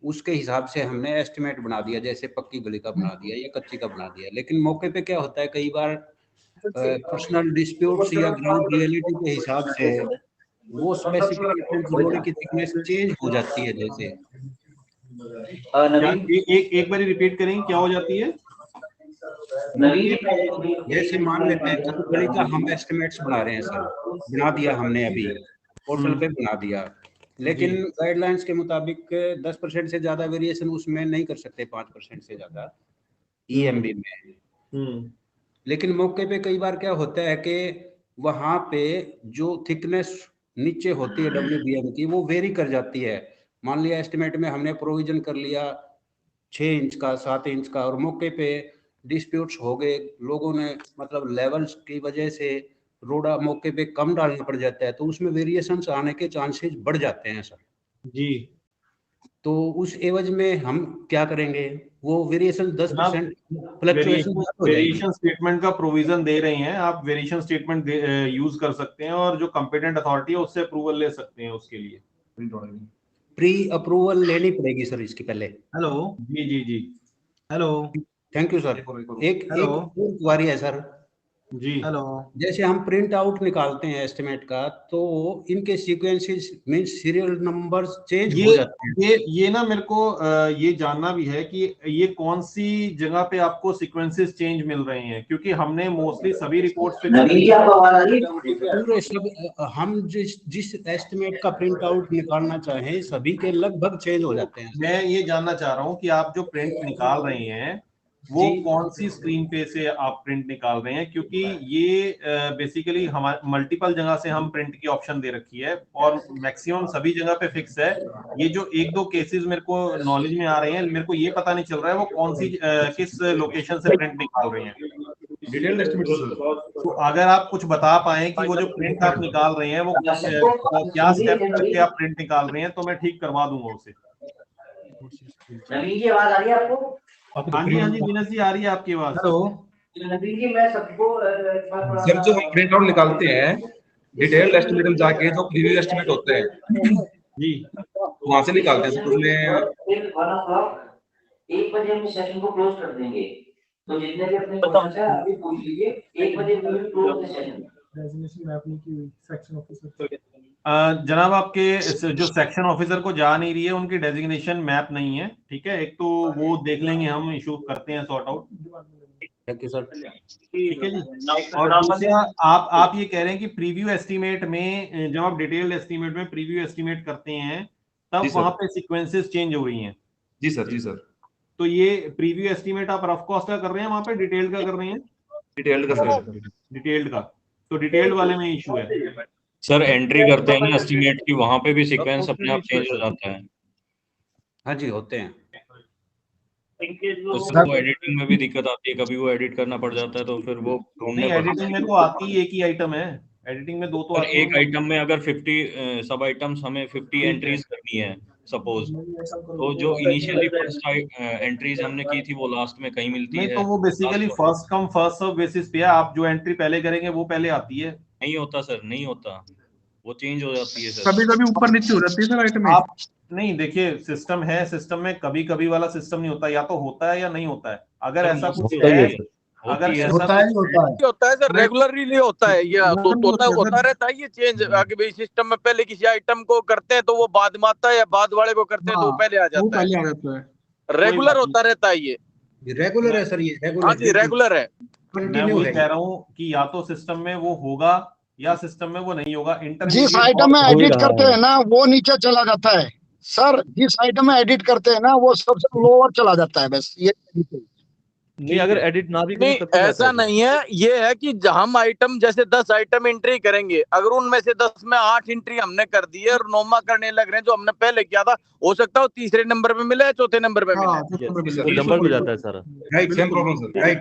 उसके हिसाब से हमने एस्टिमेट बना दिया, जैसे पक्की गली का बना दिया या कच्ची का बना दिया। लेकिन मौके पे क्या होता है, कई बार पर्सनल डिस्प्यूट्स या ग्राउंड रियलिटी के हिसाब से वो स्पेसिफिकेशन रोड की थिकनेस चेंज हो जाती है। जैसे एक बार रिपीट करेंगे, क्या हो जाती है? जैसे मान लेते हैं गली का हम एस्टिमेट्स बना रहे हैं सर, बना दिया हमने अभी पोर्टल पे बना दिया, लेकिन गाइडलाइंस के मुताबिक 10% से ज्यादा वेरिएशन उसमें नहीं कर सकते, 5% से ज्यादा EMB में। लेकिन मौके पे कई बार क्या होता है कि वहां पे जो थिकनेस नीचे होती है WBM की, वो वेरी कर जाती है। मान लिया एस्टिमेट में हमने प्रोविजन कर लिया 6 इंच का, 7 इंच का, और मौके पे डिस्प्यूट्स हो गए, लोगों ने मतलब लेवल्स की वजह से रोड़ा मौके पे कम डालना पड़ जाता है, तो उसमें वेरिएशंस आने के चांसेस बढ़ जाते हैं सर जी। तो उस एवज में हम क्या करेंगे, वो वेरिएशन 10% फ्लक्चुएशन वेरिएशन स्टेटमेंट का प्रोविजन दे रहे हैं आप, वेरिएशन स्टेटमेंट यूज कर सकते हैं और जो कंपिटेंट अथॉरिटी है उससे अप्रूवल ले सकते हैं उसके लिए। प्री अप्रूवल लेनी पड़ेगी सर इसकी पहले। हेलो जी जी जी हेलो थैंक यू सर। एक क्वारी है सर जी। हेलो, जैसे हम प्रिंट आउट निकालते हैं एस्टिमेट का, तो इनके sequences mean serial numbers change हो जाते हैं। ये ना मेरे को ये जानना भी है कि ये कौन सी जगह पे आपको सीक्वेंसेस चेंज मिल रहे हैं, क्योंकि हमने मोस्टली सभी रिपोर्ट्स पे पूरे सब हम जिस एस्टिमेट का प्रिंट आउट निकालना चाहें सभी के लगभग चेंज हो जाते हैं। मैं ये जानना चाह रहा हूँ कि आप जो प्रिंट निकाल रहे हैं वो कौन सी स्क्रीन पे से आप प्रिंट निकाल रहे हैं, क्योंकि ये बेसिकली हमारे मल्टीपल जगह से हम प्रिंट की ऑप्शन दे रखी है और मैक्सिमम सभी जगह पे फिक्स है। ये जो 1-2 केसेस मेरे को नॉलेज में आ रहे हैं, मेरे को ये पता नहीं चल रहा है वो कौन सी किस लोकेशन से प्रिंट निकाल रहे हैं। डिटेल्ड एस्टिमेट तो अगर आप कुछ बता पाए कि वो जो प्रिंट आप निकाल रहे हैं वो क्या स्टेप करके आप प्रिंट निकाल रहे हैं, तो मैं ठीक करवा दूंगा उसे। नवीन जी आवाज आ रही है आपको? हाँ जी दिनेश जी आ रही है आपकी आवाज। हेलो नवीन जी, मैं सबको सर जो हम प्रिंट आउट निकालते हैं डिटेल्ड एस्टिमेट में जाके जो प्रीवियस एस्टिमेट होते हैं जी वहां से निकालते हैं। उसमें 1 बजे हम सेशन को क्लोज कर देंगे, तो जितने भी अपने क्वेश्चन है अभी पूछ लीजिए। 1 बजे we will close the session. Designation map नहीं की हुई सेक्शन ऑफिसर। जनाब आपके जो सेक्शन ऑफिसर को जा नहीं रही है उनकी डेजिग्नेशन मैप नहीं है, ठीक है। एक तो वो देख लेंगे, हम इशू करते हैं sort out. Thank you sir. ठीक है जी। और दूसरा आप ये कह रहे हैं कि प्रीव्यू एस्टीमेट में जब आप डिटेल्ड एस्टीमेट में प्रीव्यू एस्टीमेट करते हैं तब वहां पे सीक्वेंसेस चेंज हो रही हैं। जी सर जी सर। तो ये प्रीव्यू एस्टीमेट आप रफ कॉस्ट का कर रहे हैं, वहां पे डिटेल्ड का कर रहे हैं? डिटेल्ड का। तो डिटेल्ड वाले में इशू है सर। एंट्री करते हैं ना एस्टीमेट की, वहां पे भी सीक्वेंस अपने आप चेंज हो जाता है। हाँ जी होते हैं। उससे वो एडिटिंग में भी दिक्कत आती है, कभी वो एडिट करना पड़ जाता है तो फिर वो ढूंढने पड़ता है। एडिटिंग में तो आती ही एक ही आइटम है, एडिटिंग में 2 तो आती है। एक आइटम में अगर 50 सब आइटम्स हमें 50 एंट्रीज करनी है सपोज, तो जो इनिशियली फर्स्ट एंट्रीज हमने की थी वो लास्ट में कहीं मिलती है। तो वो basically first come first serve basis पे है, आप जो एंट्री पहले करेंगे वो पहले आती है। नहीं होता सर, नहीं होता, वो चेंज हो जाती है सर। कभी-कभी ऊपर नीचे हो जाती है सर आइटम। आप नहीं देखिए, सिस्टम है, सिस्टम में कभी कभी वाला सिस्टम नहीं होता, या तो होता है या नहीं होता है। अगर ऐसा कुछ है, अगर ऐसा होता है सर, रेगुलरली नहीं होता है ये, होता रहता है ये चेंज। आगे भाई सिस्टम में पहले किसी आइटम को करते हैं तो वो बाद में आता है, या बाद वाले को करते हैं तो वो पहले आ जाता है। रेगुलर होता रहता है ये। रेगुलर है सर ये, हाँ जी रेगुलर है। मैं वही कह रहा हूँ कि या तो सिस्टम में वो होगा या सिस्टम में वो नहीं होगा। जिस आइटम में एडिट करते हैं ना वो नीचे चला जाता है सर, जिस आइटम में एडिट करते हैं ना वो सबसे लोअर चला जाता है, बस ये। नहीं अगर एडिट ना भी नहीं ऐसा नहीं है, ये है कि हम आइटम जैसे 10 आइटम एंट्री करेंगे, अगर उनमें से 10 में 8 एंट्री हमने कर दी है और 9वां करने लग रहे हैं जो हमने पहले किया था, हो सकता है वो तीसरे नंबर पे मिले, चौथे नंबर पे मिले, नंबर हो जाता है सारा। Right, same problem sir. Right,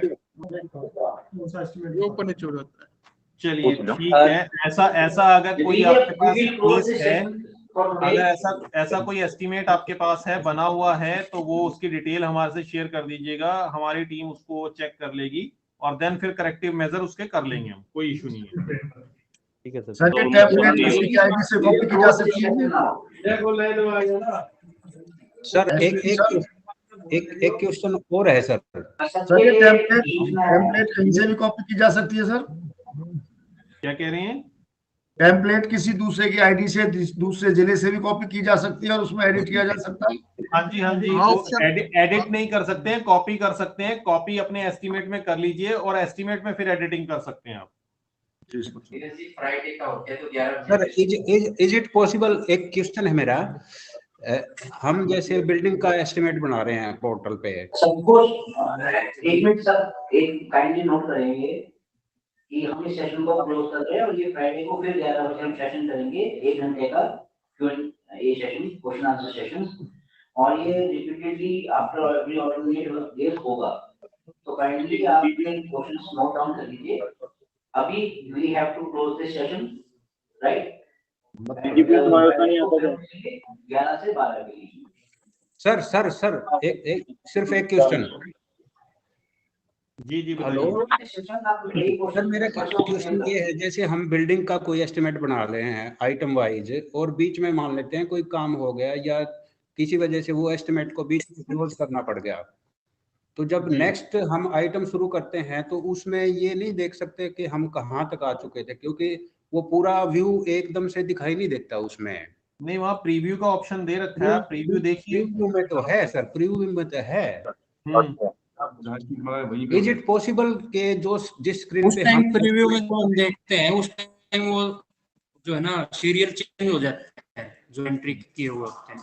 ऊपर नीचे हो जाता है। चलिए ठीक है। ऐसा अगर कोई आपके पास केस है, अगर ऐसा कोई एस्टीमेट आपके पास है बना हुआ है, तो वो उसकी डिटेल हमारे से शेयर कर दीजिएगा, हमारी टीम उसको चेक कर लेगी और देन फिर करेक्टिव मेजर उसके कर लेंगे हम, कोई इशू नहीं है। ठीक है सर। सर ये टेम्पलेट किसी की आईडी से कॉपी की जा सकती है? सर एक क्वेश्चन और है सर। सर ये टेम्पलेट कहीं से भी कॉपी की जा सकती है सर? क्या कह रहे हैं? टेम्पलेट किसी दूसरे की आईडी से दूसरे जिले से भी कॉपी की जा सकती है और उसमें एडिट किया जा सकता है? हाँ जी एडिट नहीं कर सकते हैं, कॉपी कर सकते हैं। कॉपी अपने एस्टीमेट में कर लीजिए और एस्टीमेट में फिर एडिटिंग कर सकते हैं आप। सर इज इट पॉसिबल, एक क्वेश्चन है मेरा, हम जैसे बिल्डिंग का एस्टिमेट बना रहे हैं पोर्टल पे, सबको एक मिनट सर, एक काइंडली नोट करेंगे कि हम इस सेशन को क्लोज कर रहे हैं और ये फ्राइडे को फिर 11 बजे हम सेशन करेंगे 1 घंटे का ये सेशन क्वेश्चन आंसर सेशन, और ये repeatedly after every alternate days होगा। तो काइंडली आप अपने क्वेश्चंस नोट डाउन कर लीजिए। अभी we have to close this session, right? 11 से 12 के लिए। सर एक सिर्फ एक क्वेश्चन। जी हेलो सर, मेरा क्वेश्चन ये है, जैसे हम बिल्डिंग का कोई एस्टिमेट बना रहे हैं आइटम वाइज, और बीच में मान लेते हैं कोई काम हो गया या किसी वजह से वो एस्टिमेट को बीच में क्लोज करना पड़ गया, तो जब नेक्स्ट हम आइटम शुरू करते हैं तो उसमें ये नहीं देख सकते कि हम कहाँ तक आ चुके थे, क्योंकि वो पूरा व्यू एकदम से दिखाई नहीं देता उसमें। नहीं, वहाँ प्रीव्यू का ऑप्शन दे रखा है, प्रीव्यू देखिए। प्रीव्यू में तो है सर, प्रीव्यू में तो है। इज इट पॉसिबल के जो जिस स्क्रीन उस पे टाइम हम प्रीव्यू में जो हम देखते हैं उस टाइम वो जो है ना सीरियल चेंज हो जाता है, जो एंट्री किए हुए होते हैं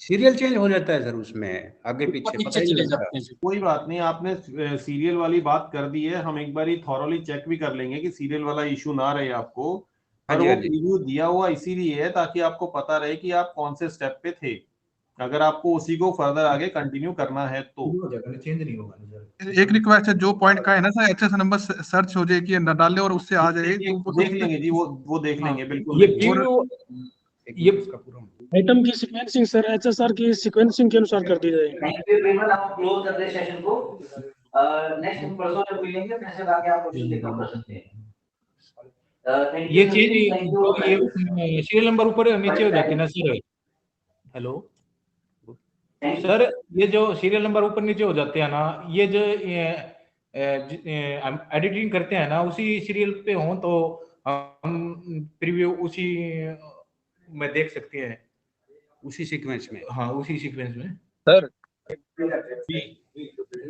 सीरियल चेंज हो जाता है सर, उसमें आगे पीछे पता ही नहीं लगता। कोई बात नहीं, आपने सीरियल वाली बात कर दी है, हम एक बार थॉरोली चेक भी कर लेंगे कि सीरियल वाला इशू ना रहे आपको। पर वो प्रीव्यू दिया हुआ इसीलिए है ताकि आपको पता रहे कि आप कौन से स्टेप पे थे, अगर आपको उसी को फर्दर आगे कंटिन्यू करना है तो। चेंज नहीं होगा। एक रिक्वेस्ट है, जो पॉइंट का है ना सर, एचएस नंबर सर्च हो जाए कि न डाले और उससे आ जाए तो देख लेंगे जी, वो देख लेंगे बिल्कुल। ये प्रीव्यू ये आइटम की सीक्वेंसिंग सर एचएसआर की सीक्वेंसिंग के अनुसार कर दी जाएगी। Thank you very much. आप क्लोज कर दे सेशन को। नेक्स्ट परसों जब मिलेंगे फिर से आगे आप क्वेश्चन देखो कर सकते हैं। ये चीज ये सीरियल नंबर ऊपर नीचे हो जाते हैं ना सर। हेलो सर, ये जो सीरियल नंबर ऊपर नीचे हो जाते हैं ना, ये जो एडिटिंग करते हैं ना उसी सीरियल पे हो तो हम प्रीव्यू उसी में देख सकते हैं, उसी सीक्वेंस में। हाँ उसी सीक्वेंस में सर।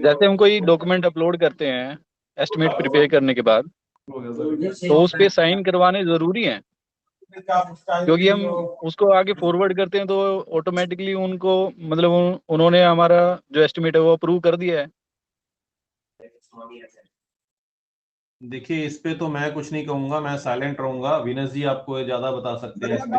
जैसे हम कोई डॉक्यूमेंट अपलोड करते हैं एस्टिमेट प्रिपेयर करने के बाद, तो उस पे साइन करवाने जरूरी हैं, क्योंकि हम उसको आगे फॉरवर्ड करते हैं तो ऑटोमेटिकली उनको मतलब उन्होंने हमारा जो एस्टिमेट है वो अप्रूव कर दिया है। देखिए इस पे तो मैं कुछ नहीं कहूंगा, मैं साइलेंट रहूंगा। विनस जी आपको ज्यादा बता सकते हैं इस पे।